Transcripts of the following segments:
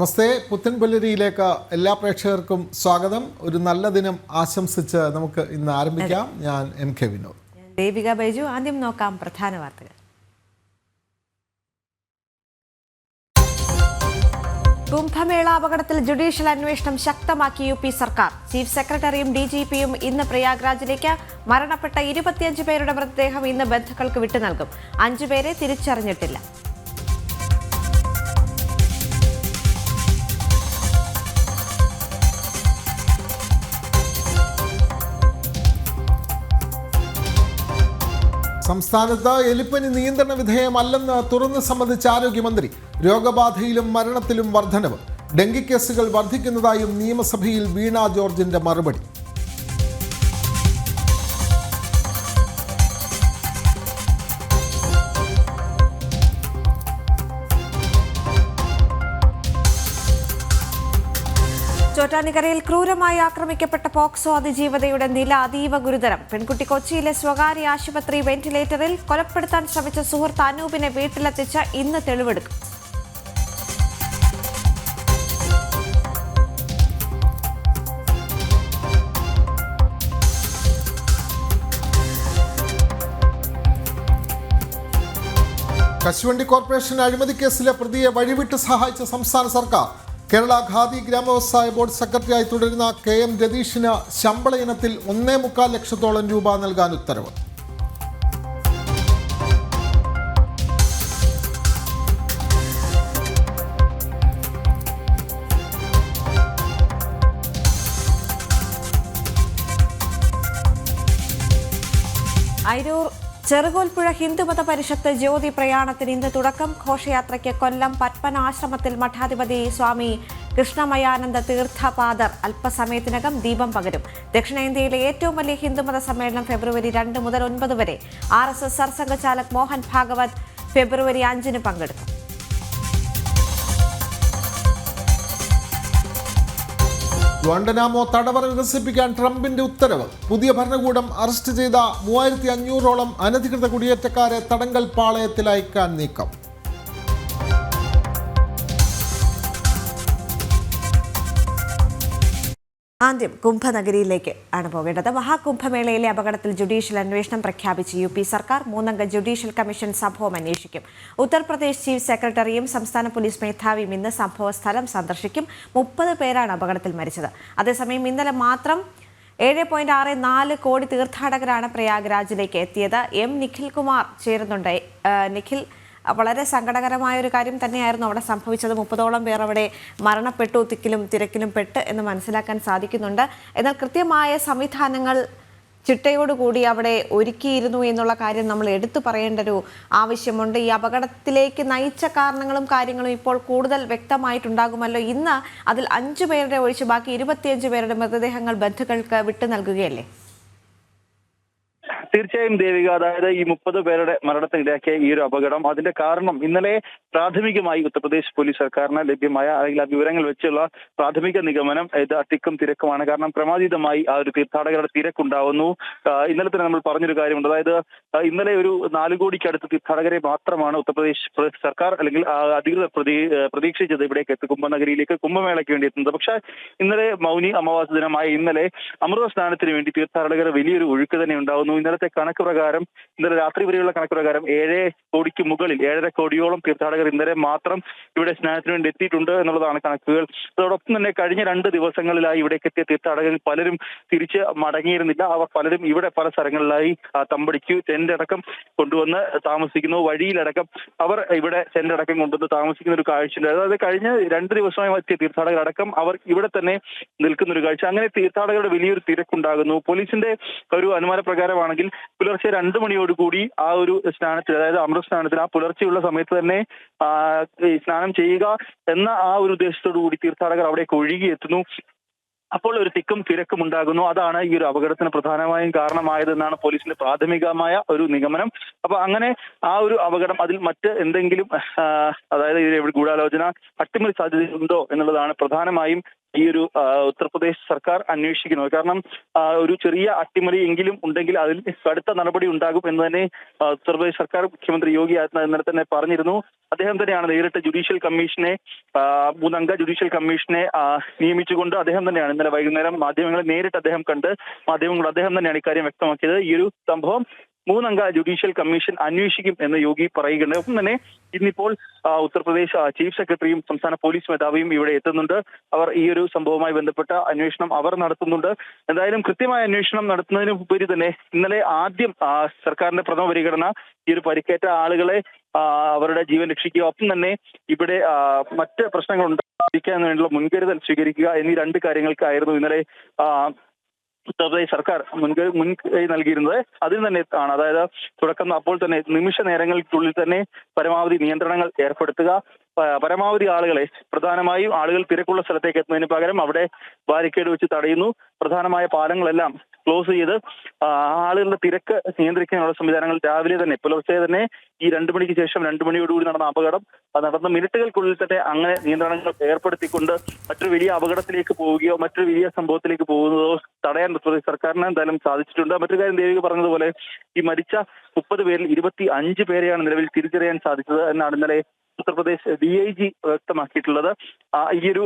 നമസ്തേ. പുത്തൻപുലരിയിലേക്ക് എല്ലാ പ്രേക്ഷകർക്കും സ്വാഗതം. ഒരു നല്ല ദിനം ആശംസിച്ച് നമുക്ക് ഇന്ന് ആരംഭിക്കാം. ഞാൻ MK വിനോദ്. ദേവിക ബൈജു. ആദ്യം നോക്കാം പ്രധാന വാർത്തകൾ. കുംഭമേള അപകടത്തിൽ ജുഡീഷ്യൽ അന്വേഷണം ശക്തമാക്കി UP സർക്കാർ. ചീഫ് സെക്രട്ടറിയും DGPയും ഇന്ന് പ്രയാഗ്രാജിലേക്ക്. മരണപ്പെട്ട 25 പേരുടെ മൃതദേഹം ഇന്ന് ബന്ധുക്കൾക്ക് വിട്ടു നൽകും. 5 പേരെ തിരിച്ചറിഞ്ഞിട്ടില്ല. സംസ്ഥാനത്ത് എലിപ്പനി നിയന്ത്രണ വിധേയമല്ലെന്ന് തുറന്ന് സമ്മതിച്ച ആരോഗ്യമന്ത്രി. രോഗബാധയിലും മരണത്തിലും വർധനവ്. ഡെങ്കി കേസുകൾ വർദ്ധിക്കുന്നതായും നിയമസഭയിൽ വീണ ജോർജിന്റെ മറുപടി. ചോറ്റാനിക്കരയിൽ ക്രൂരമായി ആക്രമിക്കപ്പെട്ട പോക്സോ അതിജീവതയുടെ നില അതീവ ഗുരുതരം. പെൺകുട്ടി കൊച്ചിയിലെ സ്വകാര്യ ആശുപത്രി വെന്റിലേറ്ററിൽ. കൊലപ്പെടുത്താൻ ശ്രമിച്ച സുഹൃത്ത് അനൂപിനെ വീട്ടിലെത്തിച്ച് ഇന്ന് തെളിവെടുക്കും. കശുവണ്ടി കോർപ്പറേഷൻ അഴിമതി കേസിലെ പ്രതിയെ വഴിവിട്ട് സഹായിച്ച സംസ്ഥാന സർക്കാർ. കേരള ഖാദി ഗ്രാമവ്യവസായ ബോർഡ് സെക്രട്ടറിയായി തുടരുന്ന KM രതീഷിന് ശമ്പള ഇനത്തിൽ 1.25 ലക്ഷത്തോളം രൂപ നൽകാൻ ഉത്തരവ്. അയിരൂർ ചെറുകോൽപ്പുഴ ഹിന്ദുമത പരിഷത്ത് ജ്യോതി പ്രയാണത്തിന് ഇന്ന് തുടക്കം. ഘോഷയാത്രയ്ക്ക് കൊല്ലം പത്മനാശ്രമത്തിൽ മഠാധിപതി സ്വാമി കൃഷ്ണമയാനന്ദ തീർത്ഥപാദർ അല്പസമയത്തിനകം ദീപം പകരും. ദക്ഷിണേന്ത്യയിലെ ഏറ്റവും വലിയ ഹിന്ദുമത സമ്മേളനം ഫെബ്രുവരി 2 മുതൽ 9 വരെ. RSS സർസംഘചാലക് മോഹൻ ഭാഗവത് ഫെബ്രുവരി 5 പങ്കെടുക്കും. ഗ്വാണ്ടനാമോ തടവറ വികസിപ്പിക്കാൻ ട്രംപിന്റെ ഉത്തരവ്. പുതിയ ഭരണകൂടം അറസ്റ്റ് ചെയ്ത 3500ഓളം അനധികൃത കുടിയേറ്റക്കാരെ തടങ്കൽ പാളയത്തിൽ അയക്കാൻ നീക്കം. ആദ്യം കുംഭനഗരിയിലേക്ക് ആണ് പോകേണ്ടത്. മഹാകുംഭമേളയിലെ അപകടത്തിൽ ജുഡീഷ്യൽ അന്വേഷണം പ്രഖ്യാപിച്ച് UP സർക്കാർ. 3-അംഗ ജുഡീഷ്യൽ കമ്മീഷൻ സംഭവം അന്വേഷിക്കും. ഉത്തർപ്രദേശ് ചീഫ് സെക്രട്ടറിയും സംസ്ഥാന പോലീസ് മേധാവിയും ഇന്ന് സംഭവ സ്ഥലം സന്ദർശിക്കും. 30 പേരാണ് അപകടത്തിൽ മരിച്ചത്. അതേസമയം ഇന്നലെ മാത്രം 7.64 കോടി തീർത്ഥാടകരാണ് പ്രയാഗ്രാജിലേക്ക് എത്തിയത്. നിഖിൽ കുമാർ ചേരുന്നുണ്ട്. നിഖിൽ, വളരെ സങ്കടകരമായ ഒരു കാര്യം തന്നെയായിരുന്നു അവിടെ സംഭവിച്ചത്. 30ഓളം പേർ അവിടെ മരണപ്പെട്ടു, തിക്കിലും തിരക്കിലും പെട്ട് എന്ന് മനസ്സിലാക്കാൻ സാധിക്കുന്നുണ്ട്. എന്നാൽ കൃത്യമായ സംവിധാനങ്ങൾ ചിട്ടയോടുകൂടി അവിടെ ഒരുക്കിയിരുന്നു എന്നുള്ള കാര്യം നമ്മൾ എടുത്തു പറയേണ്ട ഒരു ആവശ്യമുണ്ട്. ഈ അപകടത്തിലേക്ക് നയിച്ച കാരണങ്ങളും കാര്യങ്ങളും ഇപ്പോൾ കൂടുതൽ വ്യക്തമായിട്ടുണ്ടാകുമല്ലോ. ഇന്ന് അതിൽ 5 പേരുടെ ഒഴിച്ച് ബാക്കി 25 പേരുടെ മൃതദേഹങ്ങൾ ബന്ധുക്കൾക്ക് വിട്ടു നൽകുകയല്ലേ? തീർച്ചയായും ദേവിക, അതായത് ഈ 30 പേരുടെ മരണത്തിനിടയാക്കിയ ഈ ഒരു അപകടം, അതിന്റെ കാരണം ഇന്നലെ പ്രാഥമികമായി ഉത്തർപ്രദേശ് പോലീസ് സർക്കാരിന് ലഭ്യമായ അല്ലെങ്കിൽ ആ വിവരങ്ങൾ വെച്ചുള്ള പ്രാഥമിക നിഗമനം ഇത് തിക്കും തിരക്കുമാണ്. കാരണം ക്രമാതീതമായി ആ ഒരു തീർത്ഥാടകരുടെ തിരക്കുണ്ടാവുന്നു. ഇന്നലെ തന്നെ നമ്മൾ പറഞ്ഞൊരു കാര്യമുണ്ട്. അതായത് ഇന്നലെ ഒരു 4 കോടിക്കടുത്ത് തീർത്ഥാടകരെ മാത്രമാണ് ഉത്തർപ്രദേശ് സർക്കാർ അല്ലെങ്കിൽ അധികൃതർ പ്രതീക്ഷിച്ചത് ഇവിടേക്ക് എത്തി കുംഭനഗരിയിലേക്ക് കുംഭമേളയ്ക്ക് വേണ്ടി എത്തുന്നത്. പക്ഷേ ഇന്നലെ മൗനി അമാവാസി ദിനമായ ഇന്നലെ അമൃത സ്നാനത്തിന് വേണ്ടി തീർത്ഥാടകർ വലിയൊരു ഒഴുക്ക് തന്നെ ഉണ്ടാവുന്നു. ഇന്നലത്തെ കണക്ക് പ്രകാരം, ഇന്നലെ രാത്രി വരെയുള്ള കണക്ക് പ്രകാരം 7 കോടിക്ക് മുകളിൽ 7.5 കോടിയോളം തീർത്ഥാടകർ ഇന്നലെ മാത്രം ഇവിടെ സ്നാനത്തിന് വേണ്ടി എത്തിയിട്ടുണ്ട് എന്നുള്ളതാണ് കണക്കുകൾ. അതോടൊപ്പം തന്നെ കഴിഞ്ഞ 2 ദിവസങ്ങളിലായി ഇവിടേക്ക് എത്തിയ തീർത്ഥാടകരിൽ പലരും തിരിച്ച് മടങ്ങിയിരുന്നില്ല. അവർ പലരും ഇവിടെ പല സ്ഥലങ്ങളിലായി തമ്പടിക്ക് ടെന്റ് അടക്കം കൊണ്ടുവന്ന് താമസിക്കുന്നു. വഴിയിലടക്കം അവർ ഇവിടെ ടെന്റ് അടക്കം കൊണ്ടുവന്ന് താമസിക്കുന്ന ഒരു കാഴ്ചയുണ്ട്. അതായത് കഴിഞ്ഞ 2 ദിവസമായി എത്തിയ തീർത്ഥാടകരടക്കം അവർ ഇവിടെ തന്നെ നിൽക്കുന്ന ഒരു കാഴ്ച. അങ്ങനെ തീർത്ഥാടകരുടെ വലിയൊരു തിരക്കുണ്ടാകുന്നു. പോലീസിന്റെ ഒരു അനുമാന പ്രകാരമാണെങ്കിൽ പുലർച്ചെ 2 മണിയോടുകൂടി ആ ഒരു സ്നാനത്തിൽ, അതായത് അമൃത സ്നാനത്തിൽ, ആ പുലർച്ചെയുള്ള സമയത്ത് തന്നെ സ്നാനം ചെയ്യുക എന്ന ആ ഒരു ഉദ്ദേശത്തോടു കൂടി തീർത്ഥാടകർ അവിടേക്ക് ഒഴുകിയെത്തുന്നു. അപ്പോൾ ഒരു തിക്കും തിരക്കും ഉണ്ടാകുന്നു. അതാണ് ഈ ഒരു അപകടത്തിന് പ്രധാനമായും കാരണമായതെന്നാണ് പോലീസിന്റെ പ്രാഥമികമായ ഒരു നിഗമനം. അപ്പൊ അങ്ങനെ ആ ഒരു അപകടം, അതിൽ മറ്റ് എന്തെങ്കിലും അതായത് ഗൂഢാലോചന, അട്ടിമറി സാധ്യതയുണ്ടോ എന്നുള്ളതാണ് പ്രധാനമായും ഈ ഒരു ഉത്തർപ്രദേശ് സർക്കാർ അന്വേഷിക്കുന്നത്. കാരണം ഒരു ചെറിയ അട്ടിമറി എങ്കിലും ഉണ്ടെങ്കിൽ അതിൽ കടുത്ത നടപടി ഉണ്ടാകും എന്ന് തന്നെ ഉത്തർപ്രദേശ് സർക്കാർ മുഖ്യമന്ത്രി യോഗി ആദിത്യനാഥ് ഇന്നലെ തന്നെ പറഞ്ഞിരുന്നു. അദ്ദേഹം തന്നെയാണ് നേരിട്ട് ജുഡീഷ്യൽ കമ്മീഷനെ 3 അംഗ ജുഡീഷ്യൽ കമ്മീഷനെ നിയമിച്ചുകൊണ്ട് അദ്ദേഹം തന്നെയാണ് ഇന്നലെ വൈകുന്നേരം മാധ്യമങ്ങളെ നേരിട്ട് അദ്ദേഹം കണ്ട് മാധ്യമങ്ങളോട് അദ്ദേഹം തന്നെയാണ് ഇക്കാര്യം വ്യക്തമാക്കിയത്. ഈ ഒരു സംഭവം 3 അംഗ ജുഡീഷ്യൽ കമ്മീഷൻ അന്വേഷിക്കും എന്ന് യോഗി പറയുകയുണ്ട്. ഒപ്പം തന്നെ ഇന്നിപ്പോൾ ഉത്തർപ്രദേശ് ചീഫ് സെക്രട്ടറിയും സംസ്ഥാന പോലീസ് മേധാവിയും ഇവിടെ എത്തുന്നുണ്ട്. അവർ ഈ ഒരു സംഭവവുമായി ബന്ധപ്പെട്ട അന്വേഷണം അവർ നടത്തുന്നുണ്ട്. എന്തായാലും കൃത്യമായ അന്വേഷണം നടത്തുന്നതിന് ഉപരി തന്നെ ഇന്നലെ ആദ്യം സർക്കാരിന്റെ പ്രഥമ പരിഗണന ഈ ഒരു പരിക്കേറ്റ ആളുകളെ അവരുടെ ജീവൻ രക്ഷിക്കുക, ഒപ്പം തന്നെ ഇവിടെ മറ്റ് പ്രശ്നങ്ങൾ ഉണ്ടാകാതിരിക്കാൻ വേണ്ടിയുള്ള മുൻകരുതൽ സ്വീകരിക്കുക എന്നീ 2 കാര്യങ്ങൾക്കായിരുന്നു ഇന്നലെ ഉത്തർപ്രദേശ് സർക്കാർ മുൻകൈ നൽകിയിരുന്നത്. അതിൽ തന്നെ ആണ്, അതായത് തുടക്കം അപ്പോൾ തന്നെ നിമിഷ നേരങ്ങൾക്കുള്ളിൽ തന്നെ പരമാവധി നിയന്ത്രണങ്ങൾ ഏർപ്പെടുത്തുക, പരമാവധി ആളുകളെ പ്രധാനമായും ആളുകൾ തിരക്കുള്ള സ്ഥലത്തേക്ക് എത്തുന്നതിന് പകരം അവിടെ ബാരിക്കേഡ് വെച്ച് തടയുന്നു, പ്രധാനമായ പാലങ്ങളെല്ലാം ക്ലോസ് ചെയ്ത് ആളുകളുടെ തിരക്ക് നിയന്ത്രിക്കാനുള്ള സംവിധാനങ്ങൾ രാവിലെ തന്നെ പുലർച്ചെ തന്നെ ഈ 2 മണിക്ക് ശേഷം 2 മണിയോടുകൂടി നടന്ന അപകടം നടന്ന മിനിറ്റുകൾക്കുള്ളിൽ തന്നെ അങ്ങനെ നിയന്ത്രണങ്ങൾ ഏർപ്പെടുത്തിക്കൊണ്ട് മറ്റൊരു വലിയ അപകടത്തിലേക്ക് പോവുകയോ മറ്റൊരു വലിയ സംഭവത്തിലേക്ക് പോകുന്നതോ തടയാൻ സർക്കാരിന് എന്തായാലും സാധിച്ചിട്ടുണ്ട്. മറ്റൊരു കാര്യം ദേവിക പറഞ്ഞതുപോലെ ഈ മരിച്ച 30 പേരിൽ 25 പേരെയാണ് നിലവിൽ തിരിച്ചറിയാൻ സാധിച്ചത് എന്നാണ് ഇന്നലെ ഉത്തർപ്രദേശ് DIG വ്യക്തമാക്കിയിട്ടുള്ളത്. ഈ ഒരു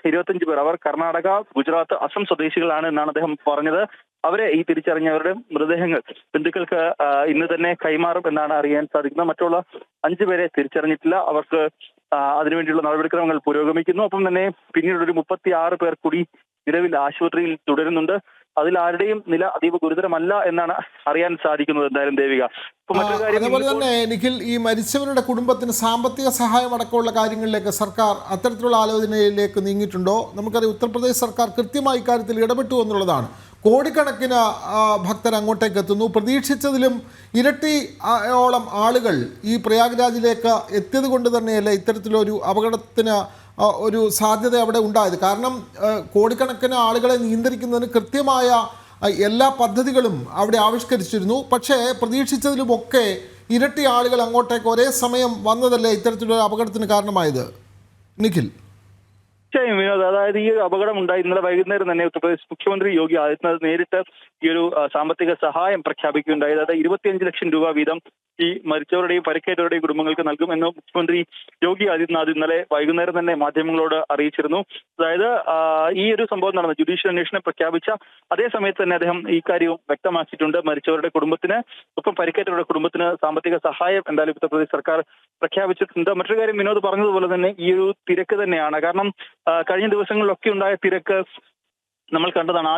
25 പേർ അവർ കർണാടക, ഗുജറാത്ത്, അസം സ്വദേശികളാണ് എന്നാണ് അദ്ദേഹം പറഞ്ഞത്. അവരെ ഈ തിരിച്ചറിഞ്ഞവരുടെ മൃതദേഹങ്ങൾ ബന്ധുക്കൾക്ക് ഇന്ന് തന്നെ കൈമാറും എന്നാണ് അറിയാൻ സാധിക്കുന്നത്. മറ്റുള്ള 5 പേരെ തിരിച്ചറിഞ്ഞിട്ടില്ല. അവർക്ക് അതിനുവേണ്ടിയുള്ള നടപടിക്രമങ്ങൾ പുരോഗമിക്കുന്നു. ഒപ്പം തന്നെ പിന്നീടൊരു 36 പേർ കൂടി നിലവിൽ ആശുപത്രിയിൽ തുടരുന്നുണ്ട്. അതിൽ ആരുടെയും നില അതീവ ഗുരുതരമല്ല എന്നാണ് അറിയാൻ സാധിക്കുന്നത്. എന്തായാലും ദേവിക, അതേപോലെ തന്നെ നിഖിൽ, ഈ മരിച്ചവരുടെ കുടുംബത്തിന് സാമ്പത്തിക സഹായം അടക്കമുള്ള കാര്യങ്ങളിലേക്ക് സർക്കാർ അത്തരത്തിലുള്ള ആലോചനയിലേക്ക് നീങ്ങിയിട്ടുണ്ടോ? നമുക്കറിയാം ഉത്തർപ്രദേശ് സർക്കാർ കൃത്യമായി ഇക്കാര്യത്തിൽ ഇടപെട്ടു എന്നുള്ളതാണ്. കോടിക്കണക്കിന് ഭക്തർ അങ്ങോട്ടേക്ക് എത്തുന്നു. പ്രതീക്ഷിച്ചതിലും ഇരട്ടിയോളം ആളുകൾ ഈ പ്രയാഗ്രാജിലേക്ക് എത്തിയത് കൊണ്ട് തന്നെയല്ല ഇത്തരത്തിലൊരു അപകടത്തിന് ഒരു സാധ്യത അവിടെ ഉണ്ടായത്. കാരണം കോടിക്കണക്കിന് ആളുകളെ നിയന്ത്രിക്കുന്നതിന് കൃത്യമായ എല്ലാ പദ്ധതികളും അവിടെ ആവിഷ്കരിച്ചിരുന്നു. പക്ഷേ പ്രതീക്ഷിച്ചതിലുമൊക്കെ ഇരട്ടി ആളുകൾ അങ്ങോട്ടേക്ക് ഒരേ സമയം വന്നതല്ലേ ഇത്തരത്തിലൊരു അപകടത്തിന് കാരണമായത് നിഖിൽ? തീർച്ചയായും വിനോദ്, അതായത് ഈ ഒരു അപകടം ഉണ്ടായി ഇന്നലെ വൈകുന്നേരം തന്നെ ഉത്തർപ്രദേശ് മുഖ്യമന്ത്രി യോഗി ആദിത്യനാഥ് നേരിട്ട് ഈ ഒരു സാമ്പത്തിക സഹായം പ്രഖ്യാപിക്കുകയുണ്ടായി. അതായത് 25 ലക്ഷം രൂപ വീതം ഈ മരിച്ചവരുടെയും പരിക്കേറ്റവരുടെയും കുടുംബങ്ങൾക്ക് നൽകുമെന്ന് മുഖ്യമന്ത്രി യോഗി ആദിത്യനാഥ് ഇന്നലെ വൈകുന്നേരം തന്നെ മാധ്യമങ്ങളോട് അറിയിച്ചിരുന്നു. അതായത് ഈ ഒരു സംഭവം നടന്ന ജുഡീഷ്യൽ അന്വേഷണം പ്രഖ്യാപിച്ച അതേ സമയത്ത് തന്നെ അദ്ദേഹം ഈ കാര്യവും വ്യക്തമാക്കിയിട്ടുണ്ട്. മരിച്ചവരുടെ കുടുംബത്തിന് ഒപ്പം പരിക്കേറ്റവരുടെ കുടുംബത്തിന് സാമ്പത്തിക സഹായം എന്തായാലും ഉത്തർപ്രദേശ് സർക്കാർ പ്രഖ്യാപിച്ചിട്ടുണ്ട്. മറ്റൊരു കാര്യം വിനോദ് പറഞ്ഞതുപോലെ തന്നെ ഈ ഒരു തിരക്ക് തന്നെയാണ്. കാരണം കഴിഞ്ഞ ദിവസങ്ങളിലൊക്കെ ഉണ്ടായ തിരക്ക് നമ്മൾ കണ്ടതാണ്.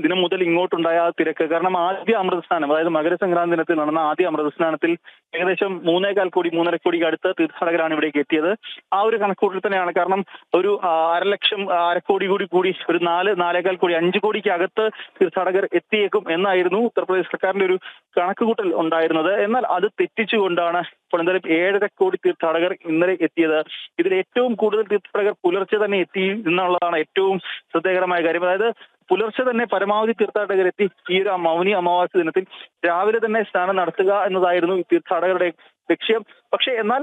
ദിനം മുതൽ ഇങ്ങോട്ടുണ്ടായ തിരക്ക്. കാരണം ആദ്യ അമൃതസ്നാനം, അതായത് മകരസംക്രാന്തി ദിനത്തിൽ നടന്ന ആദ്യ അമൃതസ്നാനത്തിൽ ഏകദേശം 3.25 കോടി 3.5 കോടിക്ക് അടുത്ത് തീർത്ഥാടകരാണ് ഇവിടേക്ക് എത്തിയത്. ആ ഒരു കണക്കൂട്ടൽ തന്നെയാണ്. കാരണം ഒരു 1.5 കോടി കൂടി ഒരു 4.25 കോടി 5 കോടിക്ക് അകത്ത് തീർത്ഥാടകർ എത്തിയേക്കും എന്നായിരുന്നു ഉത്തർപ്രദേശ് സർക്കാരിന്റെ ഒരു കണക്കുകൂട്ടൽ ഉണ്ടായിരുന്നത്. എന്നാൽ അത് തെറ്റിച്ചുകൊണ്ടാണ് ഇപ്പോൾ എന്തായാലും 7.5 കോടി തീർത്ഥാടകർ ഇന്നലെ എത്തിയത്. ഇതിൽ ഏറ്റവും കൂടുതൽ തീർത്ഥാടകർ പുലർച്ചെ തന്നെ എത്തി എന്നുള്ളതാണ് ഏറ്റവും ശ്രദ്ധേയകരമായ കാര്യം. അതായത് പുലർച്ചെ തന്നെ പരമാവധി തീർത്ഥാടകരെത്തി ഈ ഒരു മൗനി അമാവാസി ദിനത്തിൽ രാവിലെ തന്നെ സ്നാനം നടത്തുക എന്നതായിരുന്നു തീർത്ഥാടകരുടെ ലക്ഷ്യം. പക്ഷേ എന്നാൽ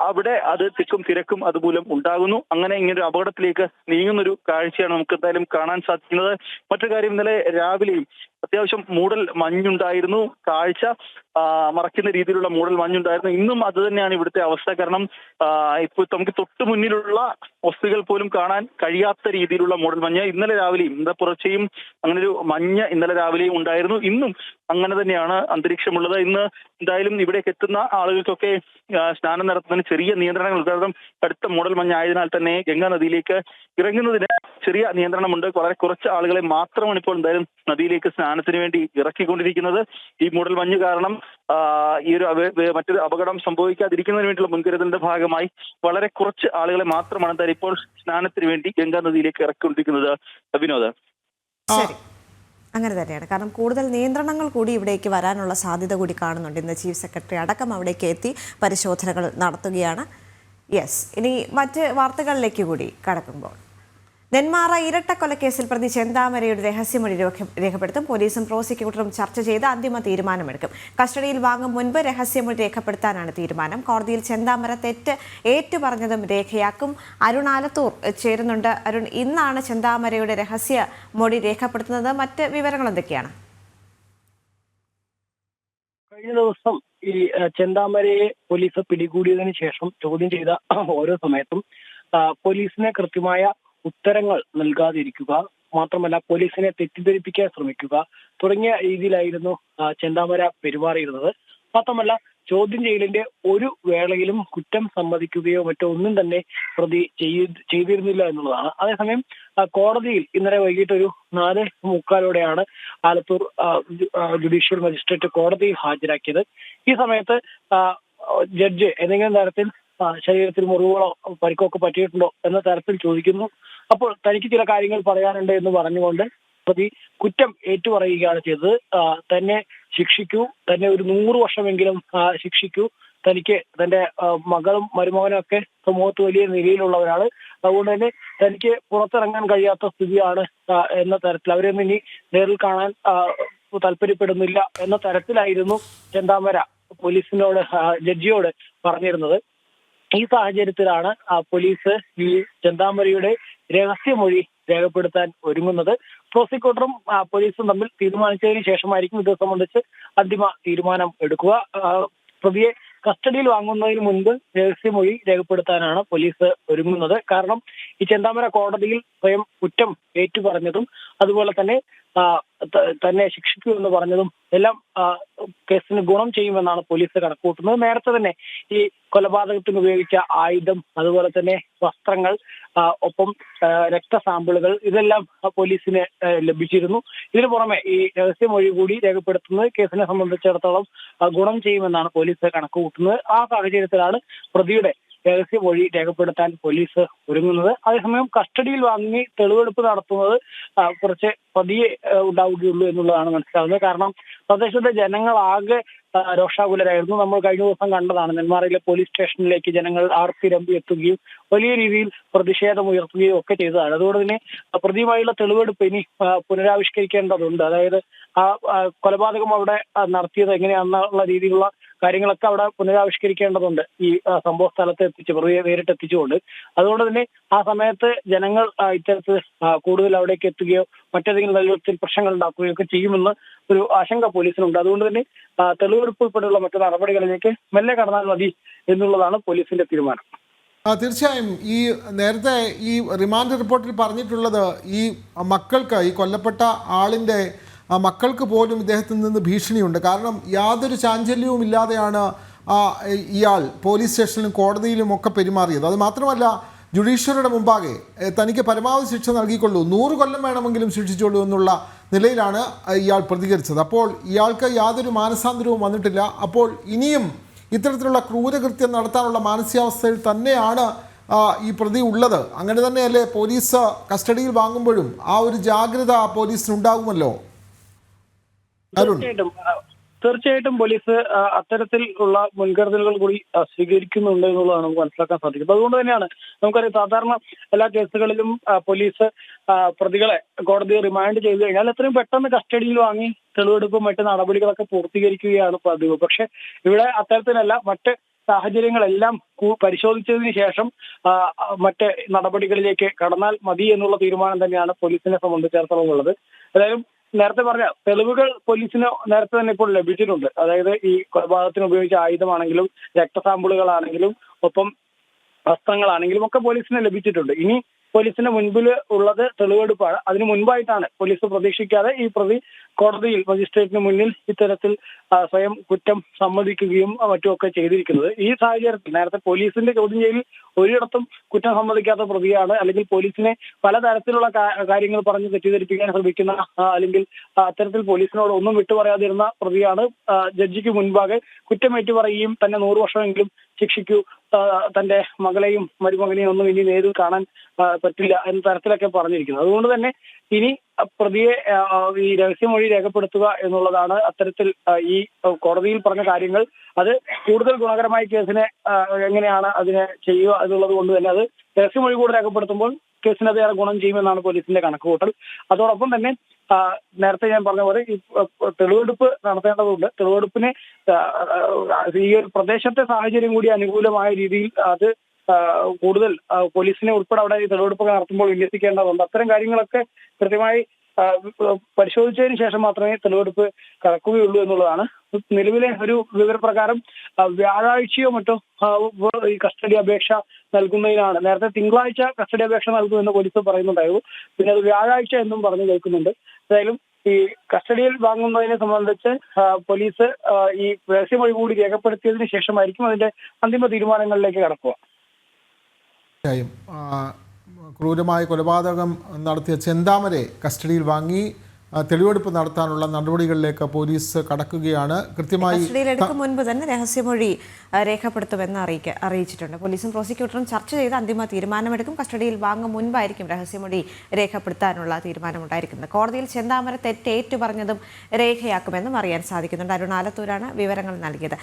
അവിടെ അത് തിരക്കും അതുമൂലം ഉണ്ടാകുന്നു. അങ്ങനെ ഇങ്ങനൊരു അപകടത്തിലേക്ക് നീങ്ങുന്നൊരു കാഴ്ചയാണ് നമുക്ക് എന്തായാലും കാണാൻ സാധിക്കുന്നത്. മറ്റൊരു കാര്യം, ഇന്നലെ രാവിലെയും അത്യാവശ്യം മൂടൽ മഞ്ഞുണ്ടായിരുന്നു. കാഴ്ച മറയ്ക്കുന്ന രീതിയിലുള്ള മൂടൽ മഞ്ഞുണ്ടായിരുന്നു. ഇന്നും അത് തന്നെയാണ് ഇവിടുത്തെ അവസ്ഥ. കാരണം ഇപ്പോൾ നമുക്ക് തൊട്ടു മുന്നിലുള്ള വസ്തുക്കൾ പോലും കാണാൻ കഴിയാത്ത രീതിയിലുള്ള മൂടൽ മഞ്ഞ് ഇന്നലെ രാവിലെയും പുറച്ചെയും അങ്ങനൊരു മഞ്ഞ് ഇന്നലെ രാവിലെയും ഉണ്ടായിരുന്നു. ഇന്നും അങ്ങനെ തന്നെയാണ് അന്തരീക്ഷമുള്ളത്. ഇന്ന് എന്തായാലും ഇവിടേക്ക് എത്തുന്ന ആളുകൾക്കൊക്കെ സ്നാനം നടത്തുന്നതിന് ചെറിയ നിയന്ത്രണങ്ങൾ, കാരണം കടുത്ത മൂടൽ മഞ്ഞായതിനാൽ തന്നെ ഗംഗാ നദിയിലേക്ക് ഇറങ്ങുന്നതിന് ചെറിയ നിയന്ത്രണമുണ്ട്. വളരെ കുറച്ച് ആളുകളെ മാത്രമാണ് ഇപ്പോൾ എന്തായാലും നദിയിലേക്ക് സ്നാനത്തിന് വേണ്ടി ഇറക്കിക്കൊണ്ടിരിക്കുന്നത്. ഈ മൂടൽ മഞ്ഞ് കാരണം ഈ ഒരു മറ്റൊരു അപകടം സംഭവിക്കാതിരിക്കുന്നതിന് വേണ്ടിയുള്ള മുൻകരുതലിന്റെ ഭാഗമായി വളരെ കുറച്ച് ആളുകളെ മാത്രമാണ് എന്തായാലും ഇപ്പോൾ സ്നാനത്തിന് വേണ്ടി ഗംഗാ നദിയിലേക്ക് ഇറക്കിക്കൊണ്ടിരിക്കുന്നത്. വിനോദ്, ശരി, അങ്ങനെ തന്നെയാണ്. കാരണം കൂടുതൽ നിയന്ത്രണങ്ങൾ കൂടി ഇവിടേക്ക് വരാനുള്ള സാധ്യത കൂടി കാണുന്നുണ്ട്. ഇന്ന് ചീഫ് സെക്രട്ടറി അടക്കം അവിടേക്ക് എത്തി പരിശോധനകൾ നടത്തുകയാണ്. യെസ്, ഇനി മറ്റ് വാർത്തകളിലേക്ക് കൂടി കടക്കുമ്പോൾ നെന്മാറ ഇരട്ടക്കൊലക്കേസിൽ പ്രതി ചെന്താമരയുടെ രഹസ്യമൊഴി രേഖപ്പെടുത്തും. പോലീസും പ്രോസിക്യൂട്ടറും ചർച്ച ചെയ്ത് അന്തിമ തീരുമാനമെടുക്കും. കസ്റ്റഡിയിൽ വാങ്ങും മുൻപ് രഹസ്യമൊഴി രേഖപ്പെടുത്താനാണ് തീരുമാനം. കോടതിയിൽ ചെന്താമര തെറ്റ് ഏറ്റുപറഞ്ഞതും രേഖയാക്കും. അരുൺ ആലത്തൂർ ചേരുന്നുണ്ട്. അരുൺ, ഇന്നാണ് ചെന്താമരയുടെ രഹസ്യമൊഴി രേഖപ്പെടുത്തുന്നത്. മറ്റ് വിവരങ്ങൾ എന്തൊക്കെയാണ്? കഴിഞ്ഞ ദിവസം ഈ ചെന്താമരയെ പോലീസ് പിടികൂടിയതിനു ശേഷം ചോദ്യം ചെയ്ത ഓരോ സമയത്തും പോലീസിനെ കൃത്യമായ ഉത്തരങ്ങൾ നൽകാതിരിക്കുക, മാത്രമല്ല പോലീസിനെ തെറ്റിദ്ധരിപ്പിക്കാൻ ശ്രമിക്കുക തുടങ്ങിയ രീതിയിലായിരുന്നു ചെന്താമര പെരുമാറിയിരുന്നത്. മാത്രമല്ല ചോദ്യം ചെയ്യലിന്റെ ഒരു വേളയിലും കുറ്റം സമ്മതിക്കുകയോ മറ്റോ ഒന്നും തന്നെ പ്രതി ചെയ്തിരുന്നില്ല എന്നുള്ളതാണ്. അതേസമയം കോടതിയിൽ ഇന്നലെ വൈകിട്ട് ഒരു 4:45 ആലത്തൂർ ജുഡീഷ്യൽ മജിസ്ട്രേറ്റ് കോടതിയിൽ ഹാജരാക്കിയത്. ഈ സമയത്ത് ജഡ്ജ് എന്തെങ്കിലും തരത്തിൽ ശരീരത്തിൽ മുറിവുകളോ പരിക്കൊക്കെ പറ്റിയിട്ടുണ്ടോ എന്ന തരത്തിൽ ചോദിക്കുന്നു. അപ്പോൾ തനിക്ക് ചില കാര്യങ്ങൾ പറയാനുണ്ട് എന്ന് പറഞ്ഞുകൊണ്ട് പ്രതി കുറ്റം ഏറ്റുപറയുകയാണ് ചെയ്തത്. തന്നെ ശിക്ഷിക്കൂ, തന്നെ ഒരു 100 വർഷമെങ്കിലും ശിക്ഷിക്കൂ, തനിക്ക് തന്റെ മകളും മരുമകനും ഒക്കെ സമൂഹത്ത് വലിയ നിലയിലുള്ളവരാണ്, അതുകൊണ്ട് തന്നെ തനിക്ക് പുറത്തിറങ്ങാൻ കഴിയാത്ത സ്ഥിതിയാണ് എന്ന തരത്തിൽ അവരൊന്നും ഇനി നേരിൽ കാണാൻ താല്പര്യപ്പെടുന്നില്ല എന്ന തരത്തിലായിരുന്നു ചെന്താമര പോലീസിനോട് ജഡ്ജിയോട് പറഞ്ഞിരുന്നത്. ഈ സാഹചര്യത്തിലാണ് പോലീസ് ഈ ചെന്താമരയുടെ രഹസ്യമൊഴി രേഖപ്പെടുത്താൻ ഒരുങ്ങുന്നത്. പ്രോസിക്യൂട്ടറും പോലീസും തമ്മിൽ തീരുമാനിച്ചതിന് ശേഷമായിരിക്കും ഇത് സംബന്ധിച്ച് അന്തിമ തീരുമാനം എടുക്കുക. പ്രതിയെ കസ്റ്റഡിയിൽ വാങ്ങുന്നതിന് മുൻപ് രഹസ്യമൊഴി രേഖപ്പെടുത്താനാണ് പോലീസ് ഒരുങ്ങുന്നത്. കാരണം ഈ ചെന്താമര കോടതിയിൽ സ്വയം കുറ്റം ഏറ്റുപറഞ്ഞതും അതുപോലെ തന്നെ തന്നെ ശിക്ഷിക്കൂ എന്ന് പറഞ്ഞതും എല്ലാം കേസിന് ഗുണം ചെയ്യുമെന്നാണ് പോലീസ് കണക്കുകൂട്ടുന്നത്. നേരത്തെ തന്നെ ഈ കൊലപാതകത്തിന് ഉപയോഗിച്ച ആയുധം, അതുപോലെ തന്നെ വസ്ത്രങ്ങൾ, ഒപ്പം രക്തസാമ്പിളുകൾ ഇതെല്ലാം പോലീസിന് ലഭിച്ചിരുന്നു. ഇതിനു പുറമെ ഈ രഹസ്യമൊഴി കൂടി രേഖപ്പെടുത്തുന്നത് കേസിനെ സംബന്ധിച്ചിടത്തോളം ഗുണം ചെയ്യുമെന്നാണ് പോലീസ് കണക്കുകൂട്ടുന്നത്. ആ സാഹചര്യത്തിലാണ് പ്രതിയുടെ രഹസ്യമൊഴി രേഖപ്പെടുത്താൻ പോലീസ് ഒരുങ്ങുന്നത്. അതേസമയം കസ്റ്റഡിയിൽ വാങ്ങി തെളിവെടുപ്പ് നടത്തുന്നത് കുറച്ച് പതിയെ ഉണ്ടാവുകയുള്ളൂ എന്നുള്ളതാണ് മനസ്സിലാവുന്നത്. കാരണം പ്രദേശത്തെ ജനങ്ങളാകെ രോഷാകുലരായിരുന്നു. നമ്മൾ കഴിഞ്ഞ ദിവസം കണ്ടതാണ്. നെന്മാറയിലെ പോലീസ് സ്റ്റേഷനിലേക്ക് ജനങ്ങൾ ആർത്തിരമ്പി എത്തുകയും വലിയ രീതിയിൽ പ്രതിഷേധം ഉയർത്തുകയും ഒക്കെ ചെയ്തതാണ്. അതുകൊണ്ട് തന്നെ പ്രതിയുമായുള്ള തെളിവെടുപ്പ് ഇനി പുനരാവിഷ്കരിക്കേണ്ടതുണ്ട്. അതായത് ആ കൊലപാതകം അവിടെ നടത്തിയത് എങ്ങനെയാണെന്നുള്ള രീതിയിലുള്ള കാര്യങ്ങളൊക്കെ അവിടെ പുനരാവിഷ്കരിക്കേണ്ടതുണ്ട്. ഈ സംഭവ സ്ഥലത്ത് എത്തിച്ച് പ്രതിയെ നേരിട്ട് എത്തിച്ചുകൊണ്ട്. അതുകൊണ്ട് തന്നെ ആ സമയത്ത് ജനങ്ങൾ ഇത്തരത്തിൽ കൂടുതൽ അവിടേക്ക് എത്തുകയോ മറ്റേതെങ്കിലും തരത്തിൽ പ്രശ്നങ്ങൾ ഉണ്ടാക്കുകയോ ഒക്കെ ചെയ്യുമെന്ന് ഒരു ആശങ്ക പോലീസിനുണ്ട്. അതുകൊണ്ട് തന്നെ തെളിവെടുപ്പ് ഉൾപ്പെടെയുള്ള മറ്റു നടപടികളിലേക്ക് മെല്ലെ കടന്നാൽ മതി എന്നുള്ളതാണ് പോലീസിന്റെ തീരുമാനം. തീർച്ചയായും ഈ നേരത്തെ ഈ റിമാൻഡ് റിപ്പോർട്ടിൽ പറഞ്ഞിട്ടുള്ളത് ഈ മക്കൾക്ക്, ഈ കൊല്ലപ്പെട്ട ആളിൻ്റെ മക്കൾക്ക് പോലും ഇദ്ദേഹത്തിൽ നിന്ന് ഭീഷണിയുണ്ട്. കാരണം യാതൊരു ചാഞ്ചല്യവും ഇല്ലാതെയാണ് ഇയാൾ പോലീസ് സ്റ്റേഷനിലും കോടതിയിലും ഒക്കെ പെരുമാറിയത്. അത് മാത്രമല്ല ജുഡീഷ്യറിയുടെ മുമ്പാകെ തനിക്ക് പരമാവധി ശിക്ഷ നൽകിക്കൊള്ളൂ, 100 കൊല്ലം വേണമെങ്കിലും ശിക്ഷിച്ചോളൂ എന്നുള്ള നിലയിലാണ് ഇയാൾ പ്രതികരിച്ചത്. അപ്പോൾ ഇയാൾക്ക് യാതൊരു മാനസാന്തരവും വന്നിട്ടില്ല. അപ്പോൾ ഇനിയും ഇത്തരത്തിലുള്ള ക്രൂരകൃത്യം നടത്താനുള്ള മാനസികാവസ്ഥയിൽ തന്നെയാണ് ഈ പ്രതി ഉള്ളത്. അങ്ങനെ തന്നെയല്ലേ പോലീസ് കസ്റ്റഡിയിൽ വാങ്ങുമ്പോഴും ആ ഒരു ജാഗ്രത പോലീസിനുണ്ടാകുമല്ലോ? തീർച്ചയായിട്ടും പോലീസ് അത്തരത്തിൽ ഉള്ള മുൻകരുതലുകൾ കൂടി സ്വീകരിക്കുന്നുണ്ട് എന്നുള്ളതാണ് നമുക്ക് മനസ്സിലാക്കാൻ സാധിക്കുന്നത്. അതുകൊണ്ട് തന്നെയാണ് നമുക്കറിയാം, സാധാരണ എല്ലാ കേസുകളിലും പോലീസ് പ്രതികളെ കോടതി റിമാൻഡ് ചെയ്തു കഴിഞ്ഞാൽ എത്രയും പെട്ടെന്ന് കസ്റ്റഡിയിൽ വാങ്ങി തെളിവെടുപ്പും മറ്റ് നടപടികളൊക്കെ പൂർത്തീകരിക്കുകയാണ് പതിവ്. പക്ഷെ ഇവിടെ അത്തരത്തിലല്ല. മറ്റ് സാഹചര്യങ്ങളെല്ലാം പരിശോധിച്ചതിന് ശേഷം മറ്റ് നടപടികളിലേക്ക് കടന്നാൽ മതി എന്നുള്ള തീരുമാനം തന്നെയാണ് പോലീസിനെ സംബന്ധിച്ചിടത്തോളം ഉള്ളത്. അതായത് നേരത്തെ പറഞ്ഞ തെളിവുകൾ പോലീസിന് നേരത്തെ തന്നെ ഇപ്പോൾ ലഭിച്ചിട്ടുണ്ട്. അതായത് ഈ കൊലപാതകത്തിന് ഉപയോഗിച്ച ആയുധമാണെങ്കിലും രക്തസാമ്പിളുകളാണെങ്കിലും ഒപ്പം വസ്ത്രങ്ങളാണെങ്കിലും ഒക്കെ പോലീസിന് ലഭിച്ചിട്ടുണ്ട്. ഇനി പോലീസിന്റെ മുൻപിൽ ഉള്ളത് തെളിവെടുപ്പാണ്. അതിനു മുൻപായിട്ടാണ് പോലീസ് പ്രതീക്ഷിക്കാതെ ഈ പ്രതി കോടതിയിൽ മജിസ്ട്രേറ്റിന് മുന്നിൽ ഇത്തരത്തിൽ സ്വയം കുറ്റം സമ്മതിക്കുകയും മറ്റുമൊക്കെ ചെയ്തിരിക്കുന്നത്. ഈ സാഹചര്യത്തിൽ നേരത്തെ പോലീസിന്റെ ചോദ്യം ചെയ്യലിൽ ഒരിടത്തും കുറ്റം സമ്മതിക്കാത്ത പ്രതിയാണ്, അല്ലെങ്കിൽ പോലീസിനെ പലതരത്തിലുള്ള കാര്യങ്ങൾ പറഞ്ഞ് തെറ്റിദ്ധരിപ്പിക്കാൻ ശ്രമിക്കുന്ന, അല്ലെങ്കിൽ അത്തരത്തിൽ പോലീസിനോട് ഒന്നും വിട്ടുപറയാതിരുന്ന പ്രതിയാണ് ജഡ്ജിക്ക് മുൻപാകെ കുറ്റമേറ്റു പറയുകയും തന്നെ 100 വർഷമെങ്കിലും ശിക്ഷിക്കൂ, തന്റെ മകളെയും മരുമകനെയും ഒന്നും ഇനി നേരിൽ കാണാൻ പറ്റില്ല എന്ന തരത്തിലൊക്കെ പറഞ്ഞിരിക്കുന്നത്. അതുകൊണ്ട് തന്നെ ഇനി പ്രതിയെ ഈ രഹസ്യമൊഴി രേഖപ്പെടുത്തുക എന്നുള്ളതാണ് അത്തരത്തിൽ ഈ കോടതിയിൽ പറഞ്ഞ കാര്യങ്ങൾ. അത് കൂടുതൽ ഗുണകരമായ കേസിനെ എങ്ങനെയാണ് അതിനെ ചെയ്യുക എന്നുള്ളത് കൊണ്ട് തന്നെ അത് രഹസ്യമൊഴി കൂടെ രേഖപ്പെടുത്തുമ്പോൾ കേസിന് അതേറെ ഗുണം ചെയ്യുമെന്നാണ് പോലീസിന്റെ കണക്കുകൂട്ടൽ. അതോടൊപ്പം തന്നെ നേരത്തെ ഞാൻ പറഞ്ഞ പോലെ ഈ തെളിവെടുപ്പ് നടത്തേണ്ടതുണ്ട്. തെളിവെടുപ്പിന് ഈ ഒരു പ്രദേശത്തെ സാഹചര്യം കൂടി അനുകൂലമായ രീതിയിൽ അത് കൂടുതൽ പോലീസിനെ ഉൾപ്പെടെ അവിടെ ഈ തെളിവെടുപ്പൊക്കെ നടത്തുമ്പോൾ വിന്യസിക്കേണ്ടതുണ്ട്. അത്തരം കാര്യങ്ങളൊക്കെ കൃത്യമായി പരിശോധിച്ചതിന് ശേഷം മാത്രമേ തെളിവെടുപ്പ് കടക്കുകയുള്ളൂ എന്നുള്ളതാണ്. നിലവിലെ ഒരു വിവരപ്രകാരം വ്യാഴാഴ്ചയോ മറ്റോ ഈ കസ്റ്റഡി അപേക്ഷ നൽകുന്നതിനാണ്. നേരത്തെ തിങ്കളാഴ്ച കസ്റ്റഡി അപേക്ഷ നൽകുമെന്ന് പോലീസ് പറയുന്നുണ്ടായിരുന്നു. പിന്നെ അത് വ്യാഴാഴ്ച എന്നും പറഞ്ഞു കേൾക്കുന്നുണ്ട്. എന്തായാലും ഈ കസ്റ്റഡിയിൽ വാങ്ങുന്നതിനെ സംബന്ധിച്ച് പോലീസ് ഈ രഹസ്യമൊഴി കൂടി രേഖപ്പെടുത്തിയതിനു ശേഷമായിരിക്കും അതിന്റെ അന്തിമ തീരുമാനങ്ങളിലേക്ക് കടക്കുക. ക്രൂരമായ കൊലപാതകം നടത്തിയ ചെന്താമരെ കസ്റ്റഡിയിൽ വാങ്ങി തെളിവെടുപ്പ് നടത്താനുള്ള നടപടികളിലേക്ക് പോലീസ് കടക്കുകയാണ്. കൃത്യമായി കസ്റ്റഡിയിലെടുക്കും മുൻപ് തന്നെ രഹസ്യമൊഴി രേഖപ്പെടുത്തുമെന്ന് അറിയിച്ചിട്ടുണ്ട്. പോലീസും പ്രോസിക്യൂട്ടറും ചർച്ച ചെയ്ത് അന്തിമ തീരുമാനമെടുക്കും. കസ്റ്റഡിയിൽ വാങ്ങും മുൻപായിരിക്കും രഹസ്യമൊഴി രേഖപ്പെടുത്താനുള്ള തീരുമാനമുണ്ടായിരിക്കുന്നത്. കോടതിയിൽ ചെന്താമര തെറ്റ് ഏറ്റുപറഞ്ഞതും രേഖയാക്കുമെന്നും അറിയാൻ സാധിക്കുന്നുണ്ട്. അരുൺ ആലത്തൂരാണ് വിവരങ്ങൾ നൽകിയത്.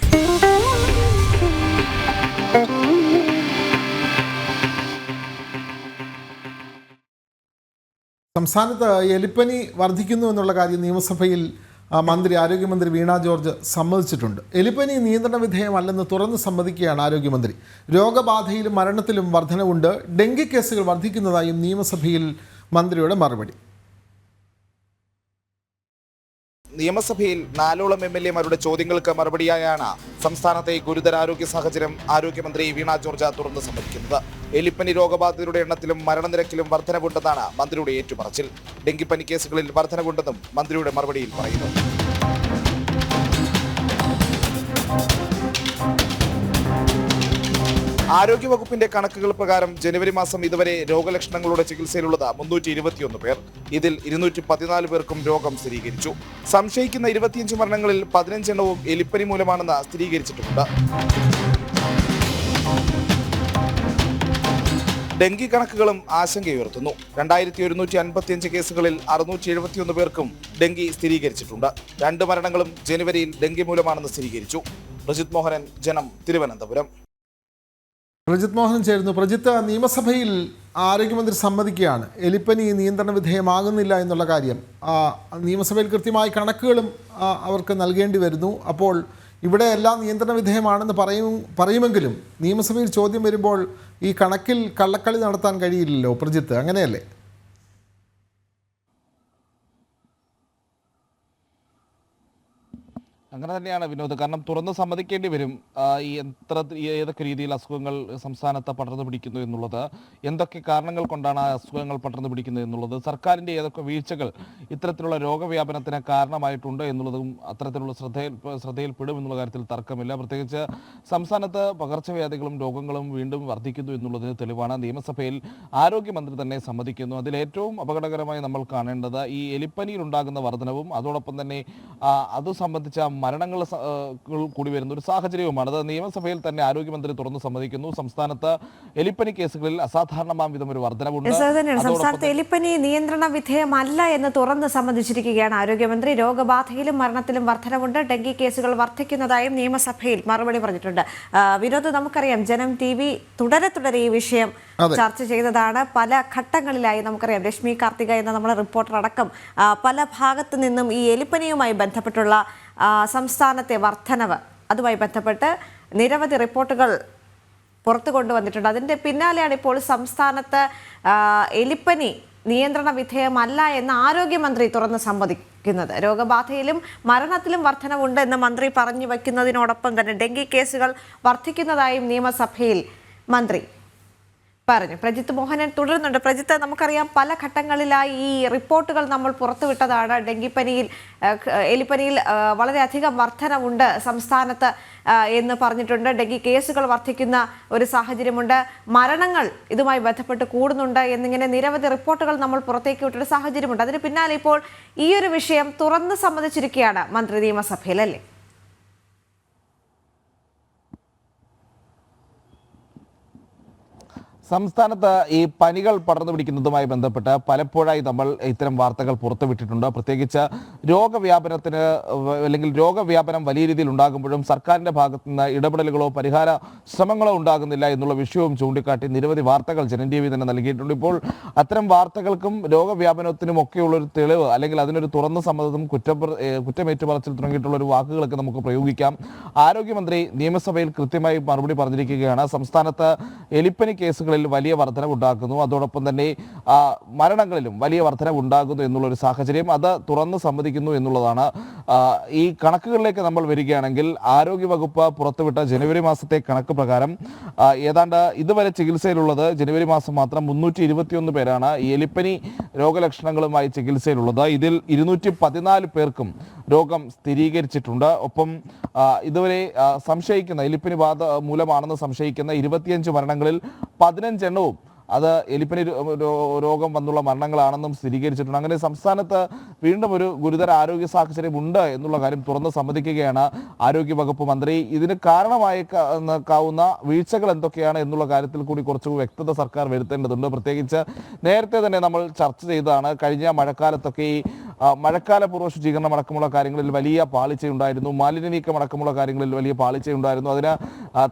സംസ്ഥാനത്ത് എലിപ്പനി വർദ്ധിക്കുന്നു എന്നുള്ള കാര്യം നിയമസഭയിൽ ആരോഗ്യമന്ത്രി വീണ ജോർജ് സമ്മതിച്ചിട്ടുണ്ട്. എലിപ്പനി നിയന്ത്രണ വിധേയമല്ലെന്ന് തുറന്ന് സമ്മതിക്കുകയാണ് ആരോഗ്യമന്ത്രി. രോഗബാധയിലും മരണത്തിലും വർധനവുണ്ട്. ഡെങ്കി കേസുകൾ വർദ്ധിക്കുന്നതായും നിയമസഭയിൽ മന്ത്രിയുടെ മറുപടി. നിയമസഭയിൽ 4ഓളം MLA-മാരുടെ ചോദ്യങ്ങൾക്ക് മറുപടിയായാണ് സംസ്ഥാനത്തെ ഗുരുതരാരോഗ്യ സാഹചര്യം ആരോഗ്യമന്ത്രി വീണ ജോർജ് തുറന്ന് സമ്മതിക്കുന്നത്. എലിപ്പനി രോഗബാധിതരുടെ എണ്ണത്തിലും മരണനിരക്കിലും വർധനവുണ്ടെന്നാണ് മന്ത്രിയുടെ ഏറ്റുപറച്ചിൽ. ഡെങ്കിപ്പനി കേസുകളിൽ വർധനവുണ്ടെന്നും മന്ത്രിയുടെ മറുപടിയിൽ പറയുന്നു. ആരോഗ്യവകുപ്പിന്റെ കണക്കുകൾ പ്രകാരം ജനുവരി മാസം ഇതുവരെ രോഗലക്ഷണങ്ങളുടെ ചികിത്സയിലുള്ളത് 321 പേർ. ഇതിൽ 214 പേർക്കും രോഗം സ്ഥിരീകരിച്ചു. സംശയിക്കുന്ന 25 മരണങ്ങളിൽ 15 എണ്ണവും എലിപ്പനി മൂലമാണെന്ന് സ്ഥിരീകരിച്ചിട്ടുണ്ട്. ഡെങ്കി കണക്കുകളും ആശങ്കയുയർത്തുന്നു. 2155 കേസുകളിൽ 671 പേർക്കും ഡെങ്കി സ്ഥിരീകരിച്ചിട്ടുണ്ട്. 2 മരണങ്ങളും ജനുവരിയിൽ ഡെങ്കി മൂലമാണെന്ന് സ്ഥിരീകരിച്ചു. പ്രജിത് മോഹനൻ, ജനം, തിരുവനന്തപുരം. പ്രജിത് മോഹൻ ചേരുന്നു. പ്രജിത്ത്, നിയമസഭയിൽ ആരോഗ്യമന്ത്രി സമ്മതിക്കുകയാണ് എലിപ്പനി നിയന്ത്രണ വിധേയമാകുന്നില്ല എന്നുള്ള കാര്യം. നിയമസഭയിൽ കൃത്യമായ കണക്കുകളും അവർക്ക് നൽകേണ്ടി വരുന്നു. അപ്പോൾ ഇവിടെ എല്ലാം നിയന്ത്രണ വിധേയമാണെന്ന് പറയുമെങ്കിലും നിയമസഭയിൽ ചോദ്യം വരുമ്പോൾ ഈ കണക്കിൽ കള്ളക്കളി നടത്താൻ കഴിയില്ലല്ലോ പ്രജിത്ത്, അങ്ങനെയല്ലേ? അങ്ങനെ തന്നെയാണ് വിനോദ്. കാരണം തുറന്ന് സമ്മതിക്കേണ്ടി വരും ഈ ഏതൊക്കെ രീതിയിൽ അസുഖങ്ങൾ സംസ്ഥാനത്ത് പടർന്നു പിടിക്കുന്നു എന്നുള്ളത്, എന്തൊക്കെ കാരണങ്ങൾ കൊണ്ടാണ് ആ അസുഖങ്ങൾ പടർന്നു പിടിക്കുന്നത് എന്നുള്ളത്, സർക്കാരിൻ്റെ ഏതൊക്കെ വീഴ്ചകൾ ഇത്തരത്തിലുള്ള രോഗവ്യാപനത്തിന് കാരണമായിട്ടുണ്ട് എന്നുള്ളതും അത്തരത്തിലുള്ള ശ്രദ്ധയിൽപ്പെടും എന്നുള്ള കാര്യത്തിൽ തർക്കമില്ല. പ്രത്യേകിച്ച് സംസ്ഥാനത്ത് പകർച്ചവ്യാധികളും രോഗങ്ങളും വീണ്ടും വർദ്ധിക്കുന്നു എന്നുള്ളതിന് തെളിവാണ്. നിയമസഭയിൽ ആരോഗ്യമന്ത്രി തന്നെ സമ്മതിക്കുന്നു. അതിലേറ്റവും അപകടകരമായി നമ്മൾ കാണേണ്ടത് ഈ എലിപ്പനിയിൽ ഉണ്ടാകുന്ന വർധനവും അതോടൊപ്പം തന്നെ അത് സംബന്ധിച്ച മരണങ്ങൾ കൂടി വരുന്ന ഒരു സാഹചര്യവുമാണ്. അത് നിയമസഭയിൽ തന്നെ ആരോഗ്യമന്ത്രി തുറന്നു സമ്മതിക്കുന്നു. സംസ്ഥാനത്ത് എലിപ്പനി കേസുകളിൽ അസാധാരണമാം വിധം ഒരു വർധനവുണ്ട്. സംസ്ഥാനത്ത് എലിപ്പനി നിയന്ത്രണ വിധേയമല്ല എന്ന് തുറന്ന് സമ്മതിച്ചിരിക്കുകയാണ് ആരോഗ്യമന്ത്രി. രോഗബാധയിലും മരണത്തിലും വർധനവുണ്ട്. ഡെങ്കി കേസുകൾ വർദ്ധിക്കുന്നതായും നിയമസഭയിൽ മറുപടി പറഞ്ഞിട്ടുണ്ട്. വിനോദ്, നമുക്കറിയാം ജനം TV തുടരെ ഈ വിഷയം ചർച്ച ചെയ്തതാണ്. പല ഘട്ടങ്ങളിലായി നമുക്കറിയാം രശ്മി കാർത്തിക എന്ന നമ്മുടെ റിപ്പോർട്ടർ അടക്കം പല ഭാഗത്തു നിന്നും ഈ എലിപ്പനിയുമായി ബന്ധപ്പെട്ടുള്ള സംസ്ഥാനത്തെ വർധനവ് അതുമായി ബന്ധപ്പെട്ട് നിരവധി റിപ്പോർട്ടുകൾ പുറത്തു കൊണ്ടുവന്നിട്ടുണ്ട്. അതിൻ്റെ പിന്നാലെയാണ് ഇപ്പോൾ സംസ്ഥാനത്ത് എലിപ്പനി നിയന്ത്രണ വിധേയമല്ല എന്ന് ആരോഗ്യമന്ത്രി തുറന്ന് സമ്മതിക്കുന്നത്. രോഗബാധയിലും മരണത്തിലും വർധനവുണ്ട് എന്ന് മന്ത്രി പറഞ്ഞു വയ്ക്കുന്നതിനോടൊപ്പം തന്നെ ഡെങ്കി കേസുകൾ വർദ്ധിക്കുന്നതായും നിയമസഭയിൽ മന്ത്രി പറഞ്ഞു. പ്രജിത്ത് മോഹനൻ തുടരുന്നുണ്ട്. പ്രജിത്ത്, നമുക്കറിയാം പല ഘട്ടങ്ങളിലായി ഈ റിപ്പോർട്ടുകൾ നമ്മൾ പുറത്തുവിട്ടതാണ്. എലിപ്പനിയിൽ വളരെയധികം വർധനവുണ്ട് സംസ്ഥാനത്ത് എന്ന് പറഞ്ഞിട്ടുണ്ട്. ഡെങ്കി കേസുകൾ വർദ്ധിക്കുന്ന ഒരു സാഹചര്യമുണ്ട്. മരണങ്ങൾ ഇതുമായി ബന്ധപ്പെട്ട് കൂടുന്നുണ്ട് എന്നിങ്ങനെ നിരവധി റിപ്പോർട്ടുകൾ നമ്മൾ പുറത്തേക്ക് വിട്ടൊരു സാഹചര്യമുണ്ട്. അതിന് പിന്നാലെ ഇപ്പോൾ ഈ ഒരു വിഷയം തുറന്ന് സമ്മതിച്ചിരിക്കുകയാണ് മന്ത്രി നിയമസഭയിൽ, അല്ലേ? സംസ്ഥാനത്ത് ഈ പനികൾ പടർന്നു പിടിക്കുന്നതുമായി ബന്ധപ്പെട്ട് പലപ്പോഴായി നമ്മൾ ഇത്തരം വാർത്തകൾ പുറത്തുവിട്ടിട്ടുണ്ട്. പ്രത്യേകിച്ച് രോഗവ്യാപനത്തിന് അല്ലെങ്കിൽ രോഗവ്യാപനം വലിയ രീതിയിൽ ഉണ്ടാകുമ്പോഴും സർക്കാരിൻ്റെ ഭാഗത്തു നിന്ന് ഇടപെടലുകളോ പരിഹാര ശ്രമങ്ങളോ ഉണ്ടാകുന്നില്ല എന്നുള്ള വിഷയവും ചൂണ്ടിക്കാട്ടി നിരവധി വാർത്തകൾ ജനം TV തന്നെ നൽകിയിട്ടുണ്ട്. ഇപ്പോൾ അത്തരം വാർത്തകൾക്കും രോഗവ്യാപനത്തിനും ഒക്കെയുള്ളൊരു തെളിവ് അല്ലെങ്കിൽ അതിനൊരു തുറന്ന സമ്മതം കുറ്റമേറ്റുപറച്ചിൽ തുടങ്ങിയിട്ടുള്ള ഒരു വാക്കുകളൊക്കെ നമുക്ക് പ്രയോഗിക്കാം. ആരോഗ്യമന്ത്രി നിയമസഭയിൽ കൃത്യമായി മറുപടി പറഞ്ഞിരിക്കുകയാണ്. സംസ്ഥാനത്ത് എലിപ്പനി കേസുകളിൽ വലിയ വർധനവുണ്ടാക്കുന്നു, അതോടൊപ്പം തന്നെ മരണങ്ങളിലും വലിയ വർധനവുണ്ടാകുന്നു എന്നുള്ളൊരു സാഹചര്യം അത് തുറന്ന് സമ്മതിക്കുന്നു എന്നുള്ളതാണ്. ഈ കണക്കുകളിലേക്ക് നമ്മൾ വരികയാണെങ്കിൽ ആരോഗ്യവകുപ്പ് പുറത്തുവിട്ട ജനുവരി മാസത്തെ കണക്ക് പ്രകാരം ഏതാണ്ട് ഇതുവരെ ചികിത്സയിലുള്ളത് ജനുവരി മാസം മാത്രം 321 പേരാണ് ഈ എലിപ്പനി രോഗലക്ഷണങ്ങളുമായി ചികിത്സയിലുള്ളത്. ഇതിൽ 214 പേർക്കും രോഗം സ്ഥിരീകരിച്ചിട്ടുണ്ട്. ഒപ്പം ഇതുവരെ സംശയിക്കുന്ന എലിപ്പനി ബാധ മൂലമാണെന്ന് സംശയിക്കുന്ന 25 മരണങ്ങളിൽ 15 എണ്ണവും അത് എലിപ്പനി രോഗം വന്നുള്ള മരണങ്ങളാണെന്നും സ്ഥിരീകരിച്ചിട്ടുണ്ട്. അങ്ങനെ സംസ്ഥാനത്ത് വീണ്ടും ഒരു ഗുരുതര ആരോഗ്യ സാഹചര്യം ഉണ്ട് എന്നുള്ള കാര്യം തുറന്ന് സമ്മതിക്കുകയാണ് ആരോഗ്യവകുപ്പ് മന്ത്രി. ഇതിന് കാരണമായേക്കാവുന്ന വീഴ്ചകൾ എന്തൊക്കെയാണ് എന്നുള്ള കാര്യത്തിൽ കൂടി കുറച്ച് വ്യക്തത സർക്കാർ വരുത്തേണ്ടതുണ്ട്. പ്രത്യേകിച്ച് നേരത്തെ തന്നെ നമ്മൾ ചർച്ച ചെയ്തതാണ്. കഴിഞ്ഞ മഴക്കാലത്തൊക്കെ ഈ മഴക്കാലപൂർവ്വ ശുചീകരണം അടക്കമുള്ള കാര്യങ്ങളിൽ വലിയ പാളിച്ചയുണ്ടായിരുന്നു, മാലിന്യ നീക്കം അടക്കമുള്ള കാര്യങ്ങളിൽ വലിയ പാളിച്ചയുണ്ടായിരുന്നു. അതിന്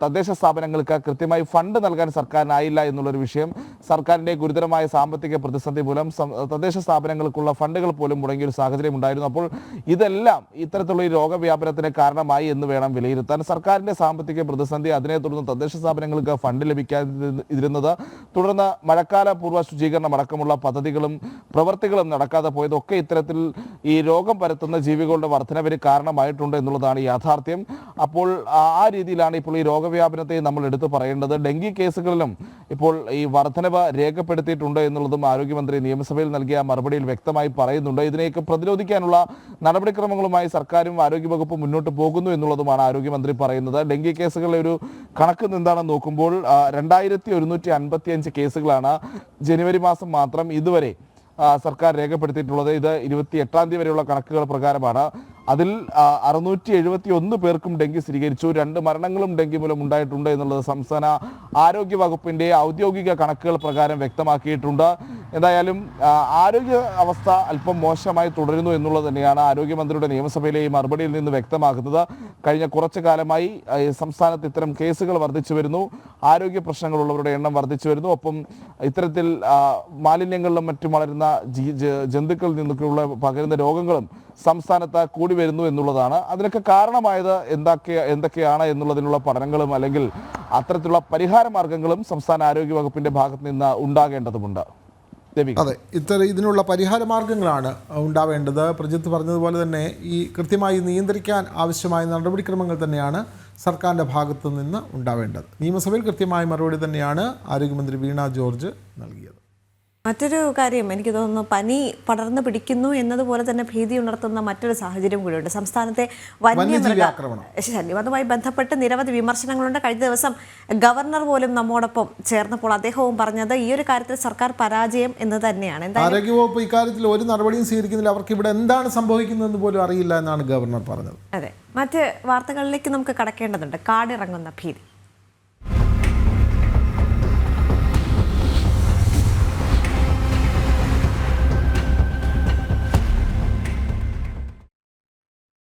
തദ്ദേശ സ്ഥാപനങ്ങൾക്ക് കൃത്യമായി ഫണ്ട് നൽകാൻ സർക്കാരിനായില്ല എന്നുള്ളൊരു വിഷയം, സർക്കാരിൻ്റെ ഗുരുതരമായ സാമ്പത്തിക പ്രതിസന്ധി മൂലം തദ്ദേശ സ്ഥാപനങ്ങൾക്കുള്ള ഫണ്ടുകൾ പോലും മുടങ്ങിയ ഒരു സാഹചര്യം ഉണ്ടായിരുന്നു. അപ്പോൾ ഇതെല്ലാം ഇത്തരത്തിലുള്ള ഈ രോഗവ്യാപനത്തിന് കാരണമായി എന്ന് വേണം വിലയിരുത്താൻ. സർക്കാരിൻ്റെ സാമ്പത്തിക പ്രതിസന്ധി, അതിനെ തുടർന്ന് തദ്ദേശ സ്ഥാപനങ്ങൾക്ക് ഫണ്ട് ലഭിക്കാതിരുന്നത്, തുടർന്ന് മഴക്കാല പൂർവ്വ ശുചീകരണം അടക്കമുള്ള പദ്ധതികളും പ്രവൃത്തികളും നടക്കാതെ പോയതൊക്കെ ഇത്തരത്തിൽ ഈ രോഗം പരത്തുന്ന ജീവികളുടെ വർധനവിന് കാരണമായിട്ടുണ്ട് എന്നുള്ളതാണ് യാഥാർത്ഥ്യം. അപ്പോൾ ആ രീതിയിലാണ് ഇപ്പോൾ ഈ രോഗവ്യാപനത്തെ നമ്മൾ എടുത്തു പറയേണ്ടത്. ഡെങ്കി കേസുകളിലും ഇപ്പോൾ ഈ വർധനവ് രേഖപ്പെടുത്തിയിട്ടുണ്ട് എന്നുള്ളതും ആരോഗ്യമന്ത്രി നിയമസഭയിൽ നൽകിയ മറുപടിയിൽ വ്യക്തമായി പറയുന്നുണ്ട്. ഇതിനെയൊക്കെ പ്രതിരോധിക്കാനുള്ള നടപടിക്രമങ്ങളുമായി സർക്കാരും ആരോഗ്യവകുപ്പും മുന്നോട്ട് പോകുന്നു എന്നുള്ളതുമാണ് ആരോഗ്യമന്ത്രി പറയുന്നത്. ഡെങ്കി കേസുകളുടെ ഒരു കണക്ക് എന്താണെന്ന് നോക്കുമ്പോൾ 2155 കേസുകളാണ് ജനുവരി മാസം മാത്രം ഇതുവരെ സർക്കാർ രേഖപ്പെടുത്തിയിട്ടുള്ളത്. ഇത് 28 തീയതി വരെയുള്ള കണക്കുകൾ പ്രകാരമാണ്. അതിൽ 671 പേർക്കും ഡെങ്കി സ്ഥിരീകരിച്ചു. 2 മരണങ്ങളും ഡെങ്കി മൂലം ഉണ്ടായിട്ടുണ്ട് എന്നുള്ളത് സംസ്ഥാന ആരോഗ്യ വകുപ്പിൻ്റെ ഔദ്യോഗിക കണക്കുകൾ പ്രകാരം വ്യക്തമാക്കിയിട്ടുണ്ട്. എന്തായാലും ആരോഗ്യ അവസ്ഥ അല്പം മോശമായി തുടരുന്നു എന്നുള്ളത് തന്നെയാണ് ആരോഗ്യമന്ത്രിയുടെ നിയമസഭയിലെ ഈ മറുപടിയിൽ നിന്ന് വ്യക്തമാക്കുന്നത്. കഴിഞ്ഞ കുറച്ചു കാലമായി സംസ്ഥാനത്ത് ഇത്തരം കേസുകൾ വർദ്ധിച്ചു വരുന്നു, ആരോഗ്യ പ്രശ്നങ്ങളുള്ളവരുടെ എണ്ണം വർദ്ധിച്ചു വരുന്നു. ഒപ്പം ഇത്തരത്തിൽ മാലിന്യങ്ങളിലും മറ്റും വളരുന്ന ജന്തുക്കളിൽ നിന്നൊക്കെയുള്ള പകരുന്ന രോഗങ്ങളും സംസ്ഥാനത്ത് കൂടി വരുന്നു എന്നുള്ളതാണ്. അതിനൊക്കെ കാരണമായത് എന്തൊക്കെയാണ് എന്നുള്ളതിനുള്ള പഠനങ്ങളും അല്ലെങ്കിൽ അത്തരത്തിലുള്ള പരിഹാര മാർഗങ്ങളും സംസ്ഥാന ആരോഗ്യ വകുപ്പിന്റെ ഭാഗത്ത് നിന്ന് ഉണ്ടാകേണ്ടതുണ്ട്. അതെ, ഇതിനുള്ള പരിഹാര മാർഗങ്ങളാണ് ഉണ്ടാവേണ്ടത്. പ്രജിത്ത് പറഞ്ഞതുപോലെ തന്നെ ഈ കൃത്യമായി നിയന്ത്രിക്കാൻ ആവശ്യമായ നടപടിക്രമങ്ങൾ തന്നെയാണ് സർക്കാരിൻ്റെ ഭാഗത്തു നിന്ന് ഉണ്ടാവേണ്ടത്. നിയമസഭയിൽ കൃത്യമായ മറുപടി തന്നെയാണ് ആരോഗ്യമന്ത്രി വീണ ജോർജ് നൽകിയത്. മറ്റൊരു കാര്യം, എനിക്ക് തോന്നുന്നു പനി പടർന്നു പിടിക്കുന്നു എന്നതുപോലെ തന്നെ ഭീതി ഉണർത്തുന്ന മറ്റൊരു സാഹചര്യം കൂടിയുണ്ട്. സംസ്ഥാനത്തെ വന്യമൃഗ ശല്യം, അതുമായി ബന്ധപ്പെട്ട് നിരവധി വിമർശനങ്ങളുണ്ട്. കഴിഞ്ഞ ദിവസം ഗവർണർ പോലും നമ്മോടൊപ്പം ചേർന്നപ്പോൾ അദ്ദേഹവും പറഞ്ഞത് ഈ ഒരു കാര്യത്തിൽ സർക്കാർ പരാജയം എന്ന് തന്നെയാണ്. ആരോഗ്യവകുപ്പ് ഇക്കാര്യത്തിൽ ഒരു നടപടിയും സ്വീകരിക്കുന്നില്ല, അവർക്ക് ഇവിടെ എന്താണ് സംഭവിക്കുന്നതെന്ന് പോലും അറിയില്ല എന്നാണ് ഗവർണർ പറഞ്ഞത്. അതെ, മറ്റ് വാർത്തകളിലേക്ക് നമുക്ക് കടക്കേണ്ടതുണ്ട്. കാടിറങ്ങുന്ന ഭീതി.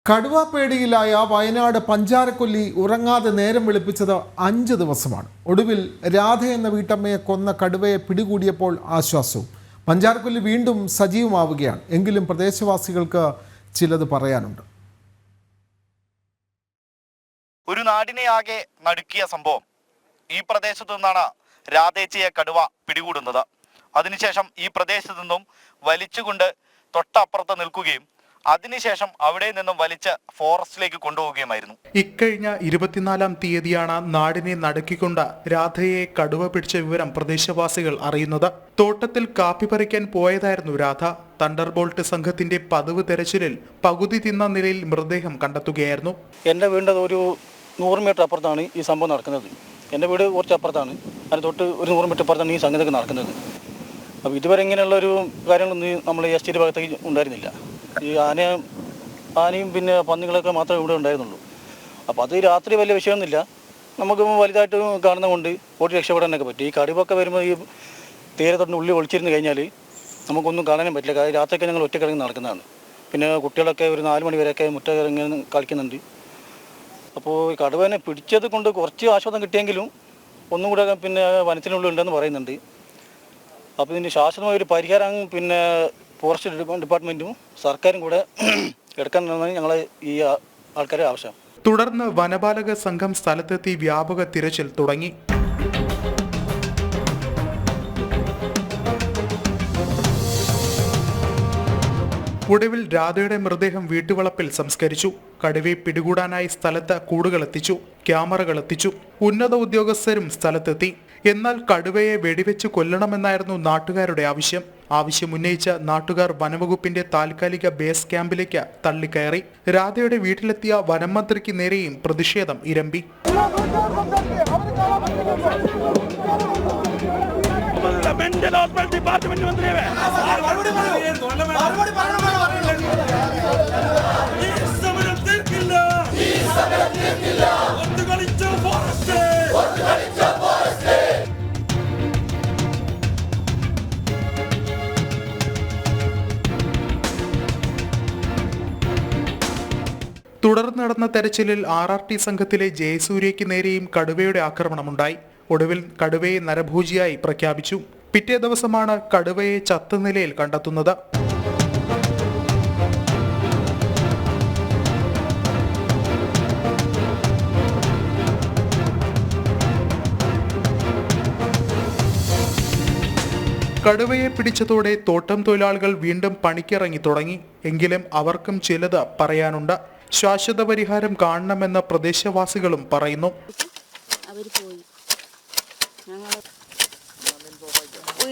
കടുവാപ്പേടിയിലായ വയനാട് പഞ്ചാരക്കൊല്ലി ഉറങ്ങാതെ നേരം വെളുപ്പിച്ചത് 5 ദിവസമാണ്. ഒടുവിൽ രാധ എന്ന വീട്ടമ്മയെ കൊന്ന കടുവയെ പിടികൂടിയപ്പോൾ ആശ്വാസവും. പഞ്ചാരക്കൊല്ലി വീണ്ടും സജീവമാവുകയാണ്. എങ്കിലും പ്രദേശവാസികൾക്ക് ചിലത് പറയാനുണ്ട്. ഒരു നാടിനെ ആകെ നടുക്കിയ സംഭവം. ഈ പ്രദേശത്തു നിന്നാണ് രാധേച്ചയെ കടുവ പിടികൂടുന്നത്. അതിനുശേഷം ഈ പ്രദേശത്തു നിന്നും വലിച്ചുകൊണ്ട് തൊട്ടപ്പുറത്ത് നിൽക്കുകയും അതിനുശേഷം അവിടെ നിന്നും വലിച്ച് ഫോറസ്റ്റിലേക്ക് കൊണ്ടുപോവുകയുമായിരുന്നു. ഇക്കഴിഞ്ഞ 24-ാം തീയതിയാണ് നാടിനെ നടുക്കിക്കൊണ്ട് രാധയെ കടുവ പിടിച്ച വിവരം പ്രദേശവാസികൾ അറിയുന്നത്. തോട്ടത്തിൽ കാപ്പി പറിക്കാൻ പോയതായിരുന്നു രാധ. തണ്ടർബോൾട്ട് സംഘത്തിന്റെ പതിവ് തെരച്ചിലിൽ പകുതി തിന്ന നിലയിൽ മൃതദേഹം കണ്ടെത്തുകയായിരുന്നു. എൻ്റെ വീടിൻ്റെ ഒരു 100 മീറ്റർ അപ്പുറത്താണ് ഈ സംഭവം നടക്കുന്നത്. എൻ്റെ വീട് കുറച്ച് അപ്പുറത്താണ്, അതിന് തൊട്ട് ഒരു 100 മീറ്റർ അപ്പുറത്താണ് ഈ സംഗതിയൊക്കെ നടക്കുന്നത്. അപ്പോൾ ഇതുവരെ ഇങ്ങനെയുള്ളൊരു കാര്യങ്ങളൊന്നും നമ്മൾ ഈ എസ്റ്റേറ്റ് ഭാഗത്തേക്ക് ഉണ്ടായിരുന്നില്ല. ഈ ആനയും പിന്നെ പന്നികളൊക്കെ മാത്രമേ ഇവിടെ ഉണ്ടായിരുന്നുള്ളൂ. അപ്പോൾ അത് രാത്രി വലിയ വിഷയമൊന്നുമില്ല, നമുക്ക് വലുതായിട്ട് കാണുന്നതുകൊണ്ട് ഓടി രക്ഷപ്പെടാനൊക്കെ പറ്റും. ഈ കടുവൊക്കെ വരുമ്പോൾ ഈ തീരെ തൊട്ട് ഉള്ളിൽ ഒളിച്ചിരുന്ന് കഴിഞ്ഞാൽ നമുക്കൊന്നും കാണാനും പറ്റില്ല. കാര്യം രാത്രിയൊക്കെ ഞങ്ങൾ ഒറ്റക്കിറങ്ങി നടക്കുന്നതാണ്. പിന്നെ കുട്ടികളൊക്കെ ഒരു 4 മണി വരെയൊക്കെ മുറ്റക്കിറങ്ങി കളിക്കുന്നുണ്ട്. അപ്പോൾ ഈ കടുവനെ പിടിച്ചത് കൊണ്ട് കുറച്ച് ആശ്വാസം കിട്ടിയെങ്കിലും ഒന്നും കൂടെ പിന്നെ വനത്തിനുള്ളിൽ ഉണ്ടെന്ന് പറയുന്നുണ്ട്. അപ്പോൾ ഇതിൻ്റെ ശാശ്വതമായ ഒരു പരിഹാരം പിന്നെ ഫോറസ്റ്റ് ഡിപ്പാർട്ട്മെൻറ്റും സർക്കാരും കൂടെ എടുക്കാനാണ് ഞങ്ങൾ ഈ ആൾക്കാരെ ആവശ്യം. തുടർന്ന് വനപാലക സംഘം സ്ഥലത്തെത്തി വ്യാപക തിരച്ചിൽ തുടങ്ങി. ഒടുവിൽ രാധയുടെ മൃതദേഹം വീട്ടുവളപ്പിൽ സംസ്കരിച്ചു. കടുവയെ പിടികൂടാനായി സ്ഥലത്ത് കൂടുകൾ എത്തിച്ചു, ക്യാമറകൾ എത്തിച്ചു, ഉന്നത ഉദ്യോഗസ്ഥരും സ്ഥലത്തെത്തി. എന്നാൽ കടുവയെ വെടിവെച്ച് കൊല്ലണമെന്നായിരുന്നു നാട്ടുകാരുടെ ആവശ്യം. ആവശ്യമുന്നയിച്ച നാട്ടുകാർ വനംവകുപ്പിന്റെ താൽക്കാലിക ബേസ് ക്യാമ്പിലേക്ക് തള്ളിക്കയറി. രാധയുടെ വീട്ടിലെത്തിയ വനം മന്ത്രിക്ക് നേരെയും പ്രതിഷേധം ഇരമ്പി. തുടർന്ന് നടന്ന തെരച്ചിലിൽ RRT സംഘത്തിലെ ജയസൂര്യയ്ക്ക് നേരെയും കടുവയുടെ ആക്രമണമുണ്ടായി. ഒടുവിൽ കടുവയെ നരഭോജിയായി പ്രഖ്യാപിച്ചു. പിറ്റേ ദിവസമാണ് കടുവയെ ചത്ത നിലയിൽ കണ്ടെത്തുന്നത്. കടുവയെ പിടിച്ചതോടെ തോട്ടം തൊഴിലാളികൾ വീണ്ടും പണിക്കിറങ്ങി തുടങ്ങി. എങ്കിലും അവർക്കും ചിലത് പറയാനുണ്ട്. ശാശ്വത പരിഹാരം കാണണമെന്ന് പ്രദേശവാസികളും പറയുന്നു.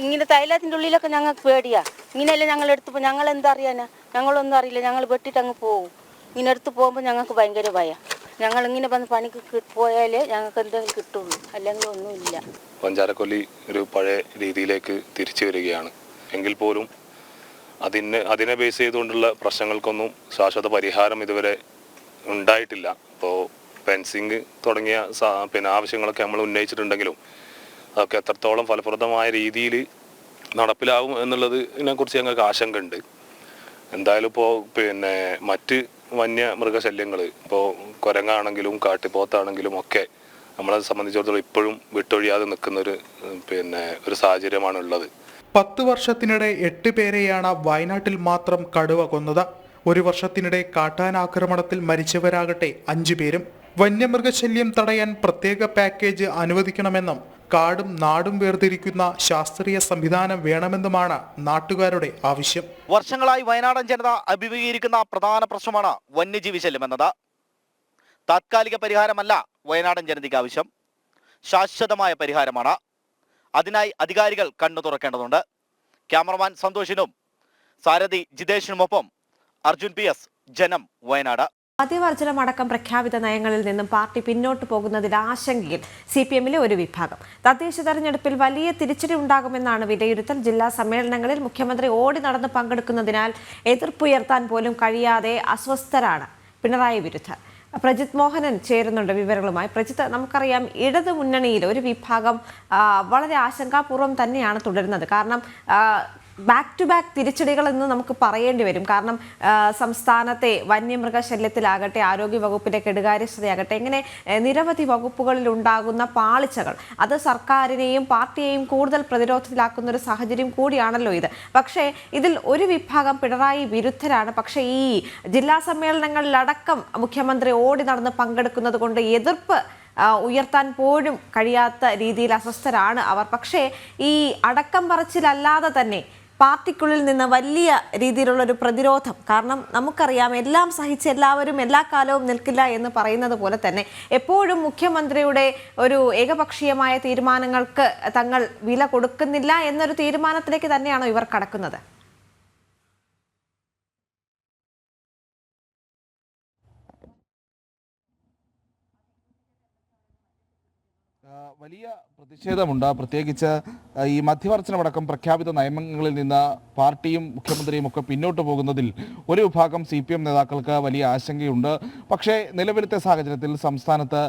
ഇങ്ങനെ തൈലത്തിന്റെ ഉള്ളിലൊക്കെ ഞങ്ങൾക്ക് പേടിയാ. ഇങ്ങനെയല്ല ഞങ്ങൾ എടുത്ത് ഞങ്ങൾ എന്താ അറിയാനാ, ഞങ്ങളൊന്നും അറിയില്ല. ഞങ്ങൾ വെട്ടിട്ട് അങ്ങ് പോകും. ഇങ്ങനെ എടുത്ത് പോകുമ്പോൾ ഞങ്ങൾക്ക് ഭയങ്കര ഭയം. ഞങ്ങൾ ഇങ്ങനെ വന്ന് പണിക്ക് പോയാലേ ഞങ്ങൾക്ക് എന്തെങ്കിലും കിട്ടുള്ളൂ, അല്ലെങ്കിൽ ഒന്നുമില്ല. പഞ്ചാരക്കൊല്ലി ഒരു പഴയ രീതിയിലേക്ക് തിരിച്ചു വരികയാണ്. എങ്കിൽ പോലും അതിനെ ബേസ് ചെയ്തുകൊണ്ടുള്ള പ്രശ്നങ്ങൾക്കൊന്നും ശാശ്വത പരിഹാരം ഇതുവരെ ഉണ്ടായിട്ടില്ല. ഇപ്പോൾ ഫെൻസിങ് തുടങ്ങിയ പിന്നെ ആവശ്യങ്ങളൊക്കെ നമ്മൾ ഉന്നയിച്ചിട്ടുണ്ടെങ്കിലും അതൊക്കെ എത്രത്തോളം ഫലപ്രദമായ രീതിയിൽ നടപ്പിലാവും എന്നുള്ളതിനെക്കുറിച്ച് ഞങ്ങൾക്ക് ആശങ്കയുണ്ട്. എന്തായാലും ഇപ്പോൾ പിന്നെ മറ്റ് വന്യമൃഗശല്യങ്ങൾ, ഇപ്പോൾ കുരങ്ങാണെങ്കിലും കാട്ടുപോത്താണെങ്കിലും ഒക്കെ നമ്മളെ സംബന്ധിച്ചിടത്തോളം ഇപ്പോഴും വിട്ടൊഴിയാതെ നിൽക്കുന്ന ഒരു സാഹചര്യമാണ് ഉള്ളത്. 10 വർഷത്തിനിടെ 8 പേരെയാണ് വയനാട്ടിൽ മാത്രം കടുവ കൊന്നത്. 1 വർഷത്തിനിടെ കാട്ടാനാക്രമണത്തിൽ മരിച്ചവരാകട്ടെ 5 പേരും. വന്യമൃഗശല്യം തടയാൻ പ്രത്യേക പാക്കേജ് അനുവദിക്കണമെന്നും കാടും നാടും വേർതിരിക്കുന്ന ശാസ്ത്രീയ സംവിധാനം വേണമെന്നുമാണ് നാട്ടുകാരുടെ ആവശ്യം. വർഷങ്ങളായി വയനാടൻ ജനത അഭിമുഖീകരിക്കുന്ന പ്രധാന പ്രശ്നമാണ് വന്യജീവി ശല്യം എന്നത്. താത്കാലിക പരിഹാരമല്ല വയനാടൻ ജനതയ്ക്ക് ആവശ്യം, ശാശ്വതമായ പരിഹാരമാണ്. അതിനായി അധികാരികൾ കണ്ണു തുറക്കേണ്ടതുണ്ട്. ക്യാമറമാൻ സന്തോഷിനും സാരഥി ജിതേഷിനുമൊപ്പം അർജുൻ PS, ജനം, വയനാട്. മദ്യവർജനമടക്കം പ്രഖ്യാപിത നയങ്ങളിൽ നിന്നും പാർട്ടി പിന്നോട്ട് പോകുന്നതിൽ ആശങ്കയിൽ CPM-ലെ ഒരു വിഭാഗം. തദ്ദേശ തെരഞ്ഞെടുപ്പിൽ വലിയ തിരിച്ചടി ഉണ്ടാകുമെന്നാണ് വിലയിരുത്തൽ. ജില്ലാ സമ്മേളനങ്ങളിൽ മുഖ്യമന്ത്രി ഓടി നടന്ന് പങ്കെടുക്കുന്നതിനാൽ എതിർപ്പുയർത്താൻ പോലും കഴിയാതെ അസ്വസ്ഥരാണ് പിണറായി വിരുദ്ധർ. പ്രജിത് മോഹനൻ ചേരുന്നുണ്ട് വിവരങ്ങളുമായി. പ്രജിത്ത്, നമുക്കറിയാം ഇടതു മുന്നണിയിൽ ഒരു വിഭാഗം വളരെ ആശങ്കാപൂർവ്വം തന്നെയാണ് തുടരുന്നത്. കാരണം ബാക്ക് ടു ബാക്ക് തിരിച്ചടികൾ എന്ന് നമുക്ക് പറയേണ്ടി വരും. കാരണം സംസ്ഥാനത്തെ വന്യമൃഗശല്യത്തിലാകട്ടെ, ആരോഗ്യവകുപ്പിൻ്റെ കെടുകാര്യസ്ഥതയാകട്ടെ, ഇങ്ങനെ നിരവധി വകുപ്പുകളിൽ ഉണ്ടാകുന്ന പാളിച്ചകൾ അത് സർക്കാരിനെയും പാർട്ടിയെയും കൂടുതൽ പ്രതിരോധത്തിലാക്കുന്ന ഒരു സാഹചര്യം കൂടിയാണല്ലോ ഇത്. പക്ഷേ ഇതിൽ ഒരു വിഭാഗം പിണറായി വിരുദ്ധരാണ്. പക്ഷേ ഈ ജില്ലാ സമ്മേളനങ്ങളിലടക്കം മുഖ്യമന്ത്രി ഓടി നടന്ന് പങ്കെടുക്കുന്നത് കൊണ്ട് എതിർപ്പ് ഉയർത്താൻ പോലും കഴിയാത്ത രീതിയിൽ അസ്വസ്ഥരാണ് അവർ. പക്ഷേ ഈ അടക്കം പറച്ചിലല്ലാതെ തന്നെ പാർട്ടിക്കുള്ളിൽ നിന്ന് വലിയ രീതിയിലുള്ളൊരു പ്രതിരോധം. കാരണം നമുക്കറിയാം എല്ലാം സഹിച്ച് എല്ലാവരും എല്ലാ കാലവും നിൽക്കില്ല എന്ന് പറയുന്നത് പോലെ തന്നെ എപ്പോഴും മുഖ്യമന്ത്രിയുടെ ഒരു ഏകപക്ഷീയമായ തീരുമാനങ്ങൾക്ക് തങ്ങൾ വില കൊടുക്കുന്നില്ല എന്നൊരു തീരുമാനത്തിലേക്ക് തന്നെയാണോ ഇവർ കടക്കുന്നത്? വലിയ പ്രതിഷേധമുണ്ട്. പ്രത്യേകിച്ച് ഈ മധ്യവർജനമടക്കം പ്രഖ്യാപിത നയങ്ങളിൽ നിന്ന് പാർട്ടിയും മുഖ്യമന്ത്രിയും ഒക്കെ പിന്നോട്ട് പോകുന്നതിൽ ഒരു വിഭാഗം CPM നേതാക്കൾക്ക് വലിയ ആശങ്കയുണ്ട്. പക്ഷേ നിലവിലത്തെ സാഹചര്യത്തിൽ സംസ്ഥാനത്ത്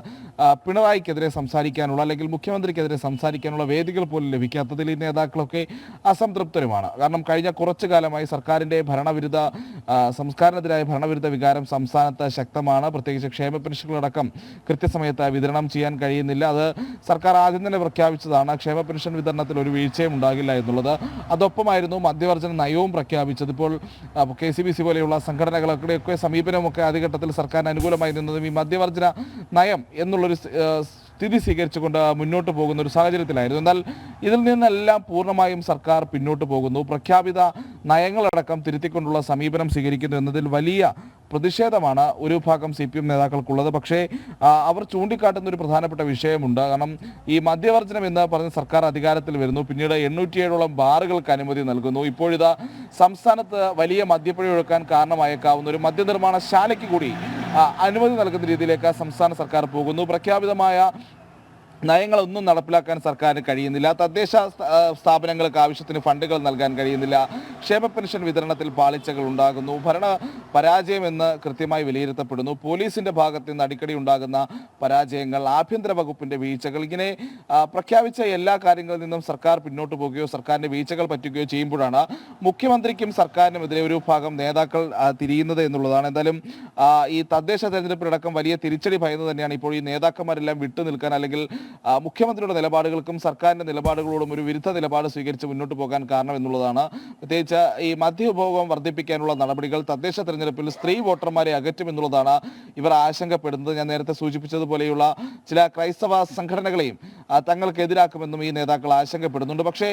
പിണറായിക്കെതിരെ സംസാരിക്കാനുള്ള അല്ലെങ്കിൽ മുഖ്യമന്ത്രിക്കെതിരെ സംസാരിക്കാനുള്ള വേദികൾ പോലും ലഭിക്കാത്തതിൽ ഈ നേതാക്കളൊക്കെ അസംതൃപ്തരുമാണ്. കാരണം കഴിഞ്ഞ കുറച്ചു കാലമായി സർക്കാരിൻ്റെ സംസ്കാരത്തിനെതിരായ ഭരണവിരുദ്ധ വികാരം സംസ്ഥാനത്ത് ശക്തമാണ്. പ്രത്യേകിച്ച് ക്ഷേമ പെൻഷനുകളടക്കം കൃത്യസമയത്ത് വിതരണം ചെയ്യാൻ കഴിയുന്നില്ല. അത് സർക്കാർ ആദ്യം തന്നെ പ്രഖ്യാപിച്ചതാണ്. ക്ഷേമ പെൻഷൻ വിതരണത്തിൽ ഒരു വീഴ്ചയും ഉണ്ടാകില്ല എന്നുള്ളത്. അതൊപ്പമായിരുന്നു മദ്യവർജന നയവും പ്രഖ്യാപിച്ചത്. ഇപ്പോൾ KCBC പോലെയുള്ള സംഘടനകളുടെയൊക്കെ സമീപനമൊക്കെ ആദ്യഘട്ടത്തിൽ സർക്കാരിന് അനുകൂലമായി നിന്നതും ഈ മദ്യവർജന നയം എന്നുള്ളൊരു സ്ഥിതി സ്വീകരിച്ചുകൊണ്ട് മുന്നോട്ട് പോകുന്ന ഒരു സാഹചര്യത്തിലായിരുന്നു. എന്നാൽ ഇതിൽ നിന്നെല്ലാം പൂർണ്ണമായും സർക്കാർ പിന്നോട്ട് പോകുന്നു. പ്രഖ്യാപിത നയങ്ങളടക്കം തിരുത്തിക്കൊണ്ടുള്ള സമീപനം സ്വീകരിക്കുന്നു എന്നതിൽ വലിയ പ്രതിഷേധമാണ് ഒരു വിഭാഗം CPM നേതാക്കൾക്കുള്ളത്. പക്ഷേ അവർ ചൂണ്ടിക്കാട്ടുന്ന ഒരു പ്രധാനപ്പെട്ട വിഷയമുണ്ട്. കാരണം ഈ മദ്യവർജനം എന്ന് പറഞ്ഞ് സർക്കാർ അധികാരത്തിൽ വരുന്നു, പിന്നീട് 807ഓളം ബാറുകൾക്ക് അനുമതി നൽകുന്നു. ഇപ്പോഴിതാ സംസ്ഥാനത്ത് വലിയ മദ്യപ്പുഴ ഒഴുക്കാൻ കാരണമായേക്കാവുന്ന ഒരു മദ്യനിർമ്മാണശാലയ്ക്ക് കൂടി അനുമതി നൽകുന്ന രീതിയിലേക്ക് സംസ്ഥാന സർക്കാർ പോകുന്നു. പ്രഖ്യാപിതമായ നയങ്ങളൊന്നും നടപ്പിലാക്കാൻ സർക്കാരിന് കഴിയുന്നില്ല. തദ്ദേശ സ്ഥാപനങ്ങൾക്ക് ആവശ്യത്തിന് ഫണ്ടുകൾ നൽകാൻ കഴിയുന്നില്ല. ക്ഷേമ പെൻഷൻ വിതരണത്തിൽ പാളിച്ചകൾ ഉണ്ടാകുന്നു. ഭരണ പരാജയമെന്ന് കൃത്യമായി വിലയിരുത്തപ്പെടുന്നു. പോലീസിൻ്റെ ഭാഗത്ത് നിന്ന് അടിക്കടി ഉണ്ടാകുന്ന പരാജയങ്ങൾ, ആഭ്യന്തര വകുപ്പിൻ്റെ വീഴ്ചകൾ, ഇങ്ങനെ പ്രഖ്യാപിച്ച എല്ലാ കാര്യങ്ങളിൽ നിന്നും സർക്കാർ പിന്നോട്ട് പോവുകയോ സർക്കാരിൻ്റെ വീഴ്ചകൾ പറ്റുകയോ ചെയ്യുമ്പോഴാണ് മുഖ്യമന്ത്രിക്കും സർക്കാരിനുമെതിരെ ഒരു ഭാഗം നേതാക്കൾ തിരിയുന്നത് എന്നുള്ളതാണ്. എന്തായാലും ഈ തദ്ദേശ തെരഞ്ഞെടുപ്പിലടക്കം വലിയ തിരിച്ചടി ഭയന്ന് തന്നെയാണ് ഇപ്പോൾ ഈ നേതാക്കന്മാരെല്ലാം വിട്ടുനിൽക്കാൻ അല്ലെങ്കിൽ മുഖ്യമന്ത്രിയുടെ നിലപാടുകൾക്കും സർക്കാരിൻ്റെ നിലപാടുകളോടും ഒരു വിരുദ്ധ നിലപാട് സ്വീകരിച്ച് മുന്നോട്ട് പോകാൻ കാരണം എന്നുള്ളതാണ്. പ്രത്യേകിച്ച് ഈ മദ്യ ഉപഭോഗം വർദ്ധിപ്പിക്കാനുള്ള നടപടികൾ തദ്ദേശ തെരഞ്ഞെടുപ്പിൽ സ്ത്രീ വോട്ടർമാരെ അകറ്റുമെന്നുള്ളതാണ് ഇവർ ആശങ്കപ്പെടുന്നത്. ഞാൻ നേരത്തെ സൂചിപ്പിച്ചതുപോലെയുള്ള ചില ക്രൈസ്തവ സംഘടനകളെയും തങ്ങൾക്കെതിരാക്കുമെന്നും ഈ നേതാക്കൾ ആശങ്കപ്പെടുന്നുണ്ട്. പക്ഷേ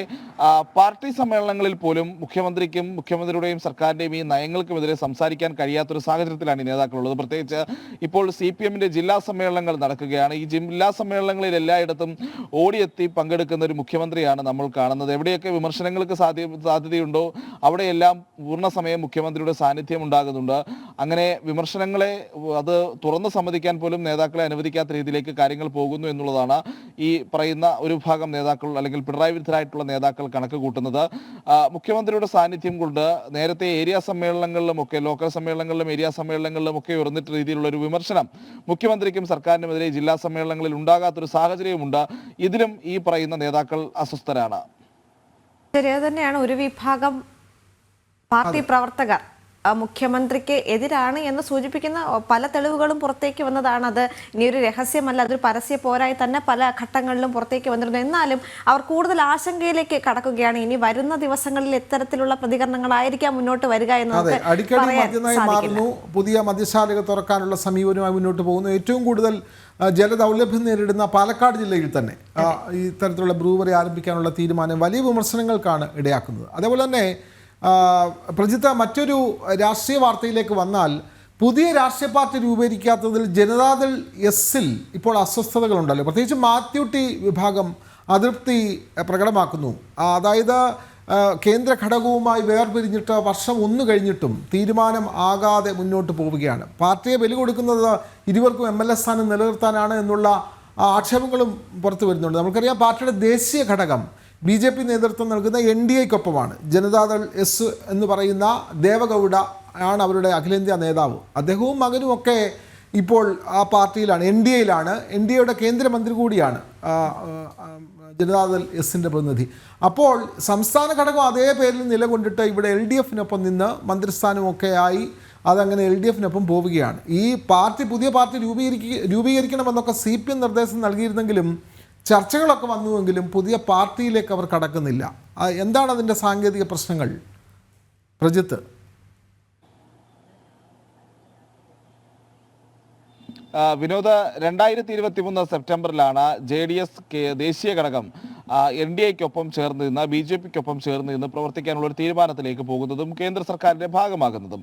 പാർട്ടി സമ്മേളനങ്ങളിൽ പോലും മുഖ്യമന്ത്രിക്കും മുഖ്യമന്ത്രിയുടെയും സർക്കാരിൻ്റെയും ഈ നയങ്ങൾക്കുമെതിരെ സംസാരിക്കാൻ കഴിയാത്തൊരു സാഹചര്യത്തിലാണ് ഈ നേതാക്കളുള്ളത്. പ്രത്യേകിച്ച് ഇപ്പോൾ CPMൻ്റെ ജില്ലാ സമ്മേളനങ്ങൾ നടക്കുകയാണ്. ഈ ജില്ലാ സമ്മേളനങ്ങളിൽ എല്ലായിടത്തും ഓടിയെത്തി പങ്കെടുക്കുന്ന ഒരു മുഖ്യമന്ത്രിയാണ് നമ്മൾ കാണുന്നത്. എവിടെയൊക്കെ വിമർശനങ്ങൾക്ക് സാധ്യതയുണ്ടോ അവിടെയെല്ലാം പൂർണ്ണസമയം മുഖ്യമന്ത്രിയുടെ സാന്നിധ്യം ഉണ്ടാകുന്നുണ്ട്. അങ്ങനെ വിമർശനങ്ങളെ അത് തുറന്നു സമ്മതിക്കാൻ പോലും നേതാക്കളെ അനുവദിക്കാത്ത രീതിയിലേക്ക് കാര്യങ്ങൾ പോകുന്നു എന്നുള്ളതാണ് ഈ പറയുന്ന ഒരു ഭാഗം നേതാക്കൾ അല്ലെങ്കിൽ പിണറായി വിരുദ്ധരായിട്ടുള്ള നേതാക്കൾ കണക്ക് കൂട്ടുന്നത്. മുഖ്യമന്ത്രിയുടെ സാന്നിധ്യം കൊണ്ട് നേരത്തെ ഏരിയ സമ്മേളനങ്ങളിലുമൊക്കെ ലോക്കൽ സമ്മേളനങ്ങളിലും ഏരിയ സമ്മേളനങ്ങളിലും ഒക്കെ ഉയർന്നിട്ട രീതിയിലുള്ള ഒരു വിമർശനം മുഖ്യമന്ത്രിക്കും സർക്കാരിനുമെതിരെ ജില്ലാ സമ്മേളനങ്ങളിൽ ഉണ്ടാകാത്തൊരു സാഹചര്യമുണ്ട്. ഇതിലും ഈ പറയുന്ന നേതാക്കൾ അസ്വസ്ഥരാണ്. ശരി, അത് തന്നെയാണ്. ഒരു വിഭാഗം പാർട്ടി പ്രവർത്തകർ മുഖ്യമന്ത്രിക്ക് എതിരാണ് എന്ന് സൂചിപ്പിക്കുന്ന പല തെളിവുകളും പുറത്തേക്ക് വന്നതാണ്. അത് ഇനിയൊരു രഹസ്യമല്ല, അതൊരു പരസ്യ പോരായി തന്നെ പല ഘട്ടങ്ങളിലും പുറത്തേക്ക് വന്നിരുന്നു. എന്നാലും അവർ കൂടുതൽ ആശങ്കയിലേക്ക് കടക്കുകയാണ്. ഇനി വരുന്ന ദിവസങ്ങളിൽ ഇത്തരത്തിലുള്ള പ്രതികരണങ്ങളായിരിക്കാം മുന്നോട്ട് വരിക എന്ന് അടിക്കടി മദ്യനയം മാറുന്നു, പുതിയ മദ്യശാലകൾ തുറക്കാനുള്ള സമീപനവുമായി മുന്നോട്ട് പോകുന്നു. ഏറ്റവും കൂടുതൽ ജലദൗർലഭ്യം നേരിടുന്ന പാലക്കാട് ജില്ലയിൽ തന്നെ ഈ തരത്തിലുള്ള ബ്രൂവറി ആരംഭിക്കാനുള്ള തീരുമാനം വലിയ വിമർശനങ്ങൾക്കാണ് ഇടയാക്കുന്നത്. അതേപോലെ തന്നെ പ്രജിത്ത, മറ്റൊരു രാഷ്ട്രീയ വാർത്തയിലേക്ക് വന്നാൽ, പുതിയ രാഷ്ട്രീയ പാർട്ടി രൂപീകരിക്കാത്തതിൽ ജനതാദൾ എസിൽ ഇപ്പോൾ അസ്വസ്ഥതകളുണ്ടല്ലോ. പ്രത്യേകിച്ച് മാത്യു ടി വിഭാഗം അതൃപ്തി പ്രകടമാക്കുന്നു. അതായത് കേന്ദ്ര ഘടകവുമായി വേർപിരിഞ്ഞിട്ട് വർഷം 1 കഴിഞ്ഞിട്ടും തീരുമാനം ആകാതെ മുന്നോട്ട് പോവുകയാണ്. പാർട്ടിയെ ബലി കൊടുക്കുന്നത് ഇരുവർക്കും MLA സ്ഥാനം നിലനിർത്താനാണ് എന്നുള്ള ആക്ഷേപങ്ങളും പുറത്തു വരുന്നുണ്ട്. നമുക്കറിയാം പാർട്ടിയുടെ ദേശീയ ഘടകം BJP നേതൃത്വം നൽകുന്ന NDAയ്ക്കൊപ്പമാണ്. ജനതാദൾ എസ് എന്ന് പറയുന്ന ദേവഗൗഡ ആണ് അവരുടെ അഖിലേന്ത്യാ നേതാവ്. അദ്ദേഹവും മകനുമൊക്കെ ഇപ്പോൾ ആ പാർട്ടിയിലാണ്, NDAയിലാണ്. NDAയുടെ കേന്ദ്രമന്ത്രി കൂടിയാണ് ജനതാദൾ എസിൻ്റെ പ്രതിനിധി. അപ്പോൾ സംസ്ഥാന ഘടകം അതേ പേരിൽ നിലകൊണ്ടിട്ട് ഇവിടെ LDFനൊപ്പം നിന്ന് മന്ത്രിസ്ഥാനമൊക്കെ ആയി അതങ്ങനെ LDFനൊപ്പം പോവുകയാണ്. ഈ പാർട്ടി പുതിയ പാർട്ടി രൂപീകരിക്കണമെന്നൊക്കെ CPM നിർദ്ദേശം നൽകിയിരുന്നെങ്കിലും ചർച്ചകളൊക്കെ വന്നുവെങ്കിലും പുതിയ പാർട്ടിയിലേക്ക് അവർ കടക്കുന്നില്ല. എന്താണ് അതിൻ്റെ സാങ്കേതിക പ്രശ്നങ്ങൾ, പ്രജിത്ത്? വിനോദ, 2023 സെപ്റ്റംബറിലാണ് JDS ദേശീയ ഘടകം NDAയ്ക്കൊപ്പം ചേർന്ന് നിന്ന് BJPക്കൊപ്പം ചേർന്ന് നിന്ന് പ്രവർത്തിക്കാനുള്ള ഒരു തീരുമാനത്തിലേക്ക് പോകുന്നതും കേന്ദ്ര സർക്കാരിൻ്റെ ഭാഗമാകുന്നതും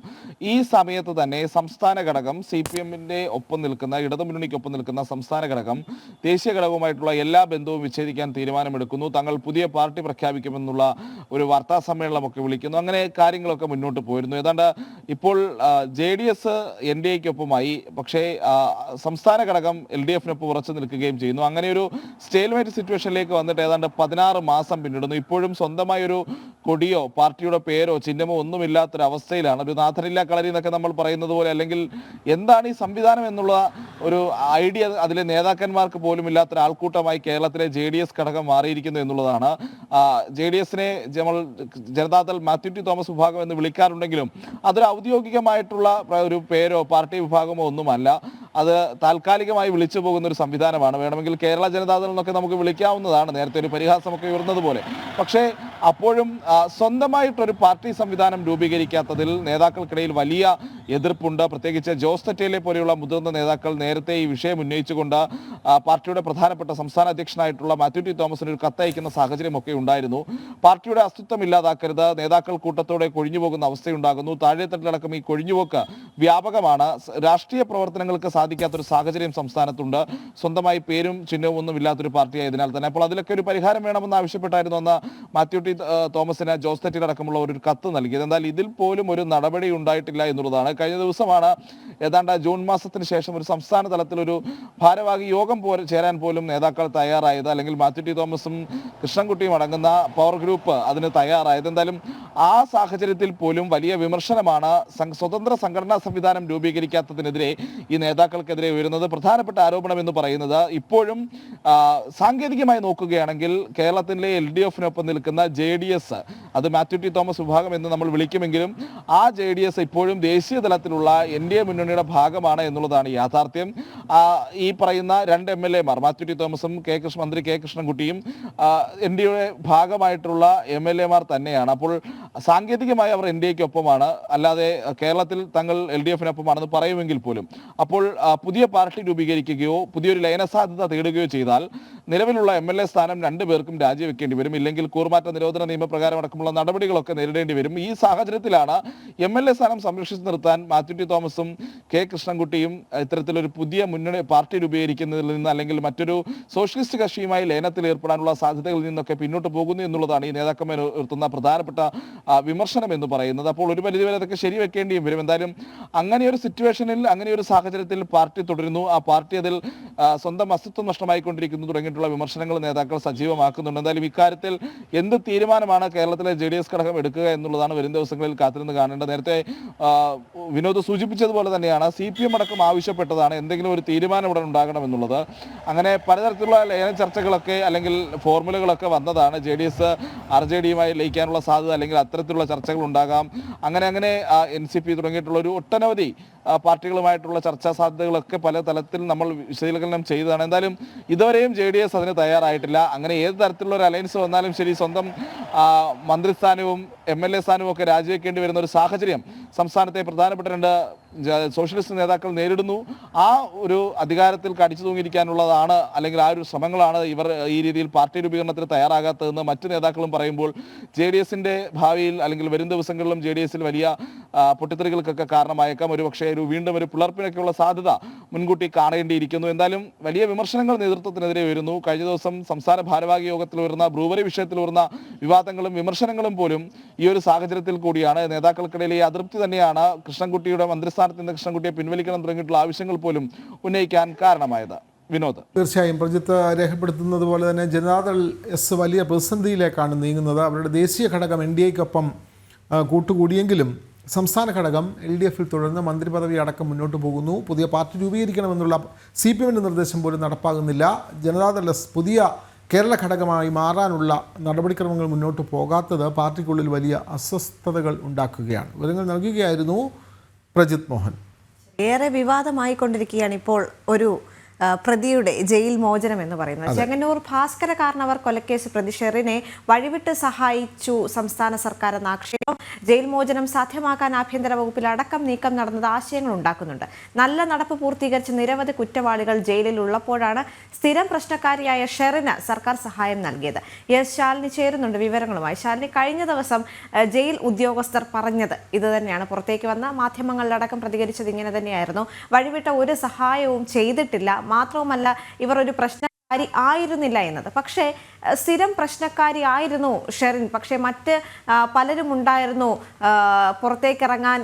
ഈ സമയത്ത് തന്നെ സംസ്ഥാന ഘടകം CPM-ന്റെ ഒപ്പം നിൽക്കുന്ന ഇടതുമുന്നണിക്കൊപ്പം നിൽക്കുന്ന സംസ്ഥാന ഘടകം ദേശീയ ഘടകവുമായിട്ടുള്ള എല്ലാ ബന്ധവും വിച്ഛേദിക്കാൻ തീരുമാനമെടുക്കുന്നു. തങ്ങൾ പുതിയ പാർട്ടി പ്രഖ്യാപിക്കുമെന്നുള്ള ഒരു വാർത്താ സമ്മേളനമൊക്കെ വിളിക്കുന്നു. അങ്ങനെ കാര്യങ്ങളൊക്കെ മുന്നോട്ട് പോയിരുന്നു. ഏതാണ്ട് ഇപ്പോൾ JDS NDAയ്ക്കൊപ്പമായി, പക്ഷേ സംസ്ഥാന ഘടകം LDF-നൊപ്പം ഉറച്ചു നിൽക്കുകയും ചെയ്യുന്നു. അങ്ങനെ ഒരു സ്റ്റേൽമേറ്റ് സിറ്റുവേഷനിലേക്ക് വന്നിട്ട് ഏതാണ്ട് 16 മാസം പിന്നിടുന്നു. ഇപ്പോഴും സ്വന്തമായൊരു കൊടിയോ പാർട്ടിയുടെ പേരോ ചിഹ്നമോ ഒന്നുമില്ലാത്തൊരവസ്ഥയിലാണ്. ഒരു നാഥനില്ല കളരി എന്നൊക്കെ നമ്മൾ പറയുന്നത് പോലെ, അല്ലെങ്കിൽ എന്താണ് ഈ സംവിധാനം എന്നുള്ള ഒരു ഐഡിയ അതിലെ നേതാക്കന്മാർക്ക് പോലും ഇല്ലാത്തൊരു ആൾക്കൂട്ടമായി കേരളത്തിലെ JDS ഘടകം മാറിയിരിക്കുന്നു എന്നുള്ളതാണ്. JDS-നെ നമ്മൾ ജനതാദൾ മാത്യു ടി തോമസ് വിഭാഗം എന്ന് വിളിക്കാറുണ്ടെങ്കിലും അതൊരു ഔദ്യോഗികമായിട്ടുള്ള ഒരു പേരോ പാർട്ടി വിഭാഗമോ ഒന്നുമല്ല. അത് താൽക്കാലികമായി വിളിച്ചു പോകുന്ന ഒരു സംവിധാനമാണ്. വേണമെങ്കിൽ കേരള ജനതാദൾ എന്നൊക്കെ നമുക്ക് വിളിക്കാവുന്നതാണ്, നേരത്തെ ഒരു പരിഹാസമൊക്കെ ഉയർന്നത് പോലെ. പക്ഷേ അപ്പോഴും സ്വന്തമായിട്ടൊരു പാർട്ടി സംവിധാനം രൂപീകരിക്കാത്തതിൽ നേതാക്കൾക്കിടയിൽ വലിയ എതിർപ്പുണ്ട്. പ്രത്യേകിച്ച് ജോസ് തെറ്റേലെ പോലെയുള്ള മുതിർന്ന നേതാക്കൾ നേരത്തെ ഈ വിഷയം ഉന്നയിച്ചുകൊണ്ട് പാർട്ടിയുടെ പ്രധാനപ്പെട്ട സംസ്ഥാന അധ്യക്ഷനായിട്ടുള്ള മാത്യു ടി തോമസിന് ഒരു കത്തയക്കുന്ന സാഹചര്യമൊക്കെ ഉണ്ടായിരുന്നു. പാർട്ടിയുടെ അസ്തിത്വം ഇല്ലാതാക്കരുത്, നേതാക്കൾ കൂട്ടത്തോടെ കൊഴിഞ്ഞുപോകുന്ന അവസ്ഥയുണ്ടാകുന്നു. താഴെത്തട്ടിലടക്കം ഈ കൊഴിഞ്ഞുപോക്ക് വ്യാപകമാണ്. രാഷ്ട്രീയ പ്രവർത്തനങ്ങൾക്ക് സാധിക്കാത്തൊരു സാഹചര്യം സംസ്ഥാനത്തുണ്ട്. സ്വന്തമായി പേരും ചിഹ്നവും ഒന്നും ഇല്ലാത്തൊരു പാർട്ടിയായതിനാൽ തന്നെ. അപ്പോൾ അതിലൊക്കെ ഒരു പരിഹാരം വേണമെന്ന് ആവശ്യപ്പെട്ടായിരുന്നു അന്ന് മാത്യു ടി തോമസിന് ജോസ് തെറ്റിലടക്കമുള്ള ഒരു കത്ത് നൽകിയത്. എന്നാൽ ഇതിൽ പോലും ഒരു നടപടി ഉണ്ടായിട്ടില്ല എന്നുള്ളതാണ്. കഴിഞ്ഞ ദിവസമാണ് ഏതാണ്ട് ജൂൺ മാസത്തിന് ശേഷം ഒരു സംസ്ഥാന തലത്തിൽ ഒരു ഭാരവാഹി യോഗം ചേരാൻ പോലും നേതാക്കൾ തയ്യാറായത്, അല്ലെങ്കിൽ മാത്യു ടി തോമസും കൃഷ്ണൻകുട്ടിയും അടങ്ങുന്ന പവർ ഗ്രൂപ്പ് അതിന് തയ്യാറായത്. എന്തായാലും ആ സാഹചര്യത്തിൽ പോലും വലിയ വിമർശനമാണ് സ്വതന്ത്ര സംഘടനാ സംവിധാനം രൂപീകരിക്കാത്തതിനെതിരെ ഈ നേതാക്കൾക്കെതിരെ ഉയരുന്നത്. പ്രധാനപ്പെട്ട ആരോപണം എന്ന് പറയുന്നത് ഇപ്പോഴും സാങ്കേതികമായി നോക്കുകയാണെങ്കിൽ കേരളത്തിലെ LDF-നൊപ്പം നിൽക്കുന്ന JDS, അത് മാത്യു ടി തോമസ് വിഭാഗം എന്ന് നമ്മൾ വിളിക്കുമെങ്കിലും ആ JDS ഇപ്പോഴും ദേശീയ തലത്തിലുള്ള NDA മുന്നണിയുടെ ഭാഗമാണ് എന്നുള്ളതാണ് യാഥാർത്ഥ്യം. ഈ പറയുന്ന 2 MLA-മാർ മാത്യു ടി തോമസും മന്ത്രി K കൃഷ്ണൻകുട്ടിയും NDA-യുടെ ഭാഗമായിട്ടുള്ള MLA-മാർ തന്നെയാണ്. അപ്പോൾ സാങ്കേതികമായി അവർ NDA-ക്കൊപ്പമാണ്, അല്ലാതെ കേരളത്തിൽ തങ്ങൾ LDF-നൊപ്പമാണെന്ന് പറയുമെങ്കിൽ പോലും. അപ്പോൾ പുതിയ പാർട്ടി രൂപീകരിക്കുകയോ പുതിയൊരു ലയനസാധ്യത തേടുകയോ ചെയ്താൽ നിലവിലുള്ള MLA സ്ഥാനം 2 പേർക്കും രാജിവെക്കേണ്ടി വരും. ഇല്ലെങ്കിൽ കൂറുമാറ്റ നിരോധന നിയമപ്രകാരം അടക്കമുള്ള നടപടികളൊക്കെ നേരിടേണ്ടി വരും. ഈ സാഹചര്യത്തിലാണ് MLA സ്ഥാനം സംരക്ഷിച്ചു നിർത്താൻ മാത്യു ടി തോമസും K കൃഷ്ണൻകുട്ടിയും ഇത്തരത്തിലൊരു പുതിയ മുന്നണി പാർട്ടി രൂപീകരിക്കുന്നതിൽ നിന്ന്, അല്ലെങ്കിൽ മറ്റൊരു സോഷ്യലിസ്റ്റ് കക്ഷിയുമായി ലയനത്തിൽ ഏർപ്പെടാനുള്ള സാധ്യതകളിൽ നിന്നൊക്കെ പിന്നോട്ട് പോകുന്നു എന്നുള്ളതാണ് ഈ നേതാക്കന്മാർ ഉയർത്തുന്ന പ്രധാനപ്പെട്ട വിമർശനം എന്ന് പറയുന്നത്. അപ്പോൾ ഒരു പരിധിവരെ അതൊക്കെ ശരിവെക്കേണ്ടിയും വരും. എന്തായാലും അങ്ങനെയൊരു സിറ്റുവേഷനിൽ, അങ്ങനെയൊരു സാഹചര്യത്തിൽ പാർട്ടി തുടരുന്നു. ആ പാർട്ടി അതിൽ സ്വന്തം അസ്തിത്വം നഷ്ടമായിക്കൊണ്ടിരിക്കുന്നു തുടങ്ങിയിട്ടുള്ള വിമർശനങ്ങൾ നേതാക്കൾ സജീവമാക്കുന്നുണ്ട്. എന്തായാലും ഇക്കാര്യത്തിൽ എന്ത് തീരുമാനമാണ് കേരളത്തിലെ JDS ഘടകം എടുക്കുക എന്നുള്ളതാണ് വരും ദിവസങ്ങളിൽ കാത്തിരുന്ന് കാണേണ്ടത്. നേരത്തെ വിനോദ് സൂചിപ്പിച്ചതുപോലെ തന്നെയാണ് CPM അടക്കം ആവശ്യപ്പെട്ടതാണ് എന്തെങ്കിലും ഒരു തീരുമാനം ഉടൻ ഉണ്ടാകണമെന്നുള്ളത്. അങ്ങനെ പലതരത്തിലുള്ള ലയന ചർച്ചകളൊക്കെ അല്ലെങ്കിൽ ഫോർമുലകളൊക്കെ വന്നതാണ്. JDS RJD-യുമായി ലയിക്കാനുള്ള സാധ്യത, അല്ലെങ്കിൽ അത്തരത്തിലുള്ള ചർച്ചകൾ ഉണ്ടാകാം. അങ്ങനെ NCP തുടങ്ങിയിട്ടുള്ള ഒരു ഒട്ടനവധി പാർട്ടികളുമായിട്ടുള്ള ചർച്ചാ സാധ്യതകളൊക്കെ പല തലത്തിൽ നമ്മൾ വിശകലനം ചെയ്തതാണ്. എന്തായാലും ഇതുവരെയും JDS അതിന് തയ്യാറായിട്ടില്ല. അങ്ങനെ ഏത് തരത്തിലുള്ള ഒരു അലയൻസ് വന്നാലും ശരി, സ്വന്തം മന്ത്രിസ്ഥാനവും MLA സ്ഥാനവും ഒക്കെ രാജിവെക്കേണ്ടി വരുന്ന ഒരു സാഹചര്യം സംസ്ഥാനത്തെ പ്രധാനപ്പെട്ട 2 സോഷ്യലിസ്റ്റ് നേതാക്കൾ നേരിടുന്നു. ആ ഒരു അധികാരത്തിൽ കടിച്ചു തൂങ്ങിയിരിക്കാനുള്ളതാണ്, അല്ലെങ്കിൽ ആ ഒരു ശ്രമങ്ങളാണ് ഇവർ ഈ രീതിയിൽ പാർട്ടി രൂപീകരണത്തിന് തയ്യാറാകാത്തതെന്ന് മറ്റു നേതാക്കളും പറയുമ്പോൾ JDS-ന്റെ ഭാവിയിൽ, അല്ലെങ്കിൽ വരും ദിവസങ്ങളിലും JDS-ൽ വലിയ പൊട്ടിത്തെറികൾക്കൊക്കെ കാരണമായേക്കാം. ഒരുപക്ഷേ വീണ്ടും ഒരു പിളർപ്പിനൊക്കെയുള്ള സാധ്യത മുൻകൂട്ടി കാണേണ്ടിയിരിക്കുന്നു. എന്തായാലും വലിയ വിമർശനങ്ങൾ നേതൃത്വത്തിനെതിരെ വരുന്നു. കഴിഞ്ഞ ദിവസം സംസ്ഥാന ഭാരവാഹി യോഗത്തിൽ ഉയർന്ന ബ്രൂവറി വിഷയത്തിൽ ഉയർന്ന വിവാദങ്ങളും വിമർശനങ്ങളും പോലും ഈ ഒരു സാഹചര്യത്തിൽ കൂടിയാണ്. നേതാക്കൾക്കിടയിലെ അതൃപ്തി തന്നെയാണ് കൃഷ്ണൻകുട്ടിയുടെ മന്ത്രിസ്ഥാനത്ത് നിന്ന് കൃഷ്ണൻകുട്ടിയെ പിൻവലിക്കണം തുടങ്ങിയിട്ടുള്ള ആവശ്യങ്ങൾ പോലും ഉന്നയിക്കാൻ കാരണമായത്. വിനോദ്. തീർച്ചയായും പ്രജിത്ത് രേഖപ്പെടുത്തുന്നത് പോലെ തന്നെ ജനതാദൾ വലിയ പ്രതിസന്ധിയിലേക്കാണ് നീങ്ങുന്നത്. അവരുടെ ദേശീയ ഘടകം NDA-ക്കൊപ്പം കൂട്ടുകൂടിയെങ്കിലും സംസ്ഥാന ഘടകം LDF-ൽ തുടർന്ന് മന്ത്രിപദവി അടക്കം മുന്നോട്ട് പോകുന്നു. പുതിയ പാർട്ടി രൂപീകരിക്കണമെന്നുള്ള CPM-ന്റെ നിർദ്ദേശം പോലും നടപ്പാകുന്നില്ല. ജനതാദൾ പുതിയ കേരള ഘടകമായി മാറാനുള്ള നടപടിക്രമങ്ങൾ മുന്നോട്ട് പോകാത്തത് പാർട്ടിക്കുള്ളിൽ വലിയ അസ്വസ്ഥതകൾ ഉണ്ടാക്കുകയാണ്. വിവരങ്ങൾ നൽകുകയായിരുന്നു പ്രജിത് മോഹൻ. ഏറെ വിവാദമായി കൊണ്ടിരിക്കുകയാണ് ഇപ്പോൾ ഒരു പ്രതിയുടെ ജയിൽ മോചനം എന്ന് പറയുന്നത്. ചെങ്ങന്നൂർ ഭാസ്കര കാർണവർ കൊലക്കേസ് പ്രതി ഷെറിനെ വഴിവിട്ട് സഹായിച്ചു സംസ്ഥാന സർക്കാർ എന്ന ആക്ഷേപം ജയിൽ മോചനം സാധ്യമാക്കാൻ ആഭ്യന്തര വകുപ്പിൽ അടക്കം നീക്കം നടന്നത് ആശയങ്ങൾ ഉണ്ടാക്കുന്നുണ്ട്. നല്ല നടപ്പ് പൂർത്തീകരിച്ച നിരവധി കുറ്റവാളികൾ ജയിലിൽ ഉള്ളപ്പോഴാണ് സ്ഥിരം പ്രശ്നക്കാരിയായ ഷെറിന് സർക്കാർ സഹായം നൽകിയത്. എസ് ശാലിനി ചേരുന്നുണ്ട് വിവരങ്ങളുമായി. ശാലിനി, കഴിഞ്ഞ ദിവസം ജയിൽ ഉദ്യോഗസ്ഥർ പറഞ്ഞത് ഇത് തന്നെയാണ്. പുറത്തേക്ക് വന്ന മാധ്യമങ്ങളിലടക്കം പ്രതികരിച്ചത് ഇങ്ങനെ തന്നെയായിരുന്നു. വഴിവിട്ട ഒരു സഹായവും ചെയ്തിട്ടില്ല, മാത്രവുമല്ല ഇവർ ഒരു പ്രശ്നക്കാരി ആയിരുന്നില്ല എന്നത്. പക്ഷേ സ്ഥിരം പ്രശ്നക്കാരി ആയിരുന്നു ഷെറിൻ. പക്ഷേ മറ്റ് പലരും ഉണ്ടായിരുന്നു പുറത്തേക്കിറങ്ങാൻ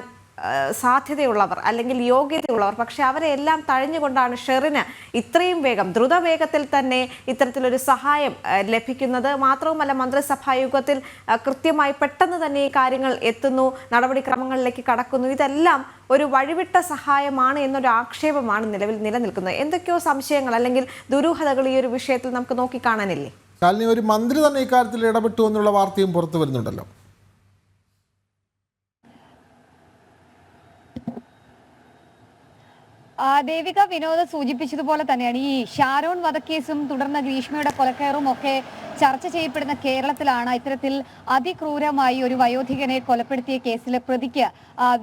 സാധ്യതയുള്ളവർ അല്ലെങ്കിൽ യോഗ്യതയുള്ളവർ. പക്ഷെ അവരെ എല്ലാം തഴഞ്ഞുകൊണ്ടാണ് ഷെറിന് ഇത്രയും വേഗം ദ്രുതവേഗത്തിൽ തന്നെ ഇത്തരത്തിലൊരു സഹായം ലഭിക്കുന്നത്. മാത്രവുമല്ല മന്ത്രിസഭാ യോഗത്തിൽ കൃത്യമായി പെട്ടെന്ന് തന്നെ ഈ കാര്യങ്ങൾ എത്തുന്നു, നടപടിക്രമങ്ങളിലേക്ക് കടക്കുന്നു. ഇതെല്ലാം ഒരു വഴിവിട്ട സഹായമാണ് എന്നൊരു ആക്ഷേപമാണ് നിലവിൽ നിലനിൽക്കുന്നത്. എന്തൊക്കെയോ സംശയങ്ങൾ അല്ലെങ്കിൽ ദുരൂഹതകൾ ഈ ഒരു വിഷയത്തിൽ നമുക്ക് നോക്കിക്കാണാനില്ലേ? ശാലിനി, ഒരു മന്ത്രി തന്നെ ഇക്കാര്യത്തിൽ ഇടപെട്ടു എന്നുള്ള വാർത്തയും പുറത്തു വരുന്നുണ്ടല്ലോ. ദേവിക, വിനോദ് സൂചിപ്പിച്ചതുപോലെ തന്നെയാണ് ഈ ഷാരോൺ വധക്കേസും തുടർന്ന് ഗ്രീഷ്മയുടെ കൊലക്കയറും ഒക്കെ ചർച്ച ചെയ്യപ്പെടുന്ന കേരളത്തിലാണ് ഇത്തരത്തിൽ അതിക്രൂരമായി ഒരു വയോധികനെ കൊലപ്പെടുത്തിയ കേസിലെ പ്രതിക്ക്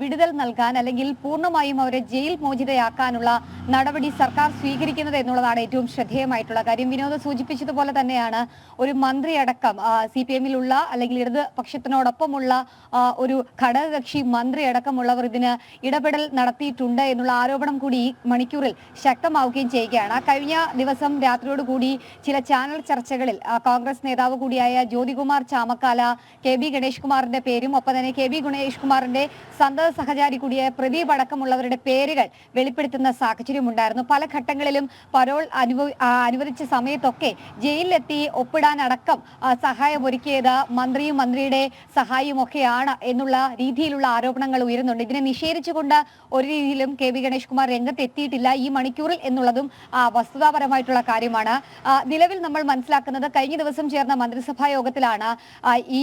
വിടുതൽ നൽകാൻ അല്ലെങ്കിൽ പൂർണ്ണമായും അവരെ ജയിൽ മോചിതയാക്കാനുള്ള നടപടി സർക്കാർ സ്വീകരിക്കുന്നത് എന്നുള്ളതാണ് ഏറ്റവും ശ്രദ്ധേയമായിട്ടുള്ള കാര്യം. വിനോദ് സൂചിപ്പിച്ചതുപോലെ തന്നെയാണ് ഒരു മന്ത്രി അടക്കം CPM-ലുള്ള അല്ലെങ്കിൽ ഇടതുപക്ഷത്തിനോടൊപ്പമുള്ള ഒരു ഘടകകക്ഷി മന്ത്രി അടക്കമുള്ളവർ ഇതിന് ഇടപെടൽ നടത്തിയിട്ടുണ്ട് എന്നുള്ള ആരോപണം കൂടി ഈ മണിക്കൂറിൽ ശക്തമാവുകയും ചെയ്യുകയാണ്. കഴിഞ്ഞ ദിവസം രാത്രിയോടുകൂടി ചില ചാനൽ ചർച്ചകളിൽ കോൺഗ്രസ് നേതാവ് കൂടിയായ ജ്യോതികുമാർ ചാമക്കാല KB ഗണേഷ് കുമാറിന്റെ പേരും ഒപ്പം തന്നെ KB ഗണേഷ് കുമാറിന്റെ സന്തത സഹചാരി കൂടിയായ പ്രദീപ് അടക്കമുള്ളവരുടെ പേരുകൾ വെളിപ്പെടുത്തുന്ന സാഹചര്യമുണ്ടായിരുന്നു. പല ഘട്ടങ്ങളിലും പരോൾ അനുവദിച്ച സമയത്തൊക്കെ ജയിലിലെത്തി ഒപ്പിടാൻ അടക്കം സഹായം ഒരുക്കിയത് മന്ത്രിയും മന്ത്രിയുടെ സഹായിയും ഒക്കെയാണ് എന്നുള്ള രീതിയിലുള്ള ആരോപണങ്ങൾ ഉയരുന്നുണ്ട്. ഇതിനെ നിഷേധിച്ചുകൊണ്ട് ഒരു രീതിയിലും KB ഗണേഷ് കുമാർ രംഗത്ത് എത്തിയിട്ടില്ല ഈ മണിക്കൂറിൽ എന്നുള്ളതും വസ്തുതാപരമായിട്ടുള്ള കാര്യമാണ്. നിലവിൽ നമ്മൾ മനസ്സിലാക്കുന്നത് കഴിഞ്ഞ ദിവസം ചേർന്ന മന്ത്രിസഭാ യോഗത്തിലാണ് ഈ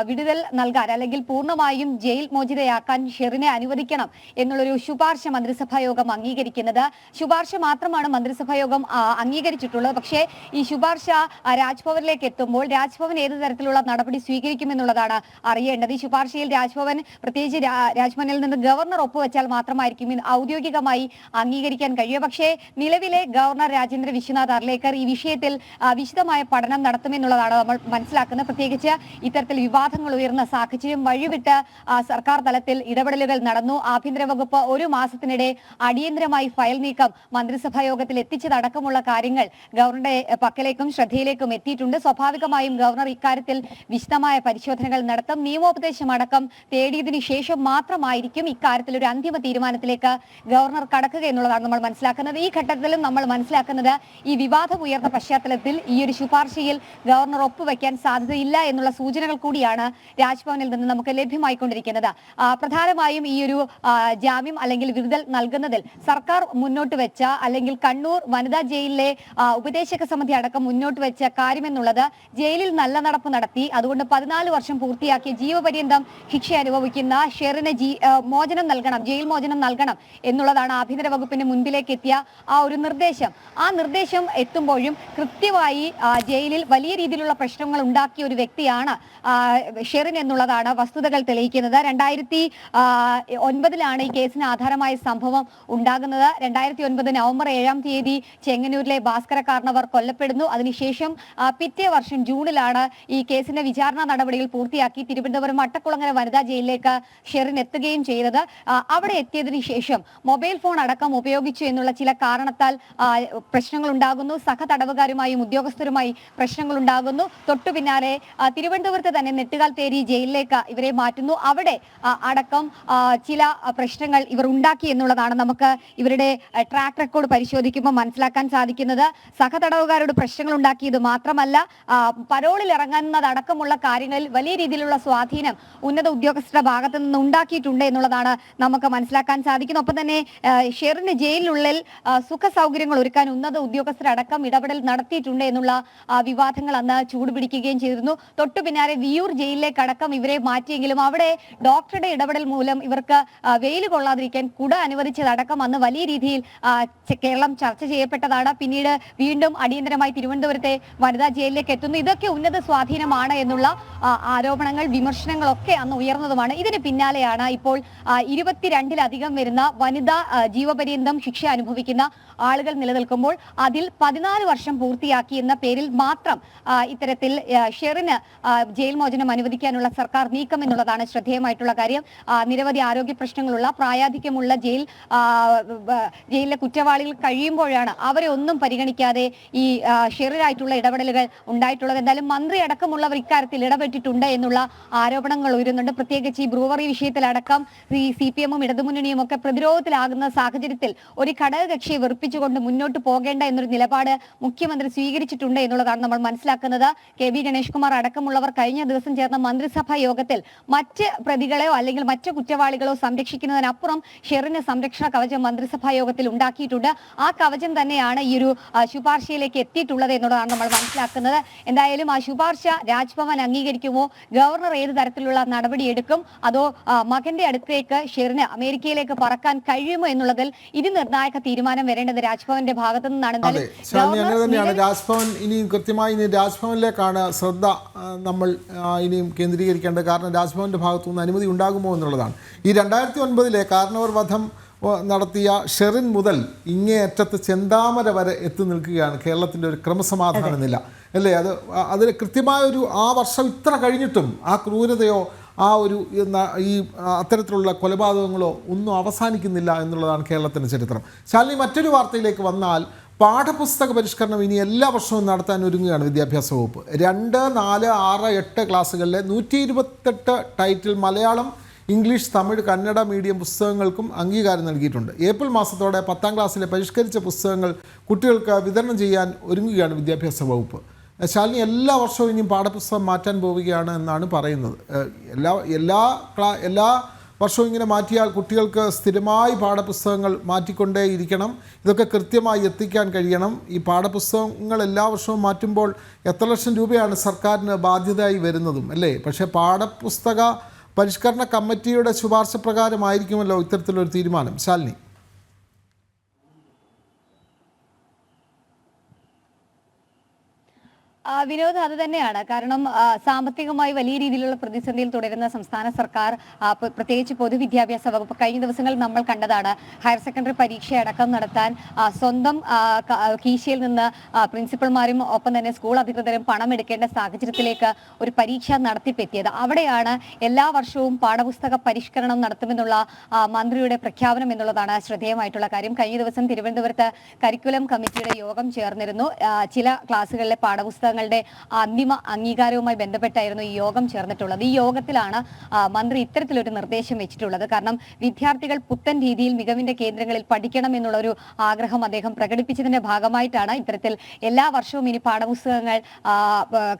വിടുതൽ നൽകാൻ അല്ലെങ്കിൽ പൂർണ്ണമായും ജയിൽ മോചിതയാക്കാൻ ഷെറിനെ അനുവദിക്കണം എന്നുള്ളൊരു ശുപാർശ മന്ത്രിസഭാ യോഗം അംഗീകരിക്കുന്നത്. ശുപാർശ മാത്രമാണ് മന്ത്രിസഭാ യോഗം അംഗീകരിച്ചിട്ടുള്ളത്. പക്ഷേ ഈ ശുപാർശ രാജ്ഭവനിലേക്ക് എത്തുമ്പോൾ രാജ്ഭവൻ ഏത് തരത്തിലുള്ള നടപടി സ്വീകരിക്കുമെന്നുള്ളതാണ് അറിയേണ്ടത്. ഈ ശുപാർശയിൽ രാജ്ഭവൻ പ്രത്യേകിച്ച് രാജ്ഭവനിൽ നിന്ന് ഗവർണർ ഒപ്പുവെച്ചാൽ മാത്രമായിരിക്കും ഇത് ഔദ്യോഗികമായി അംഗീകരിക്കാൻ കഴിയുക. പക്ഷേ നിലവിലെ ഗവർണർ രാജേന്ദ്ര വിശ്വനാഥ് അർലേക്കർ ഈ വിഷയത്തിൽ വിശദമായ പഠനം നടത്തുമെന്നുള്ളതാണ് നമ്മൾ മനസ്സിലാക്കുന്നത്. പ്രത്യേകിച്ച് ഇത്തരത്തിൽ വിവാദങ്ങൾ ഉയർന്ന സാഹചര്യം വഴിവിട്ട് സർക്കാർ തലത്തിൽ ഇടപെടലുകൾ നടന്നു. ആഭ്യന്തര വകുപ്പ് ഒരു മാസത്തിനിടെ അടിയന്തരമായി ഫയൽ നീക്കം മന്ത്രിസഭാ യോഗത്തിൽ എത്തിച്ചതടക്കമുള്ള കാര്യങ്ങൾ ഗവർണറുടെ പക്കലേക്കും ശ്രദ്ധയിലേക്കും എത്തിയിട്ടുണ്ട്. സ്വാഭാവികമായും ഗവർണർ ഇക്കാര്യത്തിൽ വിശദമായ പരിശോധനകൾ നടത്തും. നിയമോപദേശം അടക്കം തേടിയതിനു ശേഷം മാത്രമായിരിക്കും ഇക്കാര്യത്തിൽ ഒരു അന്തിമ തീരുമാനത്തിലേക്ക് ഗവർണർ കടക്കുക എന്നുള്ളതാണ് നമ്മൾ മനസ്സിലാക്കുന്നത്. ഈ ഘട്ടത്തിലും നമ്മൾ മനസ്സിലാക്കുന്നത് ഈ വിവാദം ഉയർന്ന പശ്ചാത്തലത്തിൽ ഈ ഒരു ശുപാർശയിൽ ഗവർണർ ഒപ്പുവെക്കാൻ സാധ്യതയില്ല എന്നുള്ള സൂചനകൾ കൂടിയാണ് രാജ്ഭവനിൽ നിന്ന് നമുക്ക് ലഭ്യമായിക്കൊണ്ടിരിക്കുന്നത്. പ്രധാനമായും ഈ ഒരു ജാമ്യം അല്ലെങ്കിൽ വിടുതൽ നൽകുന്നതിൽ സർക്കാർ മുന്നോട്ട് വെച്ച അല്ലെങ്കിൽ കണ്ണൂർ വനിതാ ജയിലിലെ ഉപദേശക സമിതി അടക്കം മുന്നോട്ട് വെച്ച കാര്യമെന്നുള്ളത് ജയിലിൽ നല്ല നടപ്പ് നടത്തി അതുകൊണ്ട് 14 വർഷം പൂർത്തിയാക്കിയ ജീവപര്യന്തം ശിക്ഷ അനുഭവിക്കുന്ന ഷെറിന് മോചനം നൽകണം, ജയിൽ മോചനം നൽകണം എന്നുള്ളതാണ് ആഭ്യന്തര വകുപ്പിന്റെ മുൻപിലേക്ക് എത്തിയ ആ ഒരു നിർദ്ദേശം. ആ നിർദ്ദേശം എത്തുമ്പോഴും കൃത്യമായി ജയിലിൽ വലിയ രീതിയിലുള്ള പ്രശ്നങ്ങൾ ഉണ്ടാക്കിയ ഒരു വ്യക്തിയാണ് ഷെറിൻ എന്നുള്ളതാണ് വസ്തുതകൾ തെളിയിക്കുന്നത്. 2009 ഈ കേസിന് ആധാരമായ സംഭവം ഉണ്ടാകുന്നത്. 2009 നവംബർ 7-ാം തീയതി ചെങ്ങന്നൂരിലെ ഭാസ്കര കാർണവർ കൊല്ലപ്പെടുന്നു. അതിനുശേഷം പിറ്റേ വർഷം ജൂണിലാണ് ഈ കേസിന്റെ വിചാരണ നടപടികൾ പൂർത്തിയാക്കി തിരുവനന്തപുരം മട്ടക്കുളങ്ങര വനിതാ ജയിലിലേക്ക് ഷെറിൻ എത്തുകയും ചെയ്തത്. അവിടെ എത്തിയതിനു ശേഷം മൊബൈൽ ഫോൺ അടക്കം ഉപയോഗിച്ചു എന്നുള്ള ചില കാരണത്താൽ പ്രശ്നങ്ങൾ ഉണ്ടാകുന്നു. സഹ തടവുകാരുമായും ഉദ്യോഗസ്ഥരുമായി പ്രശ്നങ്ങൾ ഉണ്ടാകുന്നു. തൊട്ടു പിന്നാലെ തിരുവനന്തപുരത്ത് തന്നെ നെട്ടുകാൽ തേരി ജയിലിലേക്ക് ഇവരെ മാറ്റുന്നു. അവിടെ അടക്കം ചില പ്രശ്നങ്ങൾ ഇവർ ഉണ്ടാക്കി എന്നുള്ളതാണ് നമുക്ക് ഇവരുടെ ട്രാക്ക് റെക്കോർഡ് പരിശോധിക്കുമ്പോൾ മനസ്സിലാക്കാൻ സാധിക്കുന്നത്. സഹതടവുകാരോട് പ്രശ്നങ്ങൾ ഉണ്ടാക്കിയത് മാത്രമല്ല പരോളിൽ ഇറങ്ങുന്നതടക്കമുള്ള കാര്യങ്ങളിൽ വലിയ രീതിയിലുള്ള സ്വാധീനം ഉന്നത ഉദ്യോഗസ്ഥരുടെ ഭാഗത്തു നിന്ന് ഉണ്ടാക്കിയിട്ടുണ്ട് എന്നുള്ളതാണ് നമുക്ക് മനസ്സിലാക്കാൻ സാധിക്കുന്നത്. ഒപ്പം തന്നെ ഷെറിൻ ഷെറിന് ജയിലിനുള്ളിൽ സുഖ സൗകര്യങ്ങൾ ഒരുക്കാൻ ഉന്നത ഉദ്യോഗസ്ഥരടക്കം ഇടപെടൽ നടത്തിയിട്ടുണ്ട് എന്നുള്ള വിവാദങ്ങൾ അന്ന് ചൂടുപിടിക്കുകയും ചെയ്തിരുന്നു. തൊട്ടു പിന്നാലെ വിയൂർ ജയിലിലേക്ക് അടക്കം ഇവരെ മാറ്റിയെങ്കിലും അവിടെ ഡോക്ടറുടെ ഇടപെടൽ മൂലം ഇവർക്ക് വെയിൽ കൊള്ളാതിരിക്കാൻ കുട അനുവദിച്ചതടക്കം അന്ന് വലിയ രീതിയിൽ കേരളം ചർച്ച ചെയ്യപ്പെട്ടതാണ്. പിന്നീട് വീണ്ടും അടിയന്തരമായി തിരുവനന്തപുരത്തെ വനിതാ ജയിലിലേക്ക് എത്തുന്നു. ഇതൊക്കെ ഉന്നത സ്വാധീനമാണ് എന്നുള്ള ആരോപണങ്ങൾ, വിമർശനങ്ങളൊക്കെ അന്ന് ഉയർന്നതുമാണ്. ഇതിന് പിന്നാലെയാണ് ഇപ്പോൾ 22-ലധികം വരുന്ന വനിതാ ജീവപര്യന്തം ശിക്ഷ അനുഭവിക്കുന്ന ആളുകൾ നിലനിൽക്കുമ്പോൾ അതിൽ 14 വർഷം പൂർത്തിയാക്കി എന്ന പേരിൽ മാത്രം ഇത്തരത്തിൽ ഷെറിന് ജയിൽ മോചനം അനുവദിക്കാനുള്ള സർക്കാർ നീക്കം എന്നുള്ളതാണ് ശ്രദ്ധേയമായിട്ടുള്ള കാര്യം. നിരവധി ആരോഗ്യ പ്രശ്നങ്ങളുള്ള, പ്രായാധിക്യമുള്ള ജയിലിലെ കുറ്റവാളികൾ കഴിയുമ്പോഴാണ് അവരെ ഒന്നും പരിഗണിക്കാതെ ഈ ഷെറിനായിട്ടുള്ള ഇടപെടലുകൾ ഉണ്ടായിട്ടുള്ളത്. എന്തായാലും മന്ത്രി അടക്കമുള്ളവർ ഇക്കാര്യത്തിൽ ഇടപെട്ടിട്ടുണ്ട് എന്നുള്ള ആരോപണങ്ങൾ ഉയരുന്നുണ്ട്. പ്രത്യേകിച്ച് ഈ ബ്രൂവറി വിഷയത്തിലടക്കം ഈ CPM-ഉം ഇടതുമുന്നണിയും ഒക്കെ പ്രതിരോധത്തിലാകുന്ന സാഹചര്യത്തിൽ ഒരു ഘടകകക്ഷിയെ വെറുപ്പിച്ചുകൊണ്ട് മുന്നോട്ട് പോകേണ്ട എന്നൊരു നിലപാട് മുഖ്യമന്ത്രി സ്വീകരിച്ചിട്ടുണ്ട് എന്നുള്ളതാണ് നമ്മൾ മനസ്സിലാക്കുന്നത്. KB ഗണേഷ് കുമാർ അടക്കമുള്ളവർ കഴിഞ്ഞ ദിവസം ചേർന്ന മന്ത്രിസഭാ യോഗത്തിൽ മറ്റ് പ്രതികളെയോ അല്ലെങ്കിൽ മറ്റ് കുറ്റവാളികളോ സംരക്ഷിക്കുന്നതിനപ്പുറം ഷെറിന് സംരക്ഷണ കവചം മന്ത്രിസഭാ യോഗത്തിൽ ഉണ്ടാക്കിയിട്ടുണ്ട്. ആ കവചം തന്നെയാണ് ഈ ഒരു ശുപാർശയിലേക്ക് എത്തിയിട്ടുള്ളത് എന്നുള്ളതാണ് നമ്മൾ മനസ്സിലാക്കുന്നത്. എന്തായാലും ആ ശുപാർശ രാജ്ഭവൻ അംഗീകരിക്കുമോ, ഗവർണർ ഏത് തരത്തിലുള്ള നടപടി എടുക്കും, അതോ മകന്റെ അടുത്തേക്ക് ഷെറിന് അമേരിക്കയിലേക്ക് പറക്കാൻ കഴിയുമോ എന്നുള്ളതിൽ ഇത് നിർണായക തീരുമാനം വരേണ്ടത് രാജ്ഭവന്റെ ഭാഗത്തു നിന്നാണ്. അങ്ങനെ തന്നെയാണ്. രാജ്ഭവൻ ഇനിയും കൃത്യമായി രാജ്ഭവനിലേക്കാണ് ശ്രദ്ധ നമ്മൾ ഇനിയും കേന്ദ്രീകരിക്കേണ്ടത്. കാരണം രാജ്ഭവന്റെ ഭാഗത്തു നിന്ന് അനുമതി ഉണ്ടാകുമോ എന്നുള്ളതാണ്. ഈ 2009-ലെ കാരണവർ വധം നടത്തിയ ഷെറിൻ മുതൽ ഇങ്ങേയറ്റത്ത് ചെന്താമര വരെ എത്തി നിൽക്കുകയാണ് കേരളത്തിൻ്റെ ഒരു ക്രമസമാധാന നില, അല്ലേ? അതിൽ കൃത്യമായൊരു ആ വർഷം ഇത്ര കഴിഞ്ഞിട്ടും ആ ക്രൂരതയോ ഈ അത്തരത്തിലുള്ള കൊലപാതകങ്ങളോ ഒന്നും അവസാനിക്കുന്നില്ല എന്നുള്ളതാണ് കേരളത്തിൻ്റെ ചരിത്രം. ശാലിനി, മറ്റൊരു വാർത്തയിലേക്ക് വന്നാൽ പാഠപുസ്തക പരിഷ്കരണം ഇനി എല്ലാ വർഷവും നടത്താൻ ഒരുങ്ങുകയാണ് വിദ്യാഭ്യാസ വകുപ്പ്. 2, 4, 6, 8 ക്ലാസ്സുകളിലെ 128 title Malayalam, English, Tamil, Kannada medium പുസ്തകങ്ങൾക്കും അംഗീകാരം നൽകിയിട്ടുണ്ട്. ഏപ്രിൽ മാസത്തോടെ 10ാം ക്ലാസ്സിലെ പരിഷ്കരിച്ച പുസ്തകങ്ങൾ കുട്ടികൾക്ക് വിതരണം ചെയ്യാൻ ഒരുങ്ങുകയാണ് വിദ്യാഭ്യാസ വകുപ്പ്. ശാലിനി, എല്ലാ വർഷവും ഇനിയും പാഠപുസ്തകം മാറ്റാൻ പോവുകയാണ് എന്നാണ് പറയുന്നത്. എല്ലാ വർഷവും ഇങ്ങനെ മാറ്റിയാൽ കുട്ടികൾക്ക് സ്ഥിരമായി പാഠപുസ്തകങ്ങൾ മാറ്റിക്കൊണ്ടേയിരിക്കണം. ഇതൊക്കെ കൃത്യമായി എത്തിക്കാൻ കഴിയണം. ഈ പാഠപുസ്തകങ്ങൾ എല്ലാ വർഷവും മാറ്റുമ്പോൾ എത്ര ലക്ഷം രൂപയാണ് സർക്കാരിന് ബാധ്യതയായി വരുന്നതും, അല്ലേ? പക്ഷേ പാഠപുസ്തക പരിഷ്കരണ കമ്മിറ്റിയുടെ ശുപാർശ പ്രകാരമായിരിക്കുമല്ലോ ഇത്തരത്തിലൊരു തീരുമാനം. ശാലിനി, വിനോദ്, അത് തന്നെയാണ്. കാരണം സാമ്പത്തികമായി വലിയ രീതിയിലുള്ള പ്രതിസന്ധിയിൽ തുടരുന്ന സംസ്ഥാന സർക്കാർ, പ്രത്യേകിച്ച് പൊതുവിദ്യാഭ്യാസ വകുപ്പ്, കഴിഞ്ഞ ദിവസങ്ങളിൽ നമ്മൾ കണ്ടതാണ് ഹയർ സെക്കൻഡറി പരീക്ഷയടക്കം നടത്താൻ സ്വന്തം കീശയിൽ നിന്ന് പ്രിൻസിപ്പൽമാരും ഒപ്പം തന്നെ സ്കൂൾ അധികൃതരും പണം എടുക്കേണ്ട സാഹചര്യത്തിലേക്ക് ഒരു പരീക്ഷ നടത്തിപ്പെത്തിയത്. അവിടെയാണ് എല്ലാ വർഷവും പാഠപുസ്തക പരിഷ്കരണം നടത്തുമെന്നുള്ള മന്ത്രിയുടെ പ്രഖ്യാപനം എന്നുള്ളതാണ് ശ്രദ്ധേയമായിട്ടുള്ള കാര്യം. കഴിഞ്ഞ ദിവസം തിരുവനന്തപുരത്ത് കരിക്കുലം കമ്മിറ്റിയുടെ യോഗം ചേർന്നിരുന്നു. ചില ക്ലാസ്സുകളിലെ പാഠപുസ്തകങ്ങളുടെ അന്തിമ അംഗീകാരവുമായി ബന്ധപ്പെട്ടായിരുന്നു ഈ യോഗം ചേർന്നിട്ടുള്ളത്. ഈ യോഗത്തിലാണ് മന്ത്രി ഇത്തരത്തിലൊരു നിർദ്ദേശം വെച്ചിട്ടുള്ളത്. കാരണം വിദ്യാർത്ഥികൾ പുത്തൻ രീതിയിൽ മികവിന്റെ കേന്ദ്രങ്ങളിൽ പഠിക്കണം എന്നുള്ളൊരു ആഗ്രഹം അദ്ദേഹം പ്രകടിപ്പിച്ചതിന്റെ ഭാഗമായിട്ടാണ് ഇത്തരത്തിൽ എല്ലാ വർഷവും ഇനി പാഠപുസ്തകങ്ങൾ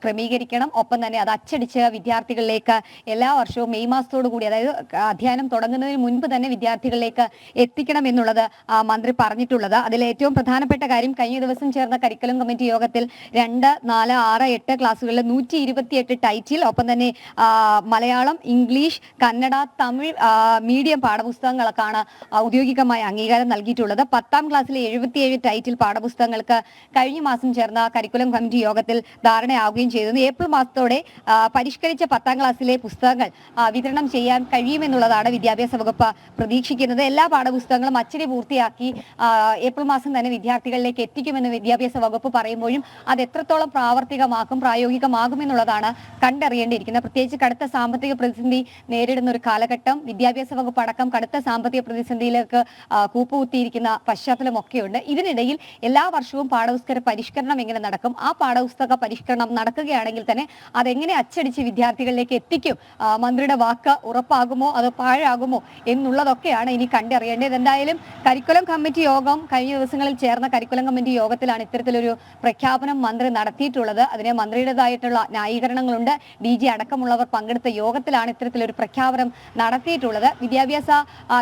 ക്രമീകരിക്കണം, ഒപ്പം തന്നെ അത് അച്ചടിച്ച് വിദ്യാർത്ഥികളിലേക്ക് എല്ലാ വർഷവും മെയ് മാസത്തോടു കൂടി, അതായത് അധ്യയനം തുടങ്ങുന്നതിന് മുൻപ് തന്നെ വിദ്യാർത്ഥികളിലേക്ക് എത്തിക്കണം എന്നുള്ളത് മന്ത്രി പറഞ്ഞിട്ടുള്ളത്. അതിൽ ഏറ്റവും പ്രധാനപ്പെട്ട കാര്യം, കഴിഞ്ഞ ദിവസം ചേർന്ന കരിക്കുലം കമ്മിറ്റി യോഗത്തിൽ 2, 4, 6, 8 ക്ലാസ്സുകളിലെ 128 ടൈറ്റിൽ, ഒപ്പം തന്നെ മലയാളം, ഇംഗ്ലീഷ്, കന്നഡ, തമിഴ് മീഡിയം പാഠപുസ്തകങ്ങൾക്കാണ് ഔദ്യോഗികമായ അംഗീകാരം നൽകിയിട്ടുള്ളത്. 10ാം ക്ലാസ്സിലെ 77 ടൈറ്റിൽ പാഠപുസ്തകങ്ങൾക്ക് കഴിഞ്ഞ മാസം ചേർന്ന കരിക്കുലം കമ്മിറ്റി യോഗത്തിൽ ധാരണയാവുകയും ചെയ്തിരുന്നു. ഏപ്രിൽ മാസത്തോടെ പരിഷ്കരിച്ച 10ാം ക്ലാസ്സിലെ പുസ്തകങ്ങൾ വിതരണം ചെയ്യാൻ കഴിയുമെന്നുള്ളതാണ് വിദ്യാഭ്യാസ വകുപ്പ് പ്രതീക്ഷിക്കുന്നത്. എല്ലാ പാഠപുസ്തകങ്ങളും അച്ചടി പൂർത്തിയാക്കി ഏപ്രിൽ മാസം തന്നെ വിദ്യാർത്ഥികളിലേക്ക് എത്തിക്കുമെന്ന് വിദ്യാഭ്യാസ വകുപ്പ് പറയുമ്പോഴും അത് എത്രത്തോളം പ്രായോഗികമാകുമെന്നുള്ളതാണ് കണ്ടറിയേണ്ടിയിരിക്കുന്നത്. പ്രത്യേകിച്ച് കടുത്ത സാമ്പത്തിക പ്രതിസന്ധി നേരിടുന്ന ഒരു കാലഘട്ടം, വിദ്യാഭ്യാസ വകുപ്പ് അടക്കം കടുത്ത സാമ്പത്തിക പ്രതിസന്ധിയിലേക്ക് കൂപ്പുകുത്തിയിരിക്കുന്ന പശ്ചാത്തലമൊക്കെയുണ്ട്. ഇതിനിടയിൽ എല്ലാ വർഷവും പാഠപുസ്തക പരിഷ്കരണം എങ്ങനെ നടക്കും, ആ പാഠപുസ്തക പരിഷ്കരണം നടക്കുകയാണെങ്കിൽ തന്നെ അതെങ്ങനെ അച്ചടിച്ച് വിദ്യാർത്ഥികളിലേക്ക് എത്തിക്കും, മന്ത്രിയുടെ വാക്ക് ഉറപ്പാകുമോ അതോ പാഴാകുമോ എന്നുള്ളതൊക്കെയാണ് ഇനി കണ്ടറിയേണ്ടത്. എന്തായാലും കരിക്കുലം കമ്മിറ്റി യോഗം, കഴിഞ്ഞ ദിവസങ്ങളിൽ ചേർന്ന കരിക്കുലം കമ്മിറ്റി യോഗത്തിലാണ് ഇത്തരത്തിലൊരു പ്രഖ്യാപനം മന്ത്രി നടത്തിയിട്ടുള്ളത്. നടത്തിയിട്ടുള്ളത്. അതിന് മന്ത്രിയുടേതായിട്ടുള്ള ന്യായീകരണങ്ങളുണ്ട്. DG അടക്കമുള്ളവർ പങ്കെടുത്ത യോഗത്തിലാണ് ഇത്തരത്തിലൊരു പ്രഖ്യാപനം നടത്തിയിട്ടുള്ളത്. വിദ്യാഭ്യാസ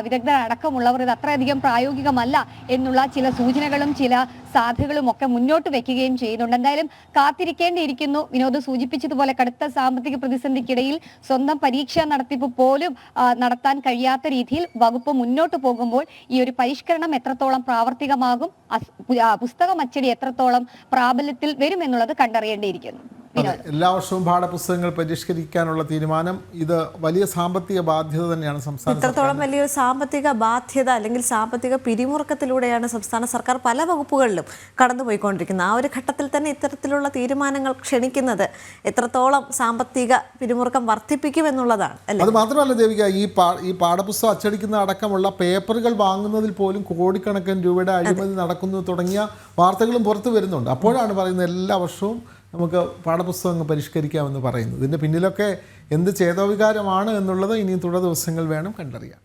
വിദഗ്ധർ അടക്കമുള്ളവർ ഇത് അത്രയധികം പ്രായോഗികമല്ല എന്നുള്ള ചില സൂചനകളും ചില സാധ്യതകളും ഒക്കെ മുന്നോട്ട് വെക്കുകയും ചെയ്യുന്നുണ്ട്. എന്തായാലും കാത്തിരിക്കേണ്ടിയിരിക്കുന്നു. വിനോദ് സൂചിപ്പിച്ചതുപോലെ കടുത്ത സാമ്പത്തിക പ്രതിസന്ധിക്കിടയിൽ സ്വന്തം പരീക്ഷാ നടത്തിപ്പ് പോലും നടത്താൻ കഴിയാത്ത രീതിയിൽ വകുപ്പ് മുന്നോട്ട് പോകുമ്പോൾ ഈ ഒരു പരിഷ്കരണം എത്രത്തോളം പ്രാവർത്തികമാകും, പുസ്തകം അച്ചടി എത്രത്തോളം പ്രാബല്യത്തിൽ വരുമെന്നുള്ളത് കണ്ടറിയേണ്ടിയിരിക്കുന്നു. എല്ലാ വർഷവും പാഠപുസ്തകങ്ങൾ പരിഷ്കരിക്കാനുള്ള തീരുമാനം ഇത് വലിയ സാമ്പത്തിക ബാധ്യത തന്നെയാണ് സംസ്ഥാന ഇത്രത്തോളം വലിയൊരു സാമ്പത്തിക ബാധ്യത അല്ലെങ്കിൽ സാമ്പത്തിക പിരിമുറുക്കത്തിലൂടെയാണ് സംസ്ഥാന സർക്കാർ പല വകുപ്പുകളിലും കടന്നുപോയിക്കൊണ്ടിരിക്കുന്നത്. ആ ഒരു ഘട്ടത്തിൽ തന്നെ ഇത്തരത്തിലുള്ള തീരുമാനങ്ങൾ ക്ഷണിക്കുന്നത് എത്രത്തോളം സാമ്പത്തിക പിരിമുറുക്കം വർദ്ധിപ്പിക്കുമെന്നുള്ളതാണ് അല്ലേ? അത് മാത്രമല്ല ദേവിക, ഈ പാഠപുസ്തകം അച്ചടിക്കുന്ന അടക്കമുള്ള പേപ്പറുകൾ വാങ്ങുന്നതിൽ പോലും കോടിക്കണക്കിന് രൂപയുടെ അഴിമതി നടക്കുന്നു തുടങ്ങിയ വാർത്തകളും പുറത്തു വരുന്നുണ്ട്. അപ്പോഴാണ് പറയുന്നത് എല്ലാ വർഷവും നമുക്ക് പാഠപുസ്തകങ്ങൾ പരിഷ്കരിക്കാമെന്ന് പറയുന്നത്. ഇതിൻ്റെ പിന്നിലൊക്കെ എന്ത് ചേതോവികാരമാണ് എന്നുള്ളത് ഇനിയും തുടർ ദിവസങ്ങൾ വേണം കണ്ടറിയാൻ.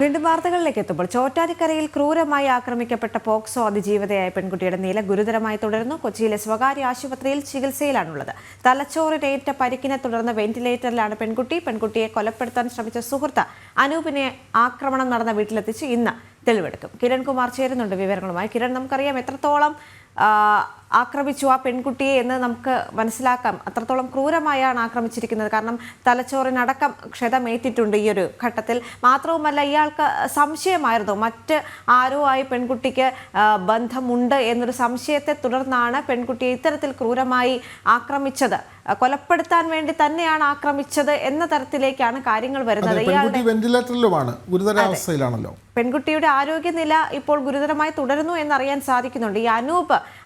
വീണ്ടും വാർത്തകളിലേക്ക് എത്തുമ്പോൾ ചോറ്റാനിക്കരയിൽ ക്രൂരമായി ആക്രമിക്കപ്പെട്ട പോക്സോ അതിജീവിതയായ പെൺകുട്ടിയുടെ നില ഗുരുതരമായി തുടരുന്നു. കൊച്ചിയിലെ സ്വകാര്യ ആശുപത്രിയിൽ ചികിത്സയിലാണുള്ളത്. തലച്ചോറിനേറ്റ പരിക്കിനെ തുടർന്ന് വെന്റിലേറ്ററിലാണ് പെൺകുട്ടിയെ കൊലപ്പെടുത്താൻ ശ്രമിച്ച സുഹൃത്ത് അനൂപിനെ ആക്രമണം നടന്ന വീട്ടിലെത്തിച്ച് ഇന്ന് തെളിവെടുക്കും. കിരൺകുമാർ ചേരുന്നുണ്ട് വിവരങ്ങളുമായി. കിരൺ, നമുക്കറിയാം എത്രത്തോളം ആക്രമിച്ചു ആ പെൺകുട്ടിയെ എന്ന് നമുക്ക് മനസ്സിലാക്കാം. അത്രത്തോളം ക്രൂരമായാണ് ആക്രമിച്ചിരിക്കുന്നത്. കാരണം തലച്ചോറിനടക്കം ക്ഷതമേറ്റിട്ടുണ്ട് ഈ ഒരു ഘട്ടത്തിൽ. മാത്രവുമല്ല, ഇയാൾക്ക് സംശയമായിരുന്നു മറ്റ് ആരോ ആയി പെൺകുട്ടിക്ക് ബന്ധമുണ്ട് എന്നൊരു സംശയത്തെ തുടർന്നാണ് പെൺകുട്ടിയെ ഇത്തരത്തിൽ ക്രൂരമായി ആക്രമിച്ചത്. കൊലപ്പെടുത്താൻ വേണ്ടി തന്നെയാണ് ആക്രമിച്ചത് എന്ന തരത്തിലേക്കാണ് കാര്യങ്ങൾ വരുന്നത്. വെന്റിലേറ്ററിലുമാണ്, ഗുരുതരാവസ്ഥയിലാണല്ലോ. പെൺകുട്ടിയുടെ ആരോഗ്യനില ഇപ്പോൾ ഗുരുതരമായി തുടരുന്നു എന്നറിയാൻ സാധിക്കുന്നുണ്ട്. ഈ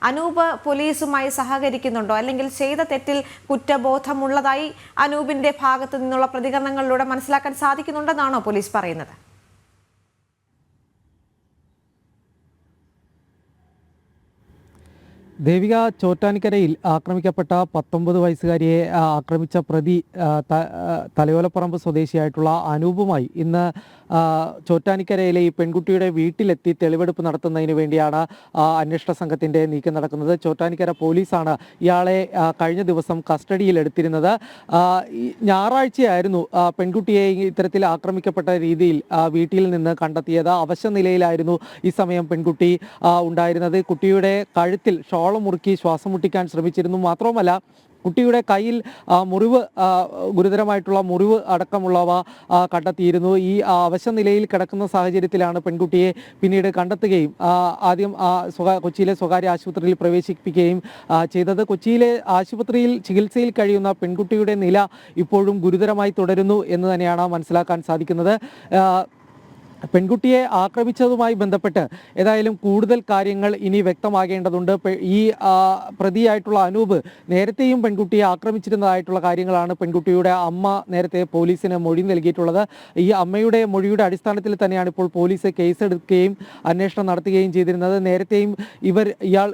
അനൂപ് പോലീസുമായി സഹകരിക്കുന്നുണ്ടോ, അല്ലെങ്കിൽ ചെയ്ത തെറ്റിൽ കുറ്റബോധമുള്ളതായി അനൂപിന്റെ ഭാഗത്തു നിന്നുള്ള പ്രതികരണങ്ങളിലൂടെ മനസ്സിലാക്കാൻ സാധിക്കുന്നുണ്ടെന്നാണോ പോലീസ് പറയുന്നത്? ദേവിക, ചോറ്റാനിക്കരയിൽ ആക്രമിക്കപ്പെട്ട 19 വയസ്സുകാരിയെ ആക്രമിച്ച പ്രതി തലയോലപ്പറമ്പ് സ്വദേശിയായിട്ടുള്ള അനൂപുമായി ഇന്ന് ചോറ്റാനിക്കരയിലെ ഈ പെൺകുട്ടിയുടെ വീട്ടിലെത്തി തെളിവെടുപ്പ് നടത്തുന്നതിന് വേണ്ടിയാണ് അന്വേഷണ സംഘത്തിൻ്റെ നീക്കം നടക്കുന്നത്. ചോറ്റാനിക്കര പോലീസാണ് ഇയാളെ കഴിഞ്ഞ ദിവസം കസ്റ്റഡിയിൽ എടുത്തിരുന്നത്. ഞായറാഴ്ചയായിരുന്നു പെൺകുട്ടിയെ ഇത്തരത്തിൽ ആക്രമിക്കപ്പെട്ട രീതിയിൽ വീട്ടിൽ നിന്ന് കണ്ടെത്തിയത്. അവശ നിലയിലായിരുന്നു ഈ സമയം പെൺകുട്ടി ഉണ്ടായിരുന്നത്. കുട്ടിയുടെ കഴുത്തിൽ ഷോളം മുറുക്കി ശ്വാസം മുട്ടിക്കാൻ ശ്രമിച്ചിരുന്നു. മാത്രവുമല്ല, കുട്ടിയുടെ കയ്യിൽ മുറിവ്, ഗുരുതരമായിട്ടുള്ള മുറിവ് അടക്കമുള്ളവ കണ്ടെത്തിയിരുന്നു. ഈ അവശ നിലയിൽ കിടക്കുന്ന സാഹചര്യത്തിലാണ് പെൺകുട്ടിയെ പിന്നീട് കണ്ടെത്തുകയും ആദ്യം കൊച്ചിയിലെ സ്വകാര്യ ആശുപത്രിയിൽ പ്രവേശിപ്പിക്കുകയും ചെയ്തത്. കൊച്ചിയിലെ ആശുപത്രിയിൽ ചികിത്സയിൽ കഴിയുന്ന പെൺകുട്ടിയുടെ നില ഇപ്പോഴും ഗുരുതരമായി തുടരുന്നു എന്ന് തന്നെയാണ് മനസ്സിലാക്കാൻ സാധിക്കുന്നത്. പെൺകുട്ടിയെ ആക്രമിച്ചതുമായി ബന്ധപ്പെട്ട് ഏതായാലും കൂടുതൽ കാര്യങ്ങൾ ഇനി വ്യക്തമാകേണ്ടതുണ്ട്. ഈ പ്രതിയായിട്ടുള്ള അനൂപ് നേരത്തെയും പെൺകുട്ടിയെ ആക്രമിച്ചിരുന്നതായിട്ടുള്ള കാര്യങ്ങളാണ് പെൺകുട്ടിയുടെ അമ്മ നേരത്തെ പോലീസിന് മൊഴി നൽകിയിട്ടുള്ളത്. ഈ അമ്മയുടെ മൊഴിയുടെ അടിസ്ഥാനത്തിൽ തന്നെയാണ് ഇപ്പോൾ പോലീസ് കേസെടുക്കുകയും അന്വേഷണം നടത്തുകയും ചെയ്തിരുന്നത്. നേരത്തെയും ഇയാൾ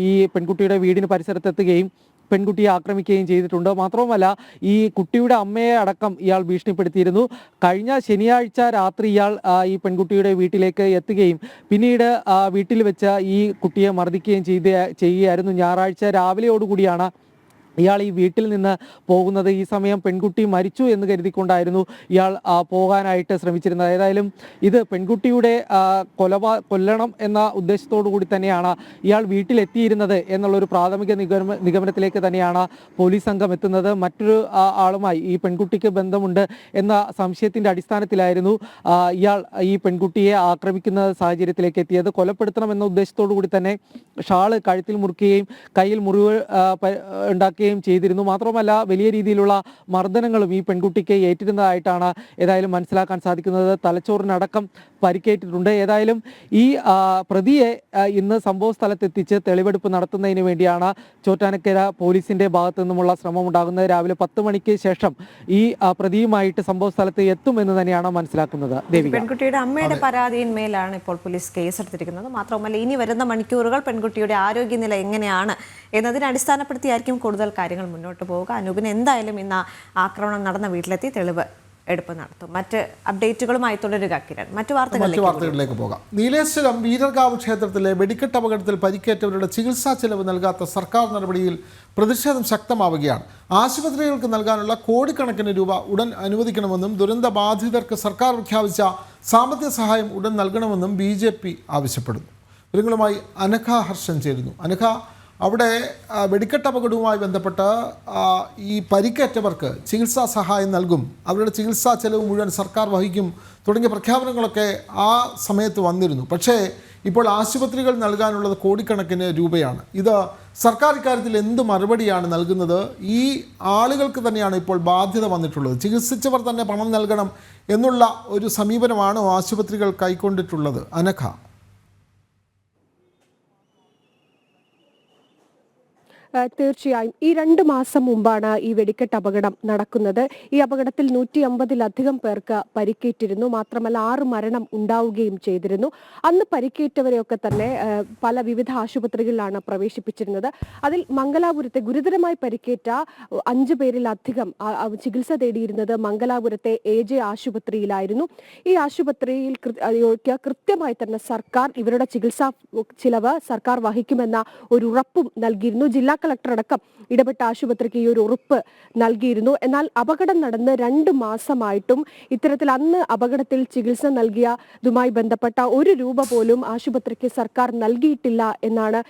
ഈ പെൺകുട്ടിയുടെ വീടിന് പരിസരത്തെത്തുകയും പെൺകുട്ടിയെ ആക്രമിക്കുകയും ചെയ്തിട്ടുണ്ട്. മാത്രവുമല്ല, ഈ കുട്ടിയുടെ അമ്മയെ അടക്കം ഇയാൾ ഭീഷണിപ്പെടുത്തിയിരുന്നു. കഴിഞ്ഞ ശനിയാഴ്ച രാത്രി ഇയാൾ ഈ പെൺകുട്ടിയുടെ വീട്ടിലേക്ക് എത്തുകയും പിന്നീട് വീട്ടിൽ വെച്ച് ഈ കുട്ടിയെ മർദ്ദിക്കുകയും ചെയ്യുകയായിരുന്നു. ഞായറാഴ്ച രാവിലെയോടുകൂടിയാണ് ഇയാൾ ഈ വീട്ടിൽ നിന്ന് പോകുന്നത്. ഈ സമയം പെൺകുട്ടി മരിച്ചു എന്ന് കരുതിക്കൊണ്ടായിരുന്നു ഇയാൾ പോകാനായിട്ട് ശ്രമിച്ചിരുന്നത്. ഏതായാലും ഇത് പെൺകുട്ടിയുടെ കൊല്ലണം എന്ന ഉദ്ദേശത്തോടു കൂടി തന്നെയാണ് ഇയാൾ വീട്ടിലെത്തിയിരുന്നത് എന്നുള്ളൊരു പ്രാഥമിക നിഗമനത്തിലേക്ക് തന്നെയാണ് പോലീസ് സംഘം എത്തുന്നത്. മറ്റൊരു ആളുമായി ഈ പെൺകുട്ടിക്ക് ബന്ധമുണ്ട് എന്ന സംശയത്തിൻ്റെ അടിസ്ഥാനത്തിലായിരുന്നു ഇയാൾ ഈ പെൺകുട്ടിയെ ആക്രമിക്കുന്ന സാഹചര്യത്തിലേക്ക് എത്തിയത്. കൊലപ്പെടുത്തണം എന്ന ഉദ്ദേശത്തോടു കൂടി തന്നെ ഷാള് കഴുത്തിൽ മുറുക്കുകയും കയ്യിൽ മുറിവ് ഉണ്ടാക്കുകയും ചെയ്തിരുന്നു. മാത്രമല്ല, വലിയ രീതിയിലുള്ള മർദ്ദനങ്ങളും ഈ പെൺകുട്ടിക്ക് ഏറ്റിരുന്നതായിട്ടാണ് ഏതായാലും മനസ്സിലാക്കാൻ സാധിക്കുന്നത്. തലച്ചോറിനടക്കം പരിക്കേറ്റിട്ടുണ്ട്. ഏതായാലും ഈ പ്രതിയെ ഇന്ന് സംഭവ സ്ഥലത്തെത്തിച്ച് തെളിവെടുപ്പ് നടത്തുന്നതിന് വേണ്ടിയാണ് ചോറ്റാനിക്കര പോലീസിന്റെ ഭാഗത്തു നിന്നുമുള്ള ശ്രമം ഉണ്ടാകുന്നത്. രാവിലെ 10 മണിക്ക് ശേഷം ഈ പ്രതിയുമായിട്ട് സംഭവ സ്ഥലത്ത് എത്തുമെന്ന് തന്നെയാണ് മനസ്സിലാക്കുന്നത്. പെൺകുട്ടിയുടെ അമ്മയുടെ പരാതിയിന്മേലാണ് ഇപ്പോൾ പോലീസ് കേസെടുത്തിരിക്കുന്നത്. മാത്രമല്ല, ഇനി വരുന്ന മണിക്കൂറുകൾ പെൺകുട്ടിയുടെ ആരോഗ്യനില എങ്ങനെയാണ് എന്നതിനെ അടിസ്ഥാനപ്പെടുത്തിയായിരിക്കും കൂടുതൽ കാര്യങ്ങൾ മുന്നോട്ട് പോവുക. അനൂപിന് എന്തായാലും ഇന്ന് ആക്രമണം നടന്ന വീട്ടിലെത്തി തെളിവ് എടുപ്പ് നടത്തും. മറ്റ് അപ്ഡേറ്റുകളുമായി തുടരുക കിരൺ. മറ്റു വാർത്തകളിലേക്ക് വാർത്തകളിലേക്ക് പോകാം. നീലേശ്വരം വീരർകാവ് ക്ഷേത്രത്തിലെ വെടിക്കെട്ട് അപകടത്തിൽ പരിക്കേറ്റവരുടെ ചികിത്സാ ചെലവ് നൽകാത്ത സർക്കാർ നടപടിയിൽ പ്രതിഷേധം ശക്തമാവുകയാണ്. ആശുപത്രികൾക്ക് നൽകാനുള്ള കോടിക്കണക്കിന് രൂപ ഉടൻ അനുവദിക്കണമെന്നും ദുരന്ത ബാധിതർക്ക് സർക്കാർ പ്രഖ്യാപിച്ച സാമ്പത്തിക സഹായം ഉടൻ നൽകണമെന്നും BJP ആവശ്യപ്പെടുന്നു. വിവരങ്ങളുമായി അനഘ ഹർഷൻ ചേരുന്നു. അനഘ, അവിടെ വെടിക്കെട്ട് അപകടവുമായി ബന്ധപ്പെട്ട് ഈ പരിക്കേറ്റവർക്ക് ചികിത്സാ സഹായം നൽകും, അവരുടെ ചികിത്സാ ചെലവ് മുഴുവൻ സർക്കാർ വഹിക്കും തുടങ്ങിയ പ്രഖ്യാപനങ്ങളൊക്കെ ആ സമയത്ത് വന്നിരുന്നു. പക്ഷേ ഇപ്പോൾ ആശുപത്രികൾ നൽകാനുള്ളത് കോടിക്കണക്കിന് രൂപയാണ്. ഇത് സർക്കാർ ഇക്കാര്യത്തിൽ എന്ത് മറുപടിയാണ് നൽകുന്നത്? ഈ ആളുകൾക്ക് തന്നെയാണ് ഇപ്പോൾ ബാധ്യത വന്നിട്ടുള്ളത്. ചികിത്സിച്ചവർ തന്നെ പണം നൽകണം എന്നുള്ള ഒരു സമീപനമാണോ ആശുപത്രികൾ കൈക്കൊണ്ടിട്ടുള്ളത്? അനഘ. തീർച്ചയായും ഈ 2 മാസം മുമ്പാണ് ഈ വെടിക്കെട്ട് അപകടം നടക്കുന്നത്. ഈ അപകടത്തിൽ 150-ലധികം പേർക്ക് പരിക്കേറ്റിരുന്നു. മാത്രമല്ല 6 മരണം ഉണ്ടാവുകയും ചെയ്തിരുന്നു. അന്ന് പരിക്കേറ്റവരെയൊക്കെ തന്നെ വിവിധ ആശുപത്രികളിലാണ് പ്രവേശിപ്പിച്ചിരുന്നത്. അതിൽ മംഗലാപുരത്തെ ഗുരുതരമായി പരിക്കേറ്റ 5 പേരിലധികം ചികിത്സ തേടിയിരുന്നത് മംഗലാപുരത്തെ AJ ആശുപത്രിയിലായിരുന്നു. ഈ ആശുപത്രിയിൽ കൃത്യമായി തന്നെ സർക്കാർ ഇവരുടെ ചികിത്സാ ചിലവ് സർക്കാർ വഹിക്കുമെന്ന ഒരു ഉറപ്പും നൽകിയിരുന്നു. ജില്ലാ കളക്ടർ അടക്കം ഇടപെട്ട ആശുപത്രിക്ക് ഈ ഒരു ഉറപ്പ് നൽകിയിരുന്നു. എന്നാൽ അപകടം നടന്ന് 2 മാസമായിട്ടും ഇത്തരത്തിൽ അന്ന് അപകടത്തിൽ ചികിത്സ നൽകിയതുമായി ബന്ധപ്പെട്ട 1 രൂപ പോലും ആശുപത്രിക്ക് സർക്കാർ നൽകിയിട്ടില്ല എന്നാണ്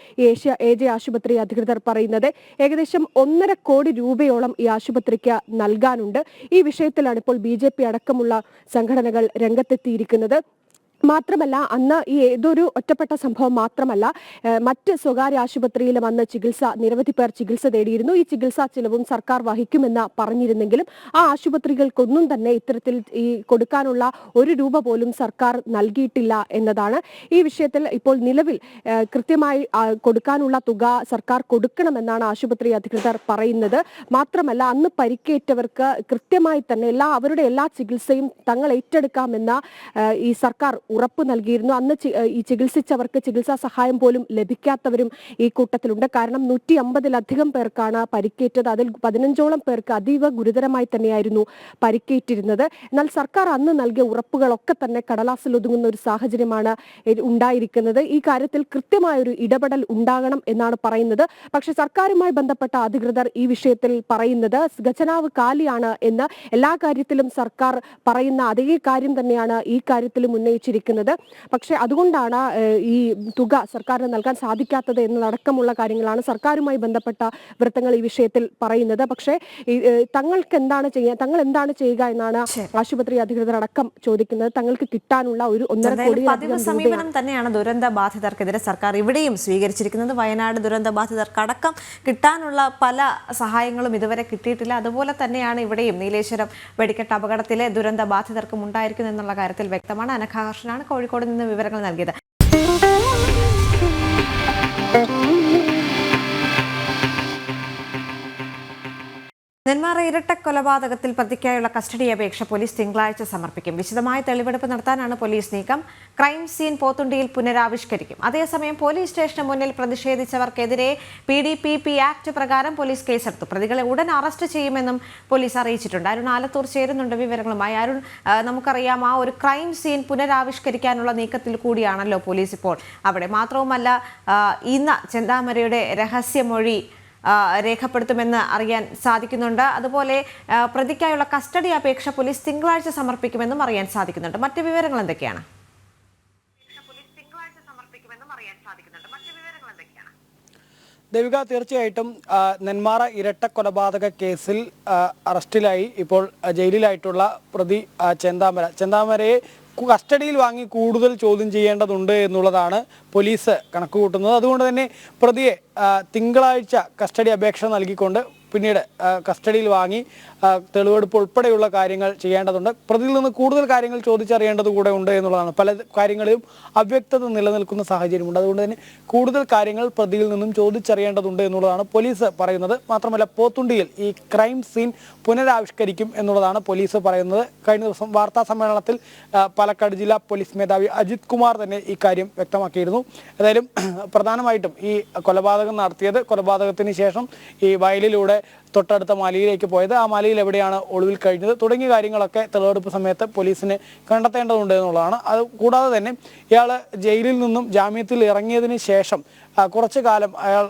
AJ ആശുപത്രി അധികൃതർ പറയുന്നത്. ഏകദേശം 1.5 കോടി രൂപയോളം ഈ ആശുപത്രിക്ക് നൽകാനുണ്ട്. ഈ വിഷയത്തിലാണ് ഇപ്പോൾ BJP അടക്കമുള്ള സംഘടനകൾ രംഗത്തെത്തിയിരിക്കുന്നത്. മാത്രമല്ല അന്ന് ഈ ഏതൊരു ഒറ്റപ്പെട്ട സംഭവം മാത്രമല്ല, മറ്റ് സ്വകാര്യ ആശുപത്രിയിലും അന്ന് നിരവധി പേർ ചികിത്സ തേടിയിരുന്നു. ഈ ചികിത്സാ ചിലവും സർക്കാർ വഹിക്കുമെന്ന് പറഞ്ഞിരുന്നെങ്കിലും ആ ആശുപത്രികൾക്കൊന്നും തന്നെ ഇത്തരത്തിൽ ഈ കൊടുക്കാനുള്ള 1 രൂപ പോലും സർക്കാർ നൽകിയിട്ടില്ല എന്നതാണ്. ഈ വിഷയത്തിൽ ഇപ്പോൾ നിലവിൽ കൃത്യമായി കൊടുക്കാനുള്ള തുക സർക്കാർ കൊടുക്കണമെന്നാണ് ആശുപത്രി അധികൃതർ പറയുന്നത്. മാത്രമല്ല അന്ന് പരിക്കേറ്റവർക്ക് കൃത്യമായി തന്നെ അവരുടെ എല്ലാ ചികിത്സയും തങ്ങൾ ഏറ്റെടുക്കാമെന്ന ഈ സർക്കാർ ഉറപ്പ് നൽകിയിരുന്നു. അന്ന് ഈ ചികിത്സിച്ചവർക്ക് ചികിത്സാ സഹായം പോലും ലഭിക്കാത്തവരും ഈ കൂട്ടത്തിലുണ്ട്. കാരണം 150-ലധികം പേർക്കാണ് പരിക്കേറ്റത്. അതിൽ 15ഓളം പേർക്ക് അതീവ ഗുരുതരമായി തന്നെയായിരുന്നു പരിക്കേറ്റിരുന്നത്. എന്നാൽ സർക്കാർ അന്ന് നൽകിയ ഉറപ്പുകളൊക്കെ തന്നെ കടലാസിൽ ഒതുങ്ങുന്ന ഒരു സാഹചര്യമാണ് ഉണ്ടായിരിക്കുന്നത്. ഈ കാര്യത്തിൽ കൃത്യമായൊരു ഇടപെടൽ ഉണ്ടാകണം എന്നാണ് പറയുന്നത്. പക്ഷെ സർക്കാരുമായി ബന്ധപ്പെട്ട അധികൃതർ ഈ വിഷയത്തിൽ പറയുന്നത് ഖജനാവ് കാലിയാണ് എന്ന്. എല്ലാ കാര്യത്തിലും സർക്കാർ പറയുന്ന അതേ കാര്യം തന്നെയാണ് ഈ കാര്യത്തിലും ഉന്നയിച്ചിരിക്കുന്നത്. പക്ഷെ അതുകൊണ്ടാണ് ഈ തുക സർക്കാരിന് നൽകാൻ സാധിക്കാത്തത് എന്നതടക്കമുള്ള കാര്യങ്ങളാണ് സർക്കാരുമായി ബന്ധപ്പെട്ട വൃത്തങ്ങൾ ഈ വിഷയത്തിൽ പറയുന്നത്. പക്ഷേ തങ്ങൾ എന്താണ് ചെയ്യുക എന്നാണ് ആശുപത്രി അധികൃതർ അടക്കം ചോദിക്കുന്നത്. തങ്ങൾക്ക് കിട്ടാനുള്ള ഒരു 1.5 കോടി പതിവ് സമീപനം തന്നെയാണ് ദുരന്ത ബാധിതർക്കെതിരെ സർക്കാർ ഇവിടെയും സ്വീകരിച്ചിരിക്കുന്നത്. വയനാട് ദുരന്ത ബാധിതർക്കടക്കം കിട്ടാനുള്ള പല സഹായങ്ങളും ഇതുവരെ കിട്ടിയിട്ടില്ല. അതുപോലെ തന്നെയാണ് ഇവിടെയും നീലേശ്വരം വെടിക്കെട്ട് അപകടത്തിലെ ദുരന്ത ബാധിതർക്കും ഉണ്ടായിരിക്കുന്നു എന്നുള്ള കാര്യത്തിൽ വ്യക്തമാണ്. അനഘ ഹർഷനാണ് കോഴിക്കോട് നിന്ന് വിവരങ്ങൾ നൽകിയത്. നെന്മാറ ഇരട്ട കൊലപാതകത്തിൽ പ്രതിക്കായുള്ള കസ്റ്റഡി അപേക്ഷ പോലീസ് തിങ്കളാഴ്ച സമർപ്പിക്കും. വിശദമായ തെളിവെടുപ്പ് നടത്താനാണ് പോലീസ് നീക്കം. ക്രൈം സീൻ പോത്തുണ്ടിയിൽ പുനരാവിഷ്കരിക്കും. അതേസമയം പോലീസ് സ്റ്റേഷന് മുന്നിൽ പ്രതിഷേധിച്ചവർക്കെതിരെ PDPP ആക്ട് പ്രകാരം പോലീസ് കേസെടുത്തു. പ്രതികളെ ഉടൻ അറസ്റ്റ് ചെയ്യുമെന്നും പോലീസ് അറിയിച്ചിട്ടുണ്ട്. അരുൺ ആലത്തൂർ ചേരുന്നുണ്ട് വിവരങ്ങളുമായി. അരുൺ, നമുക്കറിയാം ആ ഒരു ക്രൈം സീൻ പുനരാവിഷ്കരിക്കാനുള്ള നീക്കത്തിൽ കൂടിയാണല്ലോ പോലീസ് ഇപ്പോൾ അവിടെ. മാത്രവുമല്ല ഇന്ന് ചെന്താമരയുടെ രഹസ്യമൊഴി രേഖപ്പെടുത്തുമെന്ന് അറിയാൻ സാധിക്കുന്നുണ്ട്. അതുപോലെ പ്രതിക്കായുള്ള കസ്റ്റഡി അപേക്ഷ പോലീസ് തിങ്കളാഴ്ച സമർപ്പിക്കുമെന്നും അറിയാൻ സാധിക്കുന്നുണ്ട്. മറ്റ് വിവരങ്ങൾ എന്തൊക്കെയാണ്? ദേവിക, തീർച്ചയായിട്ടും നെന്മാറ ഇരട്ട കൊലപാതക കേസിൽ അറസ്റ്റിലായി ഇപ്പോൾ ജയിലിലായിട്ടുള്ള പ്രതി ചെന്താമരയെ കസ്റ്റഡിയിൽ വാങ്ങി കൂടുതൽ ചോദ്യം ചെയ്യേണ്ടതുണ്ട് എന്നുള്ളതാണ് പോലീസ് കണക്കുകൂട്ടുന്നത്. അതുകൊണ്ട് തന്നെ പ്രതിയെ തിങ്കളാഴ്ച കസ്റ്റഡി അപേക്ഷ നൽകിക്കൊണ്ട് പിന്നീട് കസ്റ്റഡിയിൽ വാങ്ങി തെളിവെടുപ്പ് ഉൾപ്പെടെയുള്ള കാര്യങ്ങൾ ചെയ്യേണ്ടതുണ്ട്. പ്രതിയിൽ നിന്ന് കൂടുതൽ കാര്യങ്ങൾ ചോദിച്ചറിയേണ്ടത് കൂടെ ഉണ്ട് എന്നുള്ളതാണ്. പല കാര്യങ്ങളിലും അവ്യക്തത നിലനിൽക്കുന്ന സാഹചര്യമുണ്ട്. അതുകൊണ്ട് തന്നെ കൂടുതൽ കാര്യങ്ങൾ പ്രതിയിൽ നിന്നും ചോദിച്ചറിയേണ്ടതുണ്ട് എന്നുള്ളതാണ് പോലീസ് പറയുന്നത്. മാത്രമല്ല പോത്തുണ്ടിയിൽ ഈ ക്രൈം സീൻ പുനരാവിഷ്കരിക്കും എന്നുള്ളതാണ് പോലീസ് പറയുന്നത്. കഴിഞ്ഞ ദിവസം വാർത്താ സമ്മേളനത്തിൽ പാലക്കാട് ജില്ലാ പോലീസ് മേധാവി അജിത് കുമാർ തന്നെ ഈ കാര്യം വ്യക്തമാക്കിയിരുന്നു. ഏതായാലും പ്രധാനമായിട്ടും ഈ കൊലപാതകം നടത്തിയത്, കൊലപാതകത്തിന് ശേഷം ഈ വയലിലൂടെ തൊട്ടടുത്ത മലയിലേക്ക് പോയത്, ആ മലയിൽ എവിടെയാണ് ഒളിവിൽ കഴിഞ്ഞത് തുടങ്ങിയ കാര്യങ്ങളൊക്കെ തെളിവെടുപ്പ് സമയത്ത് പോലീസിന് കണ്ടെത്തേണ്ടതുണ്ട് എന്നുള്ളതാണ്. അത് കൂടാതെ തന്നെ ഇയാൾ ജയിലിൽ നിന്നും ജാമ്യത്തിൽ ഇറങ്ങിയതിന് ശേഷം കുറച്ചു കാലം അയാൾ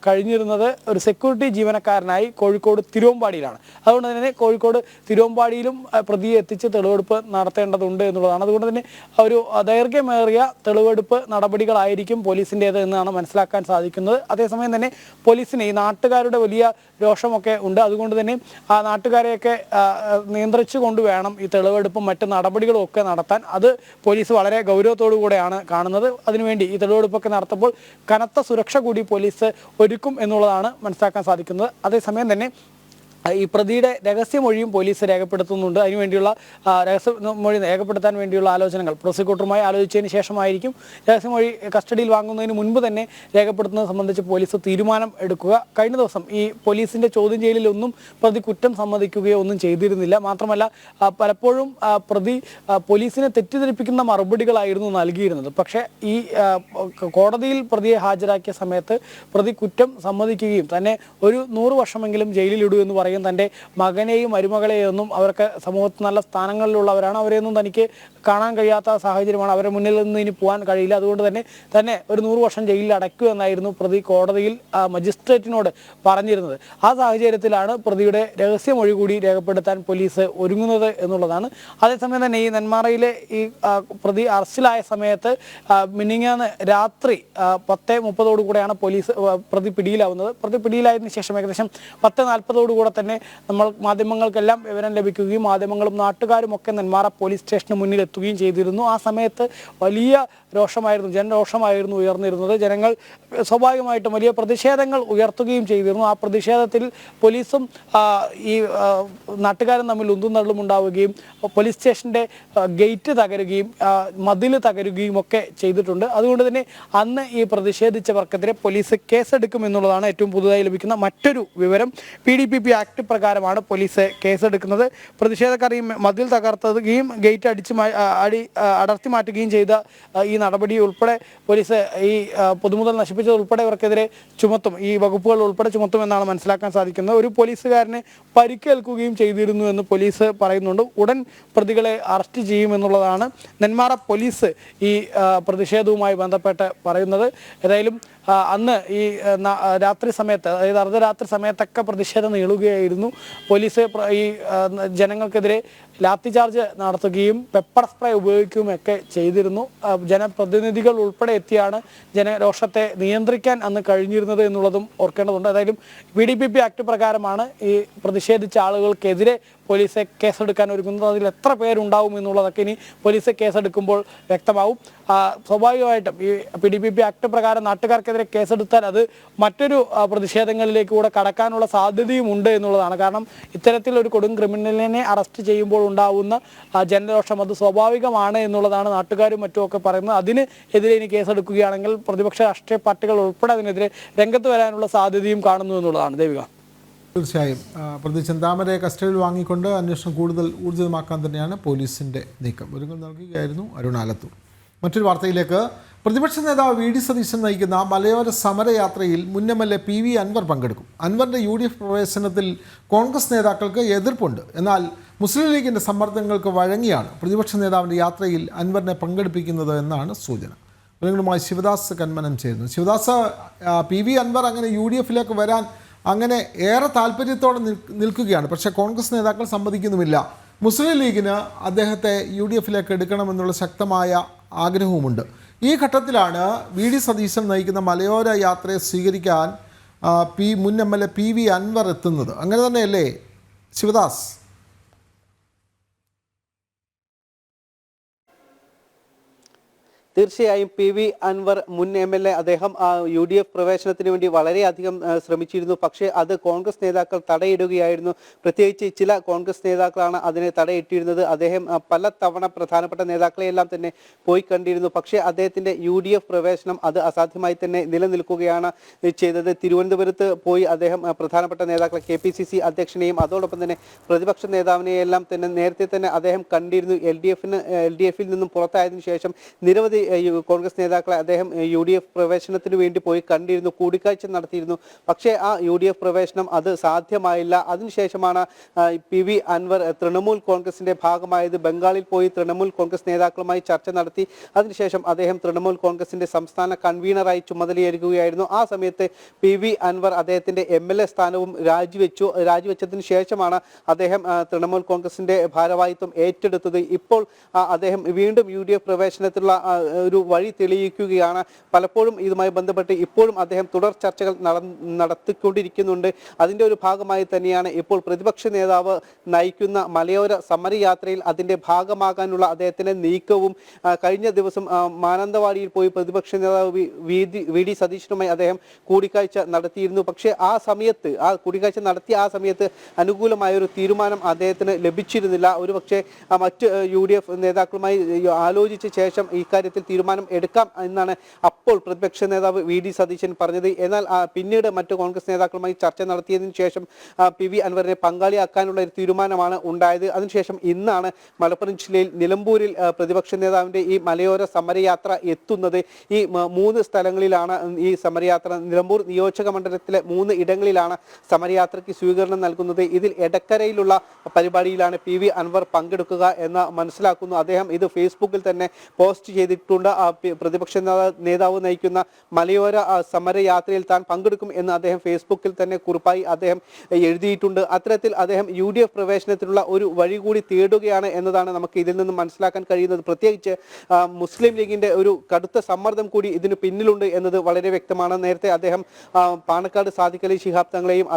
കഴിഞ്ഞിരുന്നത് ഒരു സെക്യൂരിറ്റി ജീവനക്കാരനായി കോഴിക്കോട് തിരുവമ്പാടിയിലാണ്. അതുകൊണ്ട് തന്നെ കോഴിക്കോട് തിരുവമ്പാടിയിലും പ്രതിയെ എത്തിച്ച് തെളിവെടുപ്പ് നടത്തേണ്ടതുണ്ട് എന്നുള്ളതാണ്. അതുകൊണ്ട് തന്നെ ഒരു ദൈർഘ്യമേറിയ തെളിവെടുപ്പ് നടപടികളായിരിക്കും പോലീസിൻ്റേത് എന്നാണ് മനസ്സിലാക്കാൻ സാധിക്കുന്നത്. അതേസമയം തന്നെ പോലീസിന് ഈ നാട്ടുകാരുടെ വലിയ രോഷമൊക്കെ ഉണ്ട്. അതുകൊണ്ട് തന്നെ ആ നാട്ടുകാരെയൊക്കെ നിയന്ത്രിച്ചു കൊണ്ടുവേണം ഈ തെളിവെടുപ്പും മറ്റ് നടപടികളും ഒക്കെ നടത്താൻ. അത് പോലീസ് വളരെ ഗൗരവത്തോടു കൂടെയാണ് കാണുന്നത്. അതിനുവേണ്ടി ഈ തെളിവെടുപ്പൊക്കെ നടത്തുമ്പോൾ കനത്ത സുരക്ഷ കൂടി പോലീസ് ഒരുക്കും എന്നുള്ളതാണ് മനസ്സിലാക്കാൻ സാധിക്കുന്നത്. അതേസമയം തന്നെ ഈ പ്രതിയുടെ രഹസ്യമൊഴിയും പോലീസ് രേഖപ്പെടുത്തുന്നുണ്ട്. അതിനുവേണ്ടിയുള്ള രഹസ്യമൊഴി രേഖപ്പെടുത്താൻ വേണ്ടിയുള്ള ആലോചനകൾ പ്രോസിക്യൂട്ടറുമായി ആലോചിച്ചതിന് ശേഷമായിരിക്കും രഹസ്യമൊഴി കസ്റ്റഡിയിൽ വാങ്ങുന്നതിന് മുൻപ് തന്നെ രേഖപ്പെടുത്തുന്നത് സംബന്ധിച്ച് പോലീസ് തീരുമാനം എടുക്കുക. കഴിഞ്ഞ ദിവസം ഈ പോലീസിന്റെ ചോദ്യം ചെയ്യലിലൊന്നും പ്രതി കുറ്റം സമ്മതിക്കുകയോ ഒന്നും ചെയ്തിരുന്നില്ല. മാത്രമല്ല പലപ്പോഴും പ്രതി പോലീസിനെ തെറ്റിദ്ധരിപ്പിക്കുന്ന മറുപടികളായിരുന്നു നൽകിയിരുന്നത്. പക്ഷേ ഈ കോടതിയിൽ പ്രതിയെ ഹാജരാക്കിയ സമയത്ത് പ്രതി കുറ്റം സമ്മതിക്കുകയും തന്നെ ഒരു 100 വർഷമെങ്കിലും ജയിലിലിടൂ എന്ന് പറയും. തൻ്റെ മകനെയും മരുമകളെയും ഒന്നും അവർക്ക് സമൂഹത്തിൽ നല്ല സ്ഥാനങ്ങളിലുള്ളവരാണ്, അവരെയൊന്നും തനിക്ക് കാണാൻ കഴിയാത്ത സാഹചര്യമാണ്, അവരുടെ മുന്നിൽ നിന്ന് ഇനി പോകാൻ കഴിയില്ല, അതുകൊണ്ട് തന്നെ ഒരു 100 വർഷം ജയിലിൽ അടയ്ക്കൂ എന്നായിരുന്നു പ്രതി കോടതിയിൽ മജിസ്ട്രേറ്റിനോട് പറഞ്ഞിരുന്നത്. ആ സാഹചര്യത്തിലാണ് പ്രതിയുടെ രഹസ്യമൊഴി കൂടി രേഖപ്പെടുത്താൻ പോലീസ് ഒരുങ്ങുന്നത് എന്നുള്ളതാണ്. അതേസമയം തന്നെ ഈ നെന്മാറയിലെ ഈ പ്രതി അറസ്റ്റിലായ സമയത്ത് മിനിങ്ങാന്ന് രാത്രി 10:30 പോലീസ് പ്രതി പിടിയിലാവുന്നത്. പ്രതി പിടിയിലായതിനു ശേഷം ഏകദേശം 10:40 തന്നെ നമ്മൾ മാധ്യമങ്ങൾക്കെല്ലാം വിവരം ലഭിക്കുകയും മാധ്യമങ്ങളും നാട്ടുകാരും ഒക്കെ നെന്മാറ പോലീസ് സ്റ്റേഷന് മുന്നിൽ എത്തുകയും ചെയ്തിരുന്നു. ആ സമയത്ത് വലിയ ജനരോഷമായിരുന്നു ഉയർന്നിരുന്നത്. ജനങ്ങൾ സ്വാഭാവികമായിട്ടും വലിയ പ്രതിഷേധങ്ങൾ ഉയർത്തുകയും ചെയ്തിരുന്നു. ആ പ്രതിഷേധത്തിൽ പോലീസും ഈ നാട്ടുകാരും തമ്മിൽ ഉന്തും തള്ളും ഉണ്ടാവുകയും പോലീസ് സ്റ്റേഷന്റെ ഗേറ്റ് തകരുകയും മതിൽ തകരുകയും ഒക്കെ ചെയ്തിട്ടുണ്ട്. അതുകൊണ്ട് തന്നെ അന്ന് ഈ പ്രതിഷേധിച്ചവർക്കെതിരെ പോലീസ് കേസെടുക്കുമെന്നുള്ളതാണ് ഏറ്റവും പുതുതായി ലഭിക്കുന്ന മറ്റൊരു വിവരം. PDPP ആക്ട് പ്രകാരമാണ് പോലീസ് കേസെടുക്കുന്നത്. പ്രതിഷേധക്കാർ ഈ മതിൽ തകർത്തുകയും ഗേറ്റ് അടർത്തി മാറ്റുകയും ചെയ്ത ഈ നടപടി ഉൾപ്പെടെ പോലീസ് ഈ പൊതുമുതൽ നശിപ്പിച്ചത് ഉൾപ്പെടെ ഇവർക്കെതിരെ ചുമത്തും, ഈ വകുപ്പുകൾ ഉൾപ്പെടെ ചുമത്തുമെന്നാണ് മനസ്സിലാക്കാൻ സാധിക്കുന്നത്. ഒരു പോലീസുകാരനെ പരിക്കേൽക്കുകയും ചെയ്തിരുന്നു എന്ന് പോലീസ് പറയുന്നുണ്ട്. ഉടൻ പ്രതികളെ അറസ്റ്റ് ചെയ്യുമെന്നുള്ളതാണ് നെന്മാറ പോലീസ് ഈ പ്രതിഷേധവുമായി ബന്ധപ്പെട്ട് പറയുന്നത്. ഏതായാലും അന്ന് ഈ രാത്രി സമയത്ത്, അതായത് അർദ്ധരാത്രി സമയത്തൊക്കെ പ്രതിഷേധം നീളുകയായിരുന്നു. പോലീസ് ഈ ജനങ്ങൾക്കെതിരെ ലാത്തി ചാർജ് നടത്തുകയും പെപ്പർ സ്പ്രേ ഉപയോഗിക്കുകയും ഒക്കെ ചെയ്തിരുന്നു. ജനപ്രതിനിധികൾ ഉൾപ്പെടെ എത്തിയാണ് ജനരോഷത്തെ നിയന്ത്രിക്കാൻ അന്ന് കഴിഞ്ഞിരുന്നത് എന്നുള്ളതും ഓർക്കേണ്ടതുണ്ട്. ഏതായാലും PDPP ആക്ട് പ്രകാരമാണ് ഈ പ്രതിഷേധിച്ച ആളുകൾക്കെതിരെ പോലീസ് കേസെടുക്കാൻ ഒരുങ്ങുന്നത്. അതിൽ എത്ര പേരുണ്ടാവും എന്നുള്ളതൊക്കെ ഇനി പോലീസ് കേസെടുക്കുമ്പോൾ വ്യക്തമാവും. സ്വാഭാവികമായിട്ടും ഈ PDPP ആക്ട് പ്രകാരം നാട്ടുകാർക്കെതിരെ കേസെടുത്താൽ അത് മറ്റൊരു പ്രതിഷേധങ്ങളിലേക്ക് കൂടെ കടക്കാനുള്ള സാധ്യതയും ഉണ്ട് എന്നുള്ളതാണ്. കാരണം ഇത്തരത്തിലൊരു കൊടും ക്രിമിനലിനെ അറസ്റ്റ് ചെയ്യുമ്പോൾ ഉണ്ടാവുന്ന ജനരോഷം അത് സ്വാഭാവികമാണ് എന്നുള്ളതാണ് നാട്ടുകാരും മറ്റുമൊക്കെ പറയുന്നത്. അതിന് എതിരെ ഇനി കേസെടുക്കുകയാണെങ്കിൽ പ്രതിപക്ഷ രാഷ്ട്രീയ പാർട്ടികൾ ഉൾപ്പെടെ അതിനെതിരെ രംഗത്ത് വരാനുള്ള സാധ്യതയും കാണുന്നു എന്നുള്ളതാണ്. ദേവിക. തീർച്ചയായും പ്രതി ചെന്താമരയെ കസ്റ്റഡിയിൽ വാങ്ങിക്കൊണ്ട് അന്വേഷണം കൂടുതൽ ഊർജിതമാക്കാൻ തന്നെയാണ് പോലീസിൻ്റെ നീക്കം. ഒരുങ്ങൽ നൽകുകയായിരുന്നു അരുൺ ആലത്തൂർ. മറ്റൊരു വാർത്തയിലേക്ക്. പ്രതിപക്ഷ നേതാവ് VD സതീശൻ നയിക്കുന്ന മലയോര സമരയാത്രയിൽ മുൻ MLA PV അൻവർ പങ്കെടുക്കും. അൻവറിൻ്റെ UDF പ്രവേശനത്തിൽ കോൺഗ്രസ് നേതാക്കൾക്ക് എതിർപ്പുണ്ട്. എന്നാൽ മുസ്ലിം ലീഗിൻ്റെ സമ്മർദ്ദങ്ങൾക്ക് വഴങ്ങിയാണ് പ്രതിപക്ഷ നേതാവിൻ്റെ യാത്രയിൽ അൻവറിനെ പങ്കെടുപ്പിക്കുന്നത് എന്നാണ് സൂചന. വിവരങ്ങളുമായി ശിവദാസ് കന്മനം ചേരുന്നു. ശിവദാസ്, PV അൻവർ അങ്ങനെ UDFിലേക്ക് വരാൻ അങ്ങനെ ഏറെ താല്പര്യത്തോടെ നിൽക്കുകയാണ്. പക്ഷേ കോൺഗ്രസ് നേതാക്കൾ സമ്മതിക്കുന്നുമില്ല. മുസ്ലിം ലീഗിന് അദ്ദേഹത്തെ UDFിലേക്ക് എടുക്കണമെന്നുള്ള ശക്തമായ ആഗ്രഹവുമുണ്ട്. ഈ ഘട്ടത്തിലാണ് VD സതീശൻ നയിക്കുന്ന മലയോര യാത്രയെ സ്വീകരിക്കാൻ മുൻ MLA PV അൻവർ എത്തുന്നത്. അങ്ങനെ തന്നെയല്ലേ ശിവദാസ്? തീർച്ചയായും PV അൻവർ മുൻ MLA അദ്ദേഹം UDF പ്രവേശനത്തിന് വേണ്ടി വളരെയധികം ശ്രമിച്ചിരുന്നു. പക്ഷേ അത് കോൺഗ്രസ് നേതാക്കൾ തടയിടുകയായിരുന്നു. പ്രത്യേകിച്ച് ചില കോൺഗ്രസ് നേതാക്കളാണ് അതിനെ തടയിട്ടിരുന്നത്. അദ്ദേഹം പല തവണ പ്രധാനപ്പെട്ട നേതാക്കളെയെല്ലാം തന്നെ പോയി കണ്ടിരുന്നു. പക്ഷേ അദ്ദേഹത്തിൻ്റെ UDF പ്രവേശനം അത് അസാധ്യമായി തന്നെ നിലനിൽക്കുകയാണ് ചെയ്തത്. തിരുവനന്തപുരത്ത് പോയി അദ്ദേഹം പ്രധാനപ്പെട്ട നേതാക്കളെ KPCC അധ്യക്ഷനെയും അതോടൊപ്പം തന്നെ പ്രതിപക്ഷ നേതാവിനെയെല്ലാം തന്നെ നേരത്തെ തന്നെ അദ്ദേഹം കണ്ടിരുന്നു. LDFിൽ നിന്നും പുറത്തായതിനു ശേഷം നിരവധി കോൺഗ്രസ് നേതാക്കളെ അദ്ദേഹം UDF പ്രവേശനത്തിന് വേണ്ടി പോയി കണ്ടിരുന്നു, കൂടിക്കാഴ്ച നടത്തിയിരുന്നു. പക്ഷേ ആ UDF പ്രവേശനം അത് സാധ്യമായില്ല. അതിനുശേഷമാണ് PV അൻവർ തൃണമൂൽ കോൺഗ്രസിന്റെ ഭാഗമായത്. ബംഗാളിൽ പോയി തൃണമൂൽ കോൺഗ്രസ് നേതാക്കളുമായി ചർച്ച നടത്തി. അതിനുശേഷം അദ്ദേഹം തൃണമൂൽ കോൺഗ്രസിന്റെ സംസ്ഥാന കൺവീനറായി ചുമതലയേൽക്കുകയായിരുന്നു. ആ സമയത്ത് PV അൻവർ അദ്ദേഹത്തിന്റെ MLA സ്ഥാനവും രാജിവെച്ചതിന് ശേഷമാണ് അദ്ദേഹം തൃണമൂൽ കോൺഗ്രസിന്റെ ഭാരവാഹിത്വം ഏറ്റെടുത്തത്. ഇപ്പോൾ അദ്ദേഹം വീണ്ടും UDF പ്രവേശനത്തിലുള്ള ഒരു വഴി തെളിയിക്കുകയാണ്. പലപ്പോഴും ഇതുമായി ബന്ധപ്പെട്ട് ഇപ്പോഴും അദ്ദേഹം തുടർ ചർച്ചകൾ നടത്തിക്കൊണ്ടിരിക്കുന്നുണ്ട്. അതിന്റെ ഒരു ഭാഗമായി തന്നെയാണ് ഇപ്പോൾ പ്രതിപക്ഷ നേതാവ് നയിക്കുന്ന മലയോര സമരയാത്രയിൽ അതിന്റെ ഭാഗമാകാനുള്ള അദ്ദേഹത്തിന്റെ നീക്കവും. കഴിഞ്ഞ ദിവസം മാനന്തവാടിയിൽ പോയി പ്രതിപക്ഷ നേതാവ് VD സതീശനുമായി അദ്ദേഹം കൂടിക്കാഴ്ച നടത്തിയിരുന്നു. പക്ഷേ ആ കൂടിക്കാഴ്ച നടത്തിയ ആ സമയത്ത് അനുകൂലമായ ഒരു തീരുമാനം അദ്ദേഹത്തിന് ലഭിച്ചിരുന്നില്ല. ഒരുപക്ഷെ മറ്റ് UDF നേതാക്കളുമായി ആലോചിച്ച ശേഷം ഇക്കാര്യത്തിൽ തീരുമാനം എടുക്കാം എന്നാണ് അപ്പോൾ പ്രതിപക്ഷ നേതാവ് VD സതീശൻ പറഞ്ഞത്. എന്നാൽ പിന്നീട് മറ്റ് കോൺഗ്രസ് നേതാക്കളുമായി ചർച്ച നടത്തിയതിനു ശേഷം PV അൻവറിനെ പങ്കാളിയാക്കാനുള്ള ഒരു തീരുമാനമാണ് ഉണ്ടായത്. അതിനുശേഷം ഇന്നാണ് മലപ്പുറം ജില്ലയിൽ നിലമ്പൂരിൽ പ്രതിപക്ഷ നേതാവിന്റെ ഈ മലയോര സമരയാത്ര എത്തുന്നത്. ഈ 3 സ്ഥലങ്ങളിലാണ് ഈ സമരയാത്ര. നിലമ്പൂർ നിയോജക മണ്ഡലത്തിലെ 3 ഇടങ്ങളിലാണ് സമരയാത്രയ്ക്ക് സ്വീകരണം നൽകുന്നത്. ഇതിൽ എടക്കരയിലുള്ള പരിപാടിയിലാണ് PV അൻവർ പങ്കെടുക്കുക എന്ന് മനസ്സിലാക്കുന്നു. അദ്ദേഹം ഇത് ഫേസ്ബുക്കിൽ തന്നെ പോസ്റ്റ് ചെയ്തിട്ടുണ്ട്. പ്രതിപക്ഷ നേതാവ് നയിക്കുന്ന മലയോര സമരയാത്രയിൽ താൻ പങ്കെടുക്കും എന്ന് അദ്ദേഹം ഫേസ്ബുക്കിൽ തന്നെ കുറിപ്പായി അദ്ദേഹം എഴുതിയിട്ടുണ്ട്. അത്തരത്തിൽ അദ്ദേഹം UDF പ്രവേശനത്തിനുള്ള ഒരു വഴി കൂടി തേടുകയാണ് എന്നതാണ് നമുക്ക് ഇതിൽ നിന്നും മനസ്സിലാക്കാൻ കഴിയുന്നത്. പ്രത്യേകിച്ച് മുസ്ലിം ലീഗിന്റെ ഒരു കടുത്ത സമ്മർദ്ദം കൂടി ഇതിന് പിന്നിലുണ്ട് എന്നത് വളരെ വ്യക്തമാണ്. നേരത്തെ അദ്ദേഹം പാണക്കാട് സാദിഖ് അലി ശിഹാബ് തങ്ങളെയും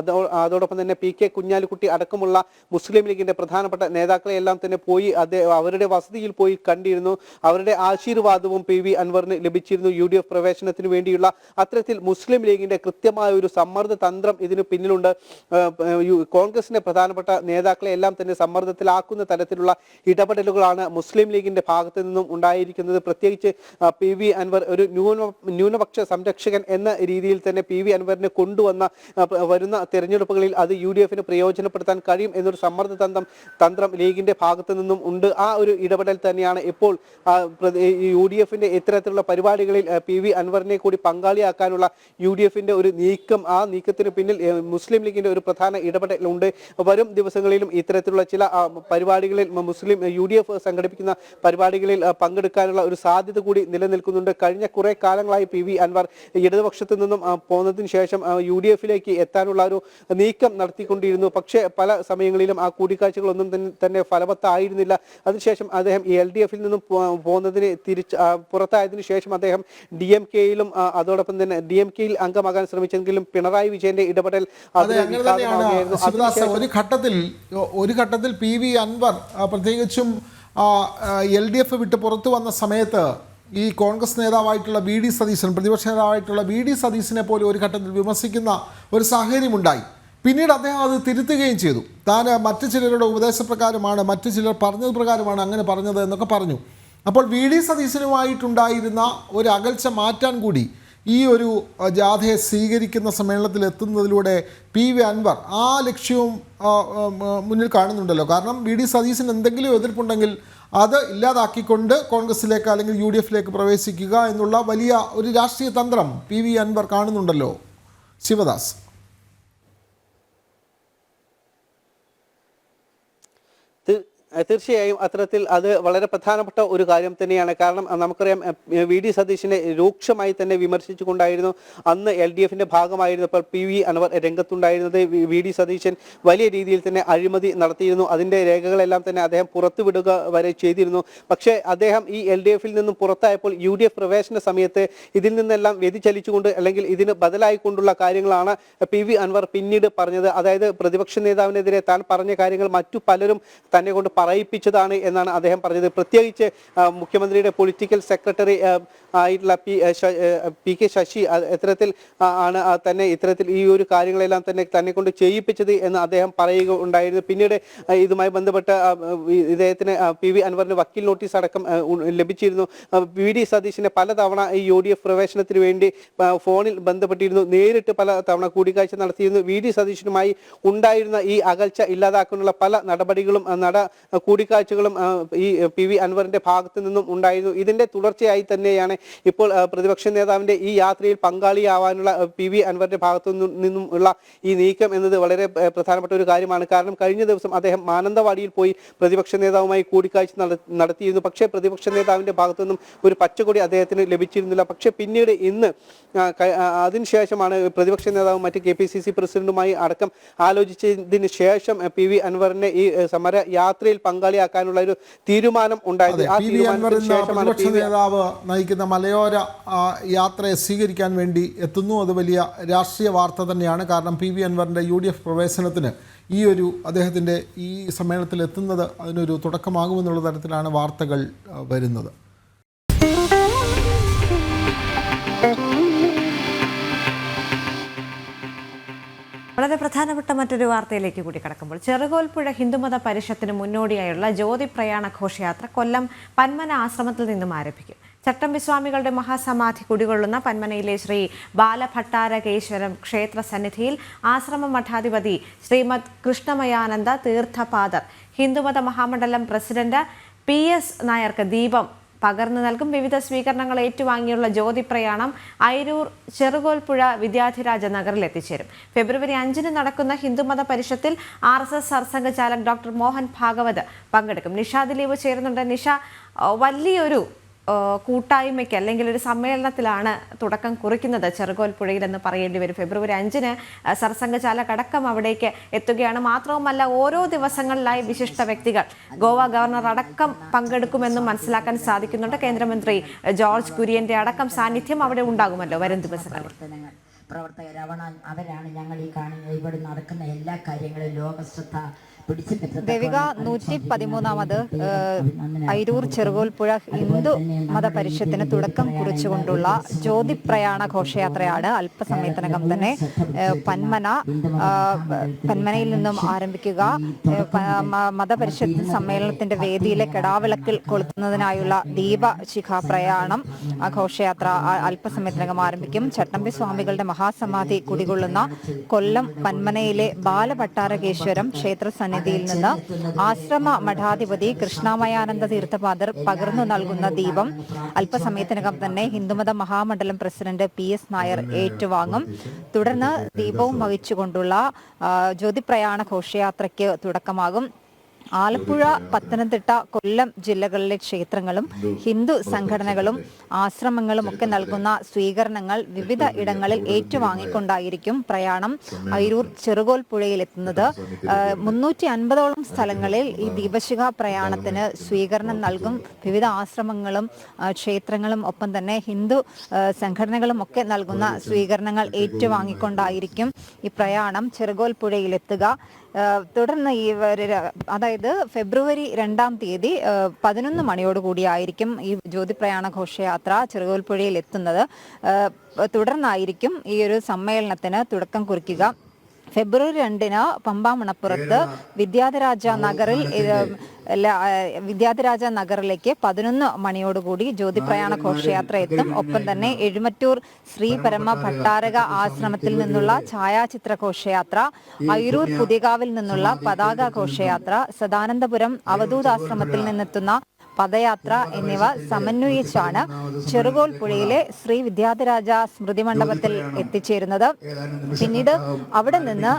അതോടൊപ്പം തന്നെ PK കുഞ്ഞാലിക്കുട്ടി അടക്കമുള്ള മുസ്ലിം ലീഗിന്റെ പ്രധാനപ്പെട്ട നേതാക്കളെ എല്ലാം തന്നെ പോയി അവരുടെ വസതിയിൽ പോയി കണ്ടിരുന്നു. അവരുടെ ആശീർവാദവും PV അൻവറിന് ലഭിച്ചിരുന്നു UDF പ്രവേശനത്തിന് വേണ്ടിയുള്ള. അത്തരത്തിൽ മുസ്ലിം ലീഗിന്റെ കൃത്യമായ ഒരു സമ്മർദ്ദ തന്ത്രം ഇതിന് പിന്നിലുണ്ട്. കോൺഗ്രസിന്റെ പ്രധാനപ്പെട്ട നേതാക്കളെ എല്ലാം തന്നെ സമ്മർദ്ദത്തിലാക്കുന്ന തരത്തിലുള്ള ഇടപെടലുകളാണ് മുസ്ലിം ലീഗിന്റെ ഭാഗത്തു നിന്നും ഉണ്ടായിരിക്കുന്നത്. പ്രത്യേകിച്ച് PV അൻവർ ഒരു ന്യൂനപക്ഷ സംരക്ഷകൻ എന്ന രീതിയിൽ തന്നെ PV അൻവറിനെ കൊണ്ടുവന്ന വരുന്ന തെരഞ്ഞെടുപ്പുകളിൽ അത് UDFന് പ്രയോജനപ്പെടുത്താൻ കഴിയും എന്നൊരു സമ്മർദ്ദ തന്ത്രം ലീഗിന്റെ ഭാഗത്തു നിന്നും ഉണ്ട്. ആ ഒരു ഇടപെടൽ തന്നെയാണ് ഇപ്പോൾ UDFന്റെ ഇത്തരത്തിലുള്ള പരിപാടികളിൽ PV അൻവറിനെ കൂടി പങ്കാളിയാക്കാനുള്ള UDFന്റെ ഒരു നീക്കം. ആ നീക്കത്തിന് പിന്നിൽ മുസ്ലിം ലീഗിന്റെ ഒരു പ്രധാന ഇടപെടലുണ്ട്. വരും ദിവസങ്ങളിലും ഇത്തരത്തിലുള്ള ചില പരിപാടികളിൽ UDF സംഘടിപ്പിക്കുന്ന പരിപാടികളിൽ പങ്കെടുക്കാനുള്ള ഒരു സാധ്യത കൂടി നിലനിൽക്കുന്നുണ്ട്. കഴിഞ്ഞ കുറെ കാലങ്ങളായി PV അൻവർ ഇടതുപക്ഷത്തു നിന്നും പോന്നതിന് ശേഷം UDFിലേക്ക് എത്താനുള്ള ഒരു നീക്കം നടത്തിക്കൊണ്ടിരുന്നു. പക്ഷേ പല സമയങ്ങളിലും ആ കൂടിക്കാഴ്ചകളൊന്നും തന്നെ ഫലവത്തായിരുന്നില്ല. അതിനുശേഷം അദ്ദേഹം LDFിൽ നിന്നും പോകുന്നതിന് പുറത്തായതിനു ശേഷം അദ്ദേഹം DMKയിലും അതോടൊപ്പം തന്നെ DMKയിൽ അംഗമാകാൻ ശ്രമിച്ചെങ്കിലും പിണറായി വിജയന്റെ ഇടപെടൽ ഒരു ഘട്ടത്തിൽ PV അൻവർ പ്രത്യേകിച്ചും LDF വിട്ട് പുറത്തു വന്ന സമയത്ത് ഈ കോൺഗ്രസ് നേതാവായിട്ടുള്ള VD സതീശൻ, പ്രതിപക്ഷ നേതാവായിട്ടുള്ള VD സതീശനെ പോലെ ഒരു ഘട്ടത്തിൽ വിമർശിക്കുന്ന ഒരു സാഹചര്യമുണ്ടായി. പിന്നീട് അദ്ദേഹം അത് തിരുത്തുകയും ചെയ്തു. താൻ മറ്റു ചിലരുടെ ഉപദേശപ്രകാരമാണ്, മറ്റു ചിലർ പറഞ്ഞത് പ്രകാരമാണ് അങ്ങനെ പറഞ്ഞത് എന്നൊക്കെ പറഞ്ഞു. അപ്പോൾ VD സതീശനുമായിട്ടുണ്ടായിരുന്ന ഒരു അകൽച്ച മാറ്റാൻ കൂടി ഈ ഒരു ജാഥയെ സ്വീകരിക്കുന്ന സമ്മേളനത്തിൽ എത്തുന്നതിലൂടെ PV അൻവർ ആ ലക്ഷ്യവും മുന്നിൽ കാണുന്നുണ്ടല്ലോ. കാരണം VD സതീശന് എന്തെങ്കിലും എതിർപ്പുണ്ടെങ്കിൽ അത് ഇല്ലാതാക്കിക്കൊണ്ട് കോൺഗ്രസിലേക്ക് അല്ലെങ്കിൽ UDFിലേക്ക് പ്രവേശിക്കുക എന്നുള്ള വലിയ ഒരു രാഷ്ട്രീയ തന്ത്രം PV അൻവർ കാണുന്നുണ്ടല്ലോ. ശിവദാസ്. തീർച്ചയായും അത്തരത്തിൽ അത് വളരെ പ്രധാനപ്പെട്ട ഒരു കാര്യം തന്നെയാണ്. കാരണം നമുക്കറിയാം VD സതീശനെ രൂക്ഷമായി തന്നെ വിമർശിച്ചുകൊണ്ടായിരുന്നു അന്ന് LDFിന്റെ ഭാഗമായിരുന്നപ്പോൾ PV അൻവർ രംഗത്തുണ്ടായിരുന്നത്. VD സതീശൻ വലിയ രീതിയിൽ തന്നെ അഴിമതി നടത്തിയിരുന്നു. അതിന്റെ രേഖകളെല്ലാം തന്നെ അദ്ദേഹം പുറത്തുവിടുക വരെ ചെയ്തിരുന്നു. പക്ഷേ അദ്ദേഹം ഈ LDFിൽ നിന്നും പുറത്തായപ്പോൾ UDF പ്രവേശന സമയത്ത് ഇതിൽ നിന്നെല്ലാം വ്യതിചലിച്ചുകൊണ്ട് അല്ലെങ്കിൽ ഇതിന് ബദലായിക്കൊണ്ടുള്ള കാര്യങ്ങളാണ് PV അൻവർ പിന്നീട് പറഞ്ഞത്. അതായത് പ്രതിപക്ഷ നേതാവിനെതിരെ താൻ പറഞ്ഞ കാര്യങ്ങൾ മറ്റു പലരും തന്നെ കൊണ്ട് പറയിപ്പിച്ചതാണ് എന്നാണ് അദ്ദേഹം പറഞ്ഞത്. പ്രത്യേകിച്ച് മുഖ്യമന്ത്രിയുടെ പൊളിറ്റിക്കൽ സെക്രട്ടറി ആയിട്ടുള്ള PK ശശി ഇത്തരത്തിൽ ആണ് തന്നെ ഇത്തരത്തിൽ ഈ ഒരു കാര്യങ്ങളെല്ലാം തന്നെ കൊണ്ട് ചെയ്യിപ്പിച്ചത് എന്ന് അദ്ദേഹം പറയുക ഉണ്ടായിരുന്നു. പിന്നീട് ഇതുമായി ബന്ധപ്പെട്ട് ഇദ്ദേഹത്തിന് PV അൻവറിന് വക്കീൽ നോട്ടീസ് അടക്കം ലഭിച്ചിരുന്നു. VD സതീശനെ പലതവണ ഈ UDF പ്രവേശനത്തിന് വേണ്ടി ഫോണിൽ ബന്ധപ്പെട്ടിരുന്നു. നേരിട്ട് പല തവണ കൂടിക്കാഴ്ച നടത്തിയിരുന്നു. VD സതീശനുമായി ഉണ്ടായിരുന്ന ഈ അകൽച്ച ഇല്ലാതാക്കാനുള്ള പല നടപടികളും കൂടിക്കാഴ്ചകളും ഈ PV അൻവറിന്റെ ഭാഗത്തു നിന്നും ഉണ്ടായിരുന്നു. ഇതിന്റെ തുടർച്ചയായി തന്നെയാണ് ഇപ്പോൾ പ്രതിപക്ഷ നേതാവിന്റെ ഈ യാത്രയിൽ പങ്കാളിയാവാനുള്ള PV അൻവറിന്റെ ഭാഗത്തു നിന്നും ഉള്ള ഈ നീക്കം എന്നത് വളരെ പ്രധാനപ്പെട്ട ഒരു കാര്യമാണ്. കാരണം കഴിഞ്ഞ ദിവസം അദ്ദേഹം മാനന്തവാടിയിൽ പോയി പ്രതിപക്ഷ നേതാവുമായി കൂടിക്കാഴ്ച നടത്തിയിരുന്നു. പക്ഷേ പ്രതിപക്ഷ നേതാവിന്റെ ഭാഗത്തു നിന്നും ഒരു പച്ചക്കൊടി അദ്ദേഹത്തിന് ലഭിച്ചിരുന്നില്ല. പക്ഷേ പിന്നീട് ഇന്ന് അതിനുശേഷമാണ് പ്രതിപക്ഷ നേതാവും മറ്റ് KPCC പ്രസിഡന്റുമായി അടക്കം ആലോചിച്ചതിന് ശേഷം PV അൻവറിനെ ഈ സമര യാത്രയിൽ പങ്കാളിയാക്കാനുള്ള ഒരു തീരുമാനം ഉണ്ടായത്. ആ തീരുമാനത്തിന് ശേഷമാണ് നേതാവ് നയിക്കുന്ന മലയോര യാത്രയെ സ്വീകരിക്കാൻ വേണ്ടി എത്തുന്നു. അത് വലിയ രാഷ്ട്രീയ വാർത്ത തന്നെയാണ്. കാരണം PV അൻവറിന്റെ UDF പ്രവേശനത്തിന് ഈ ഒരു അദ്ദേഹത്തിൻ്റെ ഈ സമ്മേളനത്തിൽ എത്തുന്നത് അതിനൊരു തുടക്കമാകുമെന്നുള്ള തരത്തിലാണ് വാർത്തകൾ വരുന്നത്. വളരെ പ്രധാനപ്പെട്ട മറ്റൊരു വാർത്തയിലേക്ക് കൂടി കടക്കുമ്പോൾ ചെറുകോൽപ്പുഴ ഹിന്ദുമത പരിഷത്തിന് മുന്നോടിയായുള്ള ജ്യോതി പ്രയാണ ഘോഷയാത്ര കൊല്ലം പന്മന ആശ്രമത്തിൽ നിന്നും ആരംഭിക്കും. ചട്ടമ്പി സ്വാമികളുടെ മഹാസമാധി കുടികൊള്ളുന്ന പന്മനയിലെ ശ്രീ ബാലഭട്ടാരകേശ്വരം ക്ഷേത്ര സന്നിധിയിൽ ആശ്രമ മഠാധിപതി ശ്രീമദ് കൃഷ്ണമയാനന്ദ തീർത്ഥപാദർ ഹിന്ദുമത മഹാമണ്ഡലം പ്രസിഡന്റ് PS നായർക്ക് ദീപം പകർന്നു നൽകും. വിവിധ സ്വീകരണങ്ങൾ ഏറ്റുവാങ്ങിയുള്ള ജ്യോതി പ്രയാണം അയിരൂർ ചെറുകോൽപ്പുഴ വിദ്യാധിരാജ നഗറിൽ എത്തിച്ചേരും. ഫെബ്രുവരി 5 നടക്കുന്ന ഹിന്ദുമത പരിഷത്തിൽ RSS സർസംഘ ചാലക് ഡോക്ടർ മോഹൻ ഭാഗവത് പങ്കെടുക്കും. നിഷ ദിലീപ് ചേരുന്നുണ്ട്. നിഷ, വലിയൊരു കൂട്ടായ്മയ്ക്ക് അല്ലെങ്കിൽ ഒരു സമ്മേളനത്തിലാണ് തുടക്കം കുറിക്കുന്നത് ചെറുകോൽപ്പുഴയിൽ എന്ന് പറയേണ്ടി വരും. ഫെബ്രുവരി 5 സർസംഘ ചാലക് അടക്കം അവിടേക്ക് എത്തുകയാണ്. മാത്രവുമല്ല, ഓരോ ദിവസങ്ങളിലായി വിശിഷ്ട വ്യക്തികൾ, ഗോവ ഗവർണർ അടക്കം പങ്കെടുക്കുമെന്നും മനസ്സിലാക്കാൻ സാധിക്കുന്നുണ്ട്. കേന്ദ്രമന്ത്രി ജോർജ് കുര്യന്റെ അടക്കം സാന്നിധ്യം അവിടെ ഉണ്ടാകുമല്ലോ വരും ദിവസങ്ങളിൽ. പ്രവർത്തകരാവണം അവരാണ് ഞങ്ങൾ ഈ കാണുന്ന ഇവിടെ നടക്കുന്ന എല്ലാ കാര്യങ്ങളും ലോകശ്രദ്ധ ദേവിക 113ാമത് അയിരൂർ ചെറുകോൽപ്പുഴ ഹിന്ദു മത പരിഷത്തിന് തുടക്കം കുറിച്ചുകൊണ്ടുള്ള ജ്യോതി പ്രയാണ ഘോഷയാത്രയാണ് അല്പസമയത്തിനകം തന്നെ പന്മനയിൽ നിന്നും ആരംഭിക്കുക. മതപരിഷത്ത് സമ്മേളനത്തിന്റെ വേദിയിലെ കെടാവിളക്കിൽ കൊളുത്തുന്നതിനായുള്ള ദീപശിഖ പ്രയാണം ഘോഷയാത്ര അല്പസമയത്തിനകം ആരംഭിക്കും. ചട്ടമ്പി സ്വാമികളുടെ മഹാസമാധി കുടികൊള്ളുന്ന കൊല്ലം പന്മനയിലെ ബാലഭട്ടാരകേശ്വരം ക്ഷേത്ര സന്നിധിയിൽ നിന്ന് ആശ്രമ മഠാധിപതി കൃഷ്ണമയാനന്ദ തീർത്ഥപാദർ പകർന്നു നൽകുന്ന ദീപം അല്പസമയത്തിനകം തന്നെ ഹിന്ദുമത മഹാമണ്ഡലം പ്രസിഡന്റ് PS നായർ ഏറ്റുവാങ്ങും. തുടർന്ന് ദീപവും വഹിച്ചുകൊണ്ടുള്ള ജ്യോതിപ്രയാണ ഘോഷയാത്രയ്ക്ക് തുടക്കമാകും. ആലപ്പുഴ, പത്തനംതിട്ട, കൊല്ലം ജില്ലകളിലെ ക്ഷേത്രങ്ങളും ഹിന്ദു സംഘടനകളും ആശ്രമങ്ങളും ഒക്കെ നൽകുന്ന സ്വീകരണങ്ങൾ വിവിധ ഇടങ്ങളിൽ ഏറ്റുവാങ്ങിക്കൊണ്ടായിരിക്കും പ്രയാണം അയിരൂർ ചെറുകോൽപ്പുഴയിൽ എത്തുന്നത്. 350ഓളം സ്ഥലങ്ങളിൽ ഈ ദീപശിഖ പ്രയാണത്തിന് സ്വീകരണം നൽകും. വിവിധ ആശ്രമങ്ങളും ക്ഷേത്രങ്ങളും ഒപ്പം തന്നെ ഹിന്ദു സംഘടനകളും ഒക്കെ നൽകുന്ന സ്വീകരണങ്ങൾ ഏറ്റുവാങ്ങിക്കൊണ്ടായിരിക്കും ഈ പ്രയാണം ചെറുകോൽപ്പുഴയിലെത്തുക. തുടർന്ന് അതായത് ഫെബ്രുവരി 2-ാം തീയതി 11 മണിയോടുകൂടിയായിരിക്കും ഈ ജ്യോതിപ്രയാണ ഘോഷയാത്ര ചെറുകോൽപ്പുഴയിൽ എത്തുന്നത്. തുടർന്നായിരിക്കും ഈ ഒരു സമ്മേളനത്തിന് തുടക്കം കുറിക്കുക. ഫെബ്രുവരി 2-ന് പമ്പാമണപ്പുറത്ത് വിദ്യാധിരാജ നഗറിലേക്ക് 11 മണിയോടുകൂടി ജ്യോതിപ്രയാണ ഘോഷയാത്ര എത്തും. ഒപ്പം തന്നെ എഴുമറ്റൂർ ശ്രീ പരമ ഭട്ടാരക ആശ്രമത്തിൽ നിന്നുള്ള ഛായാചിത്ര ഘോഷയാത്ര, അയിരൂർ പുതിയകാവിൽ നിന്നുള്ള പതാക ഘോഷയാത്ര, സദാനന്ദപുരം അവധൂതാശ്രമത്തിൽ നിന്നെത്തുന്ന പദയാത്ര എന്നിവ സമന്വയിച്ചാണ് ചെറുകോൽപ്പുഴയിലെ ശ്രീ വിദ്യാധിരാജ സ്മൃതി മണ്ഡപത്തിൽ എത്തിച്ചേരുന്നത്. പിന്നീട് അവിടെ നിന്ന്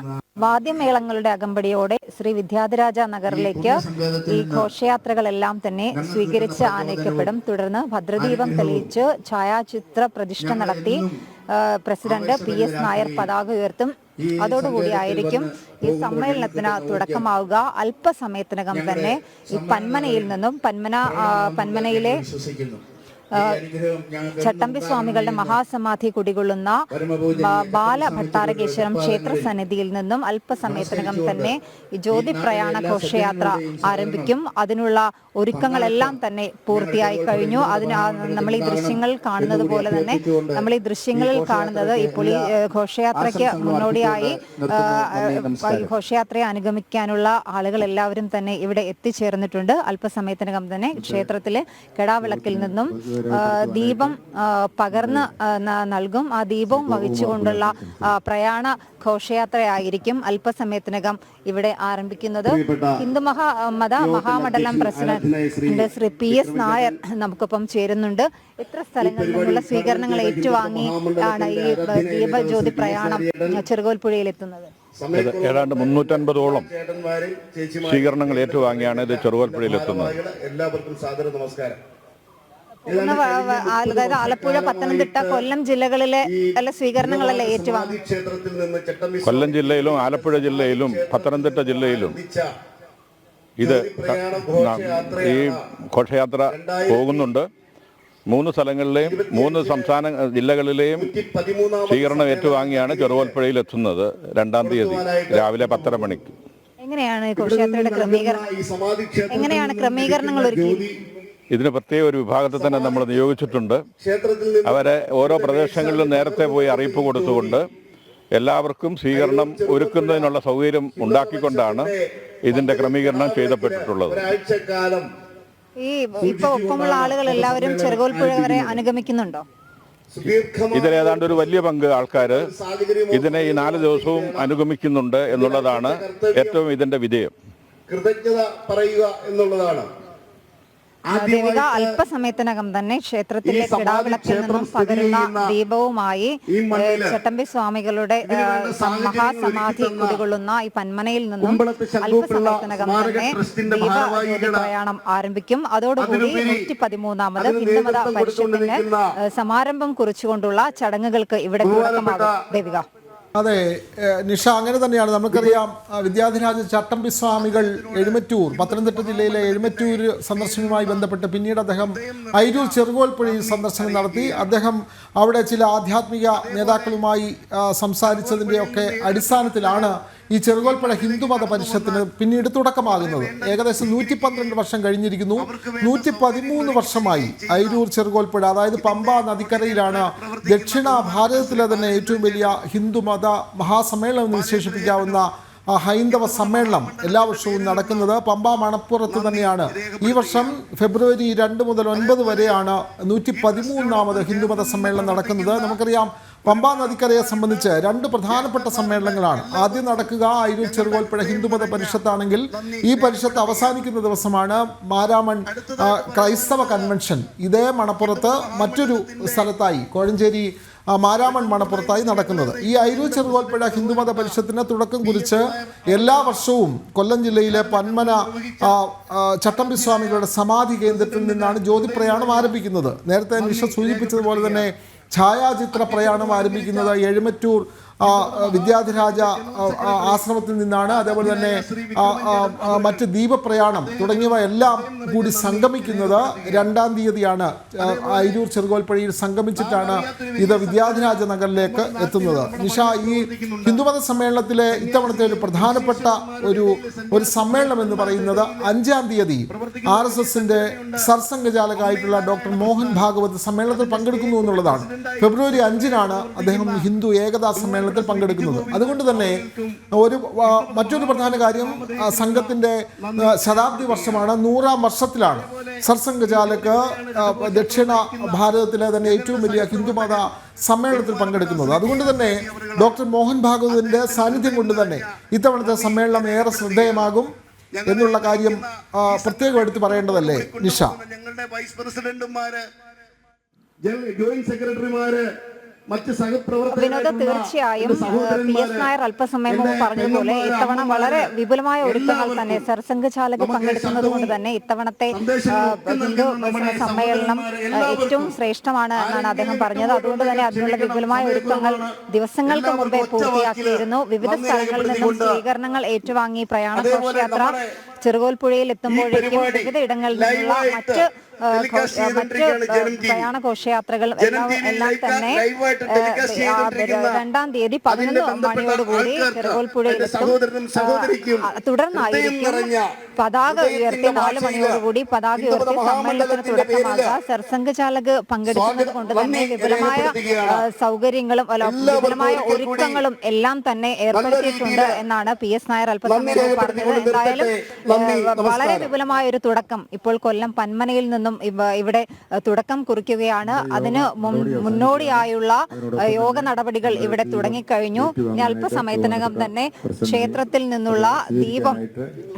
വാദ്യമേളങ്ങളുടെ അകമ്പടിയോടെ ശ്രീ വിദ്യാധിരാജ നഗറിലേക്ക് ഈ ഘോഷയാത്രകളെല്ലാം തന്നെ സ്വീകരിച്ച് ആനയിക്കപ്പെടും. തുടർന്ന് ഭദ്രദീപം തെളിയിച്ച് ഛായാചിത്ര പ്രതിഷ്ഠ നടത്തി പ്രസിഡന്റ് PS നായർ പതാക ഉയർത്തും. അതോടുകൂടിയായിരിക്കും ഈ സമ്മേളനത്തിന് തുടക്കമാവുക. അല്പസമയത്തിനകം തന്നെ ഈ പന്മനയിൽ നിന്നും പന്മനയിലെ ചട്ടമ്പി സ്വാമികളുടെ മഹാസമാധി കുടികൊള്ളുന്ന ബാലഭട്ടാരകേശ്വരം ക്ഷേത്ര സന്നിധിയിൽ നിന്നും അല്പസമയത്തിനകം തന്നെ ഈ ജ്യോതിപ്രയാണ ഘോഷയാത്ര ആരംഭിക്കും. അതിനുള്ള ഒരുക്കങ്ങളെല്ലാം തന്നെ പൂർത്തിയായി കഴിഞ്ഞു. നമ്മൾ ഈ ദൃശ്യങ്ങൾ കാണുന്നത് പോലെ തന്നെ ദൃശ്യങ്ങളിൽ കാണുന്നത് ഇപ്പോൾ ഈ ഘോഷയാത്രയ്ക്ക് മുന്നോടിയായി ഘോഷയാത്രയെ അനുഗമിക്കാനുള്ള ആളുകൾ എല്ലാവരും തന്നെ ഇവിടെ എത്തിച്ചേർന്നിട്ടുണ്ട്. അല്പസമയത്തിനകം തന്നെ ക്ഷേത്രത്തിലെ കെടാവിളക്കിൽ നിന്നും ദീപം പകർന്ന് നൽകും. ആ ദീപവും വഹിച്ചുകൊണ്ടുള്ള പ്രയാണ ഘോഷയാത്രയായിരിക്കും അല്പസമയത്തിനകം ഇവിടെ ആരംഭിക്കുന്നത്. ഹിന്ദു മഹാമണ്ഡലം പ്രസിഡന്റ് ശ്രീ PS നായർ നമുക്കൊപ്പം ചേരുന്നുണ്ട്. എത്ര സ്ഥലങ്ങളിൽ നിന്നുള്ള സ്വീകരണങ്ങൾ ഏറ്റുവാങ്ങി ആണ് ഈ ദീപജ്യോതി പ്രയാണം ചെറുകോൽപ്പുഴയിൽ എത്തുന്നത്? ഏതാണ്ട് 350ഓളം സ്വീകരണങ്ങൾ ഏറ്റുവാങ്ങിയാണ് ഇത് ചെറുകോൽപ്പുഴയിൽ എത്തുന്നത്. എല്ലാവർക്കും സാദര നമസ്കാരം. അതായത് ആലപ്പുഴ, പത്തനംതിട്ട, കൊല്ലം ജില്ലകളിലെ എല്ലാ സ്വീകരണങ്ങളല്ലേ ഏറ്റുവാങ്ങി? കൊല്ലം ജില്ലയിലും ആലപ്പുഴ ജില്ലയിലും പത്തനംതിട്ട ജില്ലയിലും ഇത് ഈ ഘോഷയാത്ര പോകുന്നുണ്ട്. 3 സ്ഥലങ്ങളിലെയും 3 സംസ്ഥാന ജില്ലകളിലെയും സ്വീകരണം ഏറ്റുവാങ്ങിയാണ് ചെറുകോൽപ്പുഴയിൽ എത്തുന്നത് 2-ാം തീയതി രാവിലെ 10:30 മണിക്ക്. എങ്ങനെയാണ് ഘോഷയാത്രയുടെ ക്രമീകരണങ്ങൾ ഒരുക്കിയത്? ഇതിന് പ്രത്യേക ഒരു വിഭാഗത്തെ തന്നെ നമ്മൾ നിയോഗിച്ചിട്ടുണ്ട്. അവരെ ഓരോ പ്രദേശങ്ങളിലും നേരത്തെ പോയി അറിയിപ്പ് കൊടുത്തുകൊണ്ട് എല്ലാവർക്കും സ്വീകരണം ഒരുക്കുന്നതിനുള്ള സൗകര്യം ഉണ്ടാക്കിക്കൊണ്ടാണ് ഇതിന്റെ ക്രമീകരണം ചെയ്യപ്പെട്ടിട്ടുള്ളത്. ഇപ്പൊ ഒപ്പമുള്ള ആളുകൾ എല്ലാവരും ചെറുകോൽപ്പുഴ വരെ അനുഗമിക്കുന്നുണ്ടോ? ഇതിലേതാണ്ട് ഒരു വലിയ പങ്ക് ആൾക്കാർ ഇതിനെ ഈ 4 ദിവസവും അനുഗമിക്കുന്നുണ്ട് എന്നുള്ളതാണ് ഏറ്റവും ഇതിന്റെ വിജയം. കൃതജ്ഞത പറയുക എന്നുള്ളതാണ്. ദേവിക അല്പസമയത്തിനകം തന്നെ ക്ഷേത്രത്തിലെ കിടാവിളക്കിൽ നിന്നും പകരുന്ന ദീപവുമായി ചട്ടമ്പി സ്വാമികളുടെ മഹാസമാധി കുടികൊള്ളുന്ന ഈ പന്മനയിൽ നിന്നും അല്പസമയത്തിനകം തന്നെ ദീപജ്യോതി പ്രയാണം ആരംഭിക്കും. അതോടുകൂടി 113ാമത് ഹിന്ദുമത പരിഷത്തിന് സമാരംഭം കുറിച്ചുകൊണ്ടുള്ള ചടങ്ങുകൾക്ക് ഇവിടെ തുടക്കമാകും. ദേവിക. അതെ നിഷ, അങ്ങനെ തന്നെയാണ്. നമുക്കറിയാം വിദ്യാധിരാജ ചട്ടമ്പി സ്വാമികൾ എഴുമറ്റൂർ, പത്തനംതിട്ട ജില്ലയിലെ എഴുമറ്റൂർ സന്ദർശനവുമായി ബന്ധപ്പെട്ട് പിന്നീട് അദ്ദേഹം അയിരൂർ ചെറുകോൽപ്പുഴയിൽ സന്ദർശനം നടത്തി. അദ്ദേഹം അവിടെ ചില ആധ്യാത്മിക നേതാക്കളുമായി സംസാരിച്ചതിൻ്റെയൊക്കെ അടിസ്ഥാനത്തിലാണ് ഈ ചെറുകോൽപ്പുഴ ഹിന്ദുമത പരിഷത്തിന് പിന്നീട് തുടക്കമാകുന്നത്. ഏകദേശം 112 വർഷം കഴിഞ്ഞിരിക്കുന്നു. 113 വർഷമായി അയിരൂർ ചെറുകോൽപ്പുഴ, അതായത് പമ്പ നദിക്കരയിലാണ് ദക്ഷിണ ഭാരതത്തിലെ തന്നെ ഏറ്റവും വലിയ ഹിന്ദുമത മഹാസമ്മേളനം എന്ന് വിശേഷിപ്പിക്കാവുന്ന ഹൈന്ദവ സമ്മേളനം എല്ലാ വർഷവും നടക്കുന്നത്. പമ്പ മണപ്പുറത്ത് തന്നെയാണ്. ഈ വർഷം ഫെബ്രുവരി 2 മുതൽ 9 വരെയാണ് 113ാമത് ഹിന്ദുമത സമ്മേളനം നടക്കുന്നത്. നമുക്കറിയാം പമ്പ നദിക്കരയെ സംബന്ധിച്ച് 2 പ്രധാനപ്പെട്ട സമ്മേളനങ്ങളാണ് ആദ്യം നടക്കുക. അയിരൂർ ചെറുകോൽപ്പുഴ ഹിന്ദുമത പരിഷത്താണെങ്കിൽ ഈ പരിഷത്ത് അവസാനിക്കുന്ന ദിവസമാണ് മാരാമൺ ക്രൈസ്തവ കൺവെൻഷൻ. ഇതേ മണപ്പുറത്ത് മറ്റൊരു സ്ഥലത്തായി കോഴഞ്ചേരി മാരാമൺ മണപ്പുറത്തായി നടക്കുന്നത്. ഈ അയിരൂർ ചെറുകോൽപ്പുഴ ഹിന്ദുമത പരിഷത്തിന് തുടക്കം കുറിച്ച് എല്ലാ വർഷവും കൊല്ലം ജില്ലയിലെ പന്മന ചട്ടമ്പി സ്വാമികളുടെ സമാധി കേന്ദ്രത്തിൽ നിന്നാണ് ജ്യോതിപ്രയാണം ആരംഭിക്കുന്നത്. നേരത്തെ നിഷ സൂചിപ്പിച്ചതുപോലെ തന്നെ ഛായാചിത്ര പ്രയാണം ആരംഭിക്കുന്നത് എഴുമറ്റൂർ വിദ്യാധിരാജ ആശ്രമത്തിൽ നിന്നാണ്. അതേപോലെ തന്നെ മറ്റ് ദീപപ്രയാണം തുടങ്ങിയവ എല്ലാം കൂടി സംഗമിക്കുന്നത് 2-ാം തീയതിയാണ്. അയിരൂർ ചെറുകോൽപ്പുഴയിൽ സംഗമിച്ചിട്ടാണ് ഇത് വിദ്യാധിരാജ നഗറിലേക്ക് എത്തുന്നത്. നിഷ, ഈ ഹിന്ദുമത സമ്മേളനത്തിലെ ഇത്തവണത്തെ ഒരു പ്രധാനപ്പെട്ട ഒരു സമ്മേളനം എന്ന് പറയുന്നത് 5-ാം തീയതി RSSന്റെ സർസംഘചാലകായിട്ടുള്ള ഡോക്ടർ മോഹൻ ഭാഗവത് സമ്മേളനത്തിൽ പങ്കെടുക്കുന്നു എന്നുള്ളതാണ്. ഫെബ്രുവരി 5-നാണ് അദ്ദേഹം ഹിന്ദു ഏകതാ സമ്മേളനത്തിൽ പങ്കെടുക്കുന്നത്. അതുകൊണ്ട് തന്നെ മറ്റൊരു പ്രധാന കാര്യം, സംഘത്തിന്റെ ശതാബ്ദി വർഷമാണ്, 100ാം വർഷത്തിലാണ് സർസംഘചാലക് ദക്ഷിണ ഭാരതത്തിലെ തന്നെ ഏറ്റവും വലിയ ഹിന്ദുമത സമ്മേളനത്തിൽ പങ്കെടുക്കുന്നത്. അതുകൊണ്ട് തന്നെ ഡോക്ടർ മോഹൻ ഭാഗവതിന്റെ സാന്നിധ്യം കൊണ്ട് തന്നെ ഇത്തവണത്തെ സമ്മേളനം ഏറെ ശ്രദ്ധേയമാകും എന്നുള്ള കാര്യം പ്രത്യേകം എടുത്ത് പറയേണ്ടതല്ലേ നിഷ? ഞങ്ങളുടെ വൈസ് പ്രസിഡന്റുമാര്, ജോയിന്റ് സെക്രട്ടറിമാര്, വിനോദ, തീർച്ചയായും PS നായർ അല്പസമയം മുമ്പ് പറഞ്ഞതുപോലെ ഇത്തവണ വളരെ വിപുലമായ ഒരുക്കങ്ങൾ തന്നെ സർസംഘചാലക് പങ്കെടുക്കുന്നത് കൊണ്ട് തന്നെ ഇത്തവണത്തെ ഹിന്ദു സമ്മേളനം ഏറ്റവും ശ്രേഷ്ഠമാണ് എന്നാണ് അദ്ദേഹം പറഞ്ഞത്. അതുകൊണ്ട് തന്നെ അതിനുള്ള വിപുലമായ ഒരുക്കങ്ങൾ ദിവസങ്ങൾക്ക് മുമ്പേ പൂർത്തിയാക്കിയിരുന്നു. വിവിധ സ്ഥലങ്ങളിൽ നിന്നും സ്വീകരണങ്ങൾ ഏറ്റുവാങ്ങി പ്രയാണ ഘോഷയാത്ര ചെറുകോൽപ്പുഴയിൽ എത്തുമ്പോഴേക്കും വിവിധ ഇടങ്ങളിൽ നിന്നുള്ള മറ്റ് പ്രയാണ ഘോഷയാത്രകൾ എല്ലാം തന്നെ 2-ാം തീയതി 11 മണിയോടുകൂടി ചെറുകോൽപ്പുഴയിലെത്തും. തുടർന്നായിരിക്കും പതാക ഉയർത്തി 4 മണിയോടുകൂടി പതാക ഉയർത്തി സമ്മേളനത്തിന് തുടക്കമാകുക. സർസംഘ് ചാലക് പങ്കെടുക്കുന്നത് കൊണ്ട് തന്നെ വിപുലമായ സൗകര്യങ്ങളും വിപുലമായ ഒരുക്കങ്ങളും എല്ലാം തന്നെ ഏർപ്പെടുത്തിയിട്ടുണ്ട് എന്നാണ് PS നായർ അല്പസമയം പറഞ്ഞത്. എന്തായാലും വളരെ വിപുലമായ ഒരു തുടക്കം ഇപ്പോൾ കൊല്ലം പന്മനയിൽ നിന്നും ഇവിടെ തുടക്കം കുറിക്കുകയാണ്. അതിന് മുന്നോടിയായുള്ള യോഗ നടപടികൾ ഇവിടെ തുടങ്ങിക്കഴിഞ്ഞു. ഇനി അല്പസമയത്തിനകം തന്നെ ക്ഷേത്രത്തിൽ നിന്നുള്ള ദീപം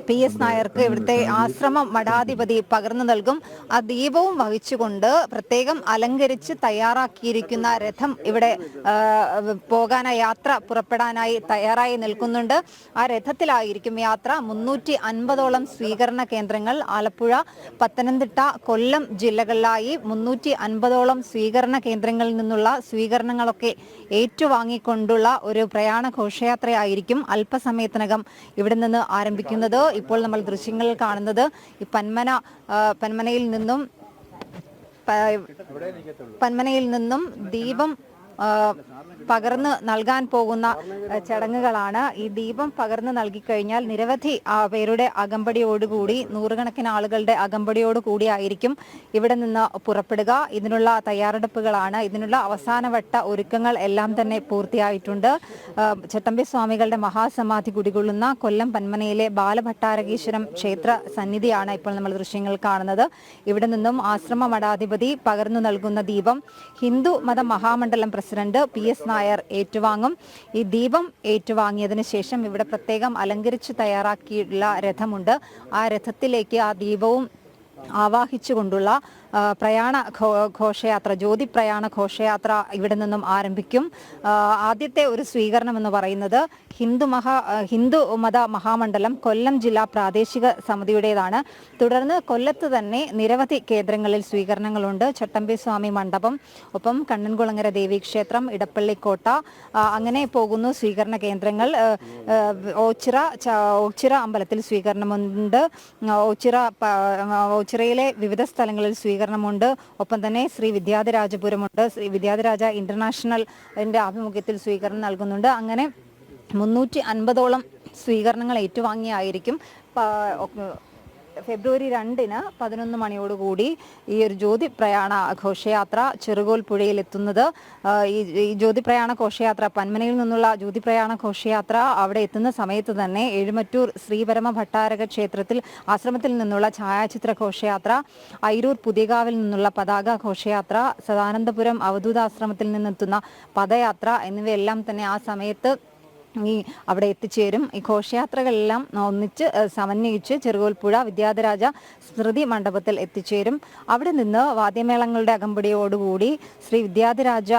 PS നായർക്ക് ഇവിടുത്തെ ആശ്രമം മഠാധിപതി പകർന്നു നൽകും. ആ ദീപവും വഹിച്ചുകൊണ്ട് പ്രത്യേകം അലങ്കരിച്ച് തയ്യാറാക്കിയിരിക്കുന്ന രഥം ഇവിടെ പോകാനായി യാത്ര പുറപ്പെടാനായി തയ്യാറായി നിൽക്കുന്നുണ്ട്. ആ രഥത്തിലായിരിക്കും യാത്ര. 350ഓളം സ്വീകരണ കേന്ദ്രങ്ങൾ ആലപ്പുഴ, പത്തനംതിട്ട, കൊല്ലം ജില്ലകളിലായി 350ഓളം സ്വീകരണ കേന്ദ്രങ്ങളിൽ നിന്നുള്ള സ്വീകരണങ്ങളൊക്കെ ഏറ്റുവാങ്ങിക്കൊണ്ടുള്ള ഒരു പ്രയാണ ഘോഷയാത്രയായിരിക്കും അല്പസമയത്തിനകം ഇവിടെ നിന്ന് ആരംഭിക്കുന്നത്. ഇപ്പോൾ നമ്മൾ ദൃശ്യങ്ങളിൽ കാണുന്നത് ഈ പന്മനയിൽ നിന്നും ദീപം പകർന്ന് നൽകാൻ പോകുന്ന ചടങ്ങുകളാണ്. ഈ ദീപം പകർന്ന് നൽകിക്കഴിഞ്ഞാൽ നിരവധി പേരുടെ അകമ്പടിയോടുകൂടി, നൂറുകണക്കിന് ആളുകളുടെ അകമ്പടിയോടുകൂടിയായിരിക്കും ഇവിടെ നിന്ന് പുറപ്പെടുക. ഇതിനുള്ള തയ്യാറെടുപ്പുകളാണ്. ഇതിനുള്ള അവസാനവട്ട ഒരുക്കങ്ങൾ എല്ലാം തന്നെ പൂർത്തിയായിട്ടുണ്ട്. ചട്ടമ്പി സ്വാമികളുടെ മഹാസമാധി കുടികൊള്ളുന്ന കൊല്ലം പന്മനയിലെ ബാലഭട്ടാരകീശ്വരം ക്ഷേത്ര സന്നിധിയാണ് ഇപ്പോൾ നമ്മൾ ദൃശ്യങ്ങൾ കാണുന്നത്. ഇവിടെ നിന്നും ആശ്രമ മഠാധിപതി പകർന്നു നൽകുന്ന ദീപം ഹിന്ദു മത മഹാമണ്ഡലം പ്രസിഡന്റ് PS നായർ ഏറ്റുവാങ്ങും. ഈ ദീപം ഏറ്റുവാങ്ങിയതിനു ശേഷം ഇവിടെ പ്രത്യേകം അലങ്കരിച്ച് തയ്യാറാക്കിയുള്ള രഥമുണ്ട്. ആ രഥത്തിലേക്ക് ആ ദീപവും ആവാഹിച്ചുകൊണ്ടുള്ള പ്രയാണ ഘോഷയാത്ര, ജ്യോതി പ്രയാണ ഘോഷയാത്ര ഇവിടെ നിന്നും ആരംഭിക്കും. ആദ്യത്തെ ഒരു സ്വീകരണം എന്ന് പറയുന്നത് ഹിന്ദു മത മഹാമണ്ഡലം കൊല്ലം ജില്ലാ പ്രാദേശിക സമിതിയുടേതാണ്. തുടർന്ന് കൊല്ലത്ത് തന്നെ നിരവധി കേന്ദ്രങ്ങളിൽ സ്വീകരണങ്ങളുണ്ട്. ചട്ടമ്പി സ്വാമി മണ്ഡപം, ഒപ്പം കണ്ണൻകുളങ്ങര ദേവീക്ഷേത്രം, ഇടപ്പള്ളിക്കോട്ട, അങ്ങനെ പോകുന്നു സ്വീകരണ കേന്ദ്രങ്ങൾ. ഓച്ചിറ അമ്പലത്തിൽ സ്വീകരണമുണ്ട്. ഓച്ചിറയിലെ വിവിധ സ്ഥലങ്ങളിൽ സ്വീകരണമുണ്ട്. ഒപ്പം തന്നെ ശ്രീ വിദ്യാധിരാജപുരമുണ്ട്. ശ്രീ വിദ്യാധിരാജ ഇന്റർനാഷണലിന്റെ ആഭിമുഖ്യത്തിൽ സ്വീകരണം നൽകുന്നുണ്ട്. അങ്ങനെ 350ഓളം സ്വീകരണങ്ങൾ ഏറ്റുവാങ്ങിയായിരിക്കും ഫെബ്രുവരി 2-ന് 11 മണിയോടുകൂടി ഈ ഒരു ജ്യോതി പ്രയാണ ഘോഷയാത്ര ചെറുകോൽ പുഴയിൽ എത്തുന്നത്. ഈ ജ്യോതി പ്രയാണ ഘോഷയാത്ര, പന്മനയിൽ നിന്നുള്ള ജ്യോതി പ്രയാണ ഘോഷയാത്ര അവിടെ എത്തുന്ന സമയത്ത് തന്നെ എഴുമറ്റൂർ ശ്രീപരമ ഭട്ടാരക ക്ഷേത്രത്തിൽ ആശ്രമത്തിൽ നിന്നുള്ള ഛായാചിത്ര ഘോഷയാത്ര, അയിരൂർ പുതിയകാവിൽ നിന്നുള്ള പതാക ഘോഷയാത്ര, സദാനന്ദപുരം അവധൂതാശ്രമത്തിൽ നിന്നെത്തുന്ന പദയാത്ര എന്നിവയെല്ലാം തന്നെ ആ സമയത്ത് അവിടെ എത്തിച്ചേരും. ഈ ഘോഷയാത്രകളെല്ലാം ഒന്നിച്ച് സമന്വയിച്ച് ചെറുകോൽപ്പുഴ വിദ്യാധിരാജ സ്മൃതി മണ്ഡപത്തിൽ എത്തിച്ചേരും. അവിടെ നിന്ന് വാദ്യമേളങ്ങളുടെ അകമ്പടിയോടുകൂടി ശ്രീ വിദ്യാധിരാജ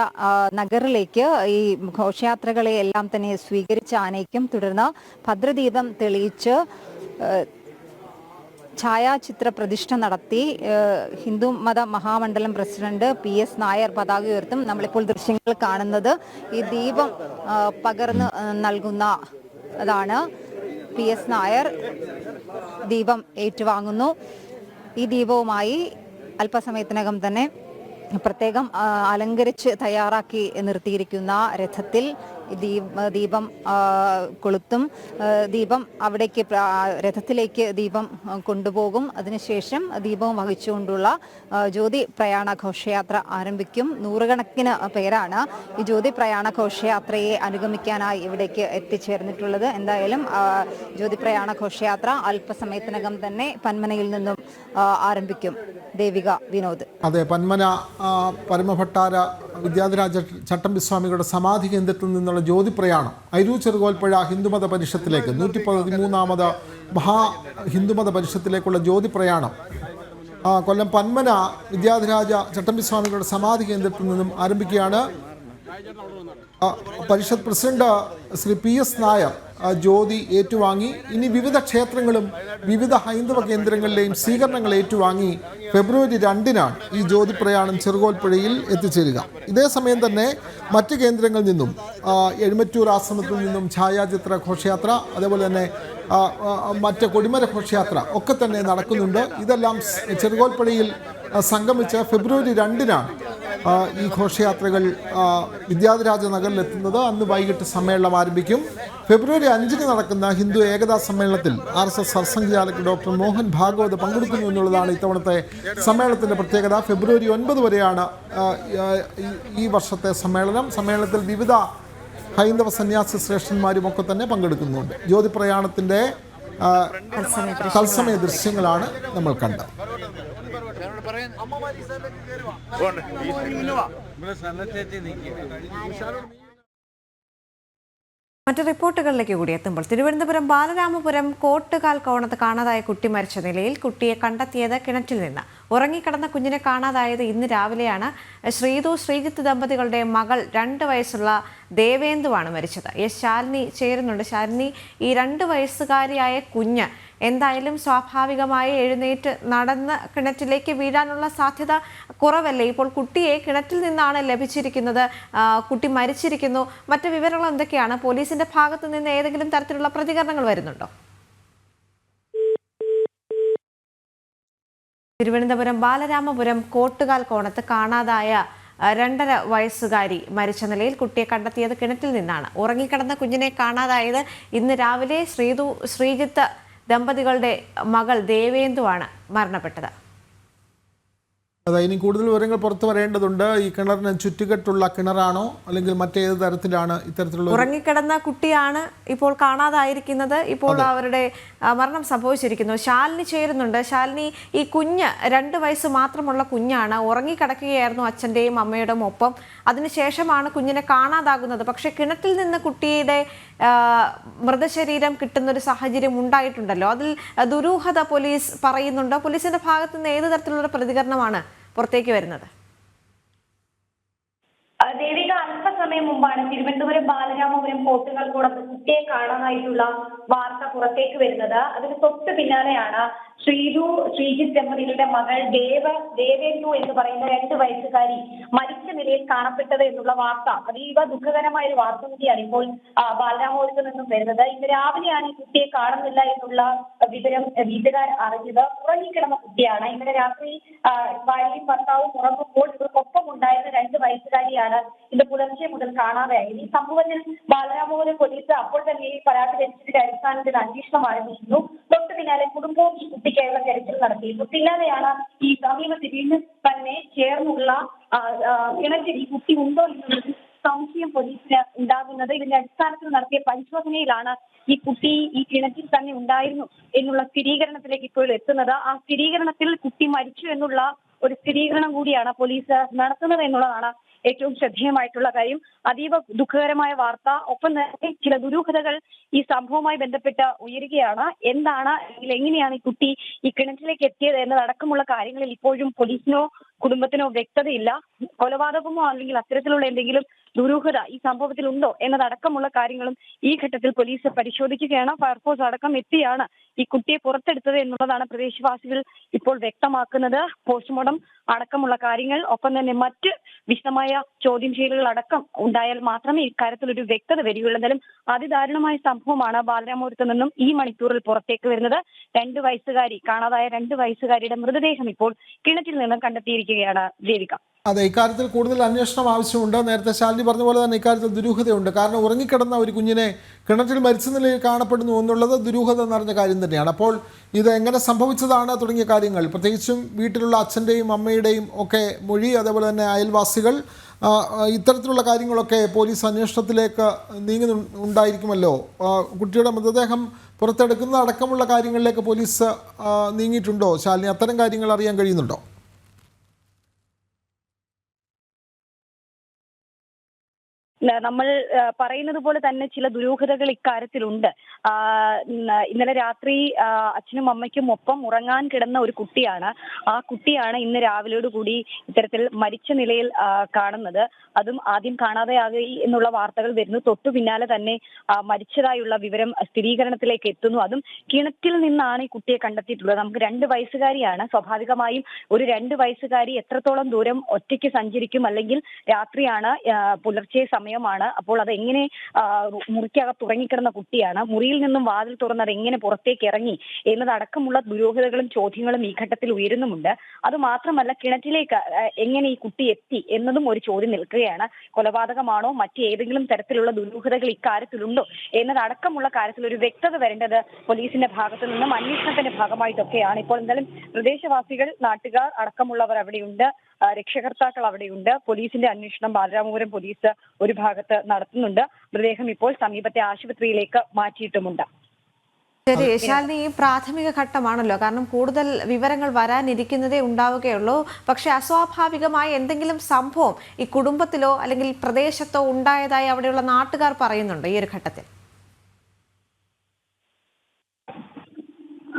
നഗറിലേക്ക് ഈ ഘോഷയാത്രകളെ എല്ലാം തന്നെ സ്വീകരിച്ച് ആനയിക്കും. തുടർന്ന് ഭദ്രദീപം തെളിയിച്ച് ഛായാചിത്ര പ്രതിഷ്ഠ നടത്തി ഹിന്ദു മത മഹാമണ്ഡലം പ്രസിഡന്റ് PS നായർ പതാക ഉയർത്തും. നമ്മളിപ്പോൾ ദൃശ്യങ്ങൾ കാണുന്നത് ഈ ദീപം പകർന്ന് നൽകുന്നതാണ്. PS നായർ ദീപം ഏറ്റുവാങ്ങുന്നു. ഈ ദീപവുമായി അല്പസമയത്തിനകം തന്നെ പ്രത്യേകം അലങ്കരിച്ച് തയ്യാറാക്കി നിർത്തിയിരിക്കുന്ന രഥത്തിൽ ദീപം കൊളുത്തും. ദീപം അവിടേക്ക് രഥത്തിലേക്ക് ദീപം കൊണ്ടുപോകും. അതിനുശേഷം ദീപം വഹിച്ചുകൊണ്ടുള്ള ജ്യോതി പ്രയാണ ഘോഷയാത്ര ആരംഭിക്കും. നൂറുകണക്കിന് പേരാണ് ഈ ജ്യോതി പ്രയാണ ഘോഷയാത്രയെ അനുഗമിക്കാനായി ഇവിടേക്ക് എത്തിച്ചേർന്നിട്ടുള്ളത്. എന്തായാലും ജ്യോതി പ്രയാണ ഘോഷയാത്ര അല്പസമയത്തിനകം തന്നെ പന്മനയിൽ നിന്നും ആരംഭിക്കും. ദേവിക വിനോദ്. അതെ, പന്മന പരമഭട്ടാര വിദ്യാധിരാജ ചട്ടമ്പി സ്വാമികളുടെ സമാധി കേന്ദ്രത്തിൽ നിന്നുള്ള ജ്യോതി പ്രയാണം അയിരൂർ ചെറുകോൽപ്പുഴ ഹിന്ദുമത പരിഷത്തിലേക്ക് 113ാമത് മഹാ ഹിന്ദുമത പരിഷത്തിലേക്കുള്ള ജ്യോതി പ്രയാണം കൊല്ലം പന്മന വിദ്യാധിരാജ ചട്ടമ്പി സ്വാമികളുടെ സമാധി കേന്ദ്രത്തിൽ നിന്നും ആരംഭിക്കുകയാണ്. പരിഷത്ത് പ്രസിഡന്റ് ശ്രീ PS നായർ ജ്യോതി ഏറ്റുവാങ്ങി. ഇനി വിവിധ ക്ഷേത്രങ്ങളും വിവിധ ഹൈന്ദവ കേന്ദ്രങ്ങളിലെയും സ്വീകരണങ്ങൾ ഏറ്റുവാങ്ങി ഫെബ്രുവരി 2-നാണ് ഈ ജ്യോതി പ്രയാണം ചെറുകോൽപ്പുഴയിൽ എത്തിച്ചേരുക. ഇതേസമയം തന്നെ മറ്റ് കേന്ദ്രങ്ങളിൽ നിന്നും എഴുമറ്റൂർ ആശ്രമത്തിൽ നിന്നും ഛായാചിത്ര ഘോഷയാത്ര, അതേപോലെ തന്നെ മറ്റ് കൊടിമര ഘോഷയാത്ര ഒക്കെ തന്നെ നടക്കുന്നുണ്ട്. ഇതെല്ലാം ചെറുകോൽപ്പുഴയിൽ സംഗമിച്ച് ഫെബ്രുവരി 2-നാണ് ഈ ഘോഷയാത്രകൾ വിദ്യാധിരാജ നഗറിലെത്തുന്നത്. അന്ന് വൈകിട്ട് സമ്മേളനം ആരംഭിക്കും. ഫെബ്രുവരി 5-ന് നടക്കുന്ന ഹിന്ദു ഏകതാ സമ്മേളനത്തിൽ RSS സർസംഘചാലക് ഡോക്ടർ മോഹൻ ഭാഗവത് പങ്കെടുക്കുന്നു എന്നുള്ളതാണ് ഇത്തവണത്തെ സമ്മേളനത്തിൻ്റെ പ്രത്യേകത. ഫെബ്രുവരി 9 വരെയാണ് ഈ വർഷത്തെ സമ്മേളനത്തിൽ വിവിധ ഹൈന്ദവ സന്യാസി ശ്രേഷ്ഠന്മാരും ഒക്കെ തന്നെ പങ്കെടുക്കുന്നുണ്ട്. ജ്യോതിപ്രയാണത്തിൻ്റെ തത്സമയ ദൃശ്യങ്ങളാണ് നമ്മൾ കണ്ടത്. മറ്റ് റിപ്പോർട്ടുകളിലേക്ക് കൂടി എത്തുമ്പോൾ തിരുവനന്തപുരം ബാലരാമപുരം കോട്ടുകാൽ കോണത്ത് കാണാതായ കുട്ടി മരിച്ച നിലയിൽ. കുട്ടിയെ കണ്ടെത്തിയത് കിണറ്റിൽ നിന്ന്. ഉറങ്ങിക്കിടന്ന കുഞ്ഞിനെ കാണാതായത് ഇന്ന് രാവിലെയാണ്. ശ്രീതു ശ്രീജിത്ത് ദമ്പതികളുടെ മകൾ 2 വയസ്സുള്ള ദേവേന്ദുവാണ് മരിച്ചത്. ശാലിനി ചേരുന്നുണ്ട്. ശാലിനി, ഈ 2 വയസ്സുകാരിയായ കുഞ്ഞ് എന്തായാലും സ്വാഭാവികമായി എഴുന്നേറ്റ് നടന്ന് കിണറ്റിലേക്ക് വീഴാനുള്ള സാധ്യത കുറവല്ലേ? ഇപ്പോൾ കുട്ടിയെ കിണറ്റിൽ നിന്നാണ് ലഭിച്ചിരിക്കുന്നത്. കുട്ടി മരിച്ചിരിക്കുന്നു. മറ്റ് വിവരങ്ങൾ എന്തൊക്കെയാണ്? പോലീസിന്റെ ഭാഗത്തു നിന്ന് ഏതെങ്കിലും തരത്തിലുള്ള പ്രതികരണങ്ങൾ വരുന്നുണ്ടോ? തിരുവനന്തപുരം ബാലരാമപുരം കോട്ടുകാൽ കോണത്ത് കാണാതായ 2.5 വയസ്സുകാരി മരിച്ച നിലയിൽ. കുട്ടിയെ കണ്ടെത്തിയത് കിണറ്റിൽ നിന്നാണ്. ഉറങ്ങിക്കിടന്ന കുഞ്ഞിനെ കാണാതായത് ഇന്ന് രാവിലെ. ശ്രീജിത്ത് ദമ്പതികളുടെ മകൾ ദേവേന്ദുവാണ് മരണപ്പെട്ടത്. ഇനി കൂടുതൽ വിവരങ്ങൾ പുറത്തു വരേണ്ടതുണ്ട്. ഈ കിണറിന് ചുറ്റുകെട്ടുള്ള കിണറാണോ അല്ലെങ്കിൽ മറ്റേത് തരത്തിലാണ് ഇത്തരത്തിലുള്ള? ഉറങ്ങിക്കിടന്ന കുട്ടിയാണ് ഇപ്പോൾ കാണാതായിരിക്കുന്നത്. ഇപ്പോൾ അവരുടെ മരണം സംഭവിച്ചിരിക്കുന്നു. ശാലിനി ചേരുന്നുണ്ട്. ശാലിനി, ഈ കുഞ്ഞ് 2 വയസ്സ് മാത്രമുള്ള കുഞ്ഞാണ്. ഉറങ്ങിക്കിടക്കുകയായിരുന്നു അച്ഛൻ്റെയും അമ്മയുടെയും ഒപ്പം. അതിനുശേഷമാണ് കുഞ്ഞിനെ കാണാതാകുന്നത്. പക്ഷെ കിണറ്റിൽ നിന്ന് കുട്ടിയുടെ മൃതശരീരം കിട്ടുന്നൊരു സാഹചര്യം ഉണ്ടായിട്ടുണ്ടല്ലോ. അതിൽ ദുരൂഹത പോലീസ് പറയുന്നുണ്ട്. പോലീസിന്റെ ഭാഗത്തു നിന്ന് ഏത് തരത്തിലുള്ള പ്രതികരണമാണ് പുറത്തേക്ക് വരുന്നത്? ദേവിക, അല്പസമയം മുമ്പാണ് തിരുവനന്തപുരം ബാലരാമപുരം കോട്ടുകാൽ കോണത്ത് കുട്ടിയെ കാണാനായിട്ടുള്ള വാർത്ത പുറത്തേക്ക് വരുന്നത്. അതിന് തൊട്ട് പിന്നാലെയാണ് ശ്രീജിത്ത് ദമ്പതികളുടെ മകൾ ദേവേന്ദു എന്ന് പറയുന്ന 2 വയസ്സുകാരി മരിച്ച നിലയിൽ കാണപ്പെട്ടത് എന്നുള്ള വാർത്ത. അതീവ ദുഃഖകരമായ ഒരു വാർത്ത കൂടിയാണ് ഇപ്പോൾ ബാലരാമപുരത്ത് നിന്നും വരുന്നത്. ഇന്ന് രാവിലെയാണ് ഈ കുട്ടിയെ കാണുന്നില്ല എന്നുള്ള വിവരം വീട്ടുകാർ അറിഞ്ഞത്. ഉറങ്ങിക്കിടന്ന കുട്ടിയാണ്. ഇന്നലെ രാത്രി ഭാര്യയും ഭർത്താവും ഉറങ്ങുമ്പോൾ ഇവർക്കൊപ്പം ഉണ്ടായിരുന്ന 2 വയസ്സുകാരിയാണ് ഇന്ന് പുലർച്ചെ മുതൽ കാണാതെയായത്. ഈ സംഭവത്തിൽ ബാലരാമപുരം പോലീസ് അപ്പോൾ തന്നെ ഈ പരാതി ലഭിച്ചതിന്റെ അടിസ്ഥാനത്തിൽ അന്വേഷണം ആരംഭിക്കുന്നു. തൊട്ടു പിന്നാലെ കുടുംബവും ഈ കുട്ടിക്കായുള്ള തെരച്ചിൽ നടത്തിയിരുന്നു. പിന്നാലെയാണ് ഈ സമീപത്ത് വീണ്ടും തന്നെ ചേർന്നുള്ള കിണറ്റിൽ ഈ കുട്ടി ഉണ്ടോ എന്നുള്ളത് സംശയം പോലീസിന് ഉണ്ടാകുന്നത്. ഇതിന്റെ അടിസ്ഥാനത്തിൽ നടത്തിയ പരിശോധനയിലാണ് ഈ കുട്ടി ഈ കിണറ്റിൽ തന്നെ ഉണ്ടായിരുന്നു എന്നുള്ള സ്ഥിരീകരണത്തിലേക്ക് ഇപ്പോൾ എത്തുന്നത്. ആ സ്ഥിരീകരണത്തിൽ കുട്ടി മരിച്ചു എന്നുള്ള ഒരു സ്ഥിരീകരണം കൂടിയാണ് പോലീസ് നടത്തുന്നത് എന്നുള്ളതാണ് ഏറ്റവും ശ്രദ്ധേയമായിട്ടുള്ള കാര്യം. അതീവ ദുഃഖകരമായ വാർത്ത. ഒപ്പം തന്നെ ചില ദുരൂഹതകൾ ഈ സംഭവവുമായി ബന്ധപ്പെട്ട് ഉയരുകയാണ്. എന്താണ് അല്ലെങ്കിൽ എങ്ങനെയാണ് ഈ കുട്ടി ഈ കിണറ്റിലേക്ക് എത്തിയത് എന്നതടക്കമുള്ള കാര്യങ്ങളിൽ ഇപ്പോഴും പോലീസിനോ കുടുംബത്തിനോ വ്യക്തതയില്ല. കൊലപാതകമോ അല്ലെങ്കിൽ അത്തരത്തിലുള്ള എന്തെങ്കിലും ദുരൂഹത ഈ സംഭവത്തിൽ ഉണ്ടോ എന്നതടക്കമുള്ള കാര്യങ്ങളും ഈ ഘട്ടത്തിൽ പോലീസ് പരിശോധിക്കുകയാണ്. ഫയർഫോഴ്സ് അടക്കം എത്തിയാണ് ഈ കുട്ടിയെ പുറത്തെടുത്തത് എന്നുള്ളതാണ് പ്രദേശവാസികൾ ഇപ്പോൾ വ്യക്തമാക്കുന്നത്. പോസ്റ്റ്മോർട്ടം അടക്കമുള്ള കാര്യങ്ങൾ, ഒപ്പം തന്നെ മറ്റ് വിശദമായ ചോദ്യം ചെയ്യലുകൾ അടക്കം ഉണ്ടായാൽ മാത്രമേ ഇക്കാര്യത്തിൽ ഒരു വ്യക്തത വരികയുള്ളൂ. എന്നാലും അതിദാരുണമായ സംഭവമാണ് ബാലരാമപുരത്ത് നിന്നും ഈ മണിക്കൂറിൽ പുറത്തേക്ക് വരുന്നത്. 2 വയസ്സുകാരി കാണാതായ 2 വയസ്സുകാരിയുടെ മൃതദേഹം ഇപ്പോൾ കിണറ്റിൽ നിന്നും കണ്ടെത്തിയിരിക്കുകയാണ്. ദേവിക, അതെ, ഇക്കാര്യത്തിൽ കൂടുതൽ അന്വേഷണം ആവശ്യമുണ്ട്. നേരത്തെ ശാലിനി പറഞ്ഞ പോലെ തന്നെ ഇക്കാര്യത്തിൽ ദുരൂഹതയുണ്ട്. കാരണം ഉറങ്ങിക്കിടന്ന ഒരു കുഞ്ഞിനെ കിണറ്റിൽ മരിച്ച നിലയിൽ കാണപ്പെടുന്നു എന്നുള്ളത് ദുരൂഹത നിറഞ്ഞ കാര്യം തന്നെയാണ്. അപ്പോൾ ഇത് എങ്ങനെ സംഭവിച്ചതാണ് തുടങ്ങിയ കാര്യങ്ങൾ, പ്രത്യേകിച്ചും വീട്ടിലുള്ള അച്ഛൻ്റെയും അമ്മയുടെയും ഒക്കെ മൊഴി, അതേപോലെ തന്നെ അയൽവാസികൾ, ഇത്തരത്തിലുള്ള കാര്യങ്ങളൊക്കെ പോലീസ് അന്വേഷണത്തിലേക്ക് നീങ്ങുന്നുണ്ടായിരിക്കുമല്ലോ. കുട്ടിയുടെ മൃതദേഹം പുറത്തെടുക്കുന്ന അടക്കമുള്ള കാര്യങ്ങളിലേക്ക് പോലീസ് നീങ്ങിയിട്ടുണ്ടോ ശാലിനി? അത്തരം കാര്യങ്ങൾ അറിയാൻ കഴിയുന്നുണ്ടോ? നമ്മൾ പറയുന്നത് പോലെ തന്നെ ചില ദുരൂഹതകൾ ഇക്കാര്യത്തിലുണ്ട്. ഇന്നലെ രാത്രി അച്ഛനും അമ്മയ്ക്കും ഒപ്പം ഉറങ്ങാൻ കിടന്ന ഒരു കുട്ടിയാണ്. ആ കുട്ടിയാണ് ഇന്ന് രാവിലെയോടുകൂടി ഇത്തരത്തിൽ മരിച്ച നിലയിൽ കാണുന്നത്. അതും ആദ്യം കാണാതെയാകി എന്നുള്ള വാർത്തകൾ വരുന്നു. തൊട്ടു പിന്നാലെ തന്നെ മരിച്ചതായുള്ള വിവരം സ്ഥിരീകരണത്തിലേക്ക് എത്തുന്നു. അതും കിണറ്റിൽ നിന്നാണ് ഈ കുട്ടിയെ കണ്ടെത്തിയിട്ടുള്ളത്. നമുക്ക് 2 വയസ്സുകാരിയാണ്. സ്വാഭാവികമായും ഒരു 2 വയസ്സുകാരി എത്രത്തോളം ദൂരം ഒറ്റയ്ക്ക് സഞ്ചരിക്കും, അല്ലെങ്കിൽ രാത്രിയാണ് പുലർച്ചെ സമയം സമയമാണ്. അപ്പോൾ അത് എങ്ങനെ മുറിക്കകത്ത് ഉറങ്ങിക്കിടന്ന കുട്ടിയാണ്, മുറിയിൽ നിന്നും വാതിൽ തുറന്നത് എങ്ങനെ പുറത്തേക്ക് ഇറങ്ങി എന്നതടക്കമുള്ള ദുരൂഹതകളും ചോദ്യങ്ങളും ഈ ഘട്ടത്തിൽ ഉയരുന്നുമുണ്ട്. അത് മാത്രമല്ല, കിണറ്റിലേക്ക് എങ്ങനെ ഈ കുട്ടി എത്തി എന്നതും ഒരു ചോദ്യം നിൽക്കുകയാണ്. കൊലപാതകമാണോ, മറ്റേതെങ്കിലും തരത്തിലുള്ള ദുരൂഹതകൾ ഇക്കാര്യത്തിലുണ്ടോ എന്നതടക്കമുള്ള കാര്യത്തിൽ ഒരു വ്യക്തത വരേണ്ടത് പോലീസിന്റെ ഭാഗത്തു നിന്നും അന്വേഷണത്തിന്റെ ഭാഗമായിട്ടൊക്കെയാണ്. ഇപ്പോൾ എന്തായാലും പ്രദേശവാസികൾ, നാട്ടുകാർ അടക്കമുള്ളവർ അവിടെയുണ്ട്, രക്ഷകർത്താക്കൾ അവിടെയുണ്ട്. പോലീസിന്റെ അന്വേഷണം ബാലരാമപുരം പോലീസ് ഒരു ഭാഗത്ത് നടത്തുന്നുണ്ട്. മൃതദേഹം ഇപ്പോൾ സമീപത്തെ ആശുപത്രിയിലേക്ക് മാറ്റിയിട്ടുമുണ്ട്. ശരി ശാലിനി, ഈ പ്രാഥമിക ഘട്ടമാണല്ലോ, കാരണം കൂടുതൽ വിവരങ്ങൾ വരാനിരിക്കുന്നതേ ഉണ്ടാവുകയുള്ളൂ. പക്ഷെ അസ്വാഭാവികമായ എന്തെങ്കിലും സംഭവം ഈ കുടുംബത്തിലോ അല്ലെങ്കിൽ പ്രദേശത്തോ ഉണ്ടായതായി അവിടെയുള്ള നാട്ടുകാർ പറയുന്നുണ്ട് ഈ ഒരു ഘട്ടത്തിൽ?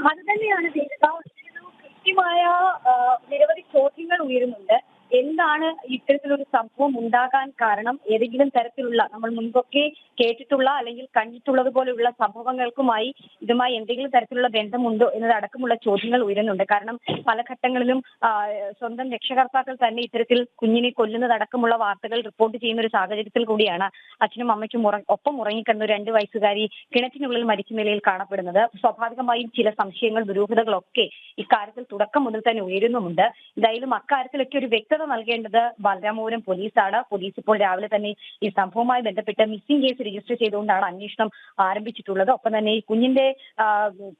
അത് തന്നെയാണ് കൃത്യമായ നിരവധി ചോദ്യങ്ങൾ ഉയരുന്നുണ്ട്. എന്താണ് ഇത്തരത്തിലൊരു സംഭവം ഉണ്ടാകാൻ കാരണം? ഏതെങ്കിലും തരത്തിലുള്ള നമ്മൾ മുൻപൊക്കെ കേട്ടിട്ടുള്ള അല്ലെങ്കിൽ കണ്ടിട്ടുള്ളത് പോലെയുള്ള സംഭവങ്ങൾക്കുമായി ഇതുമായി എന്തെങ്കിലും തരത്തിലുള്ള ബന്ധമുണ്ടോ എന്നതടക്കമുള്ള ചോദ്യങ്ങൾ ഉയരുന്നുണ്ട്. കാരണം പല ഘട്ടങ്ങളിലും സ്വന്തം രക്ഷകർത്താക്കൾ തന്നെ ഇത്തരത്തിൽ കുഞ്ഞിനെ കൊല്ലുന്നതടക്കമുള്ള വാർത്തകൾ റിപ്പോർട്ട് ചെയ്യുന്ന ഒരു സാഹചര്യത്തിൽ കൂടിയാണ് അച്ഛനും അമ്മയ്ക്കും ഒപ്പം ഉറങ്ങിക്കിടന്ന 2 വയസ്സുകാരി കിണറ്റിനുള്ളിൽ മരിച്ച നിലയിൽ കാണപ്പെടുന്നത്. സ്വാഭാവികമായും ചില സംശയങ്ങൾ, ദുരൂഹതകളൊക്കെ ഇക്കാര്യത്തിൽ തുടക്കം മുതൽ തന്നെ ഉയരുന്നുമുണ്ട്. എന്തായാലും അക്കാര്യത്തിലൊക്കെ ഒരു വ്യക്തത നൽകേണ്ടത് ബാലരാമപുരം പോലീസാണ്. പോലീസ് ഇപ്പോൾ രാവിലെ തന്നെ ഈ സംഭവവുമായി ബന്ധപ്പെട്ട് മിസ്സിംഗ് കേസ് രജിസ്റ്റർ ചെയ്തുകൊണ്ടാണ് അന്വേഷണം ആരംഭിച്ചിട്ടുള്ളത്. ഒപ്പം തന്നെ ഈ കുഞ്ഞിന്റെ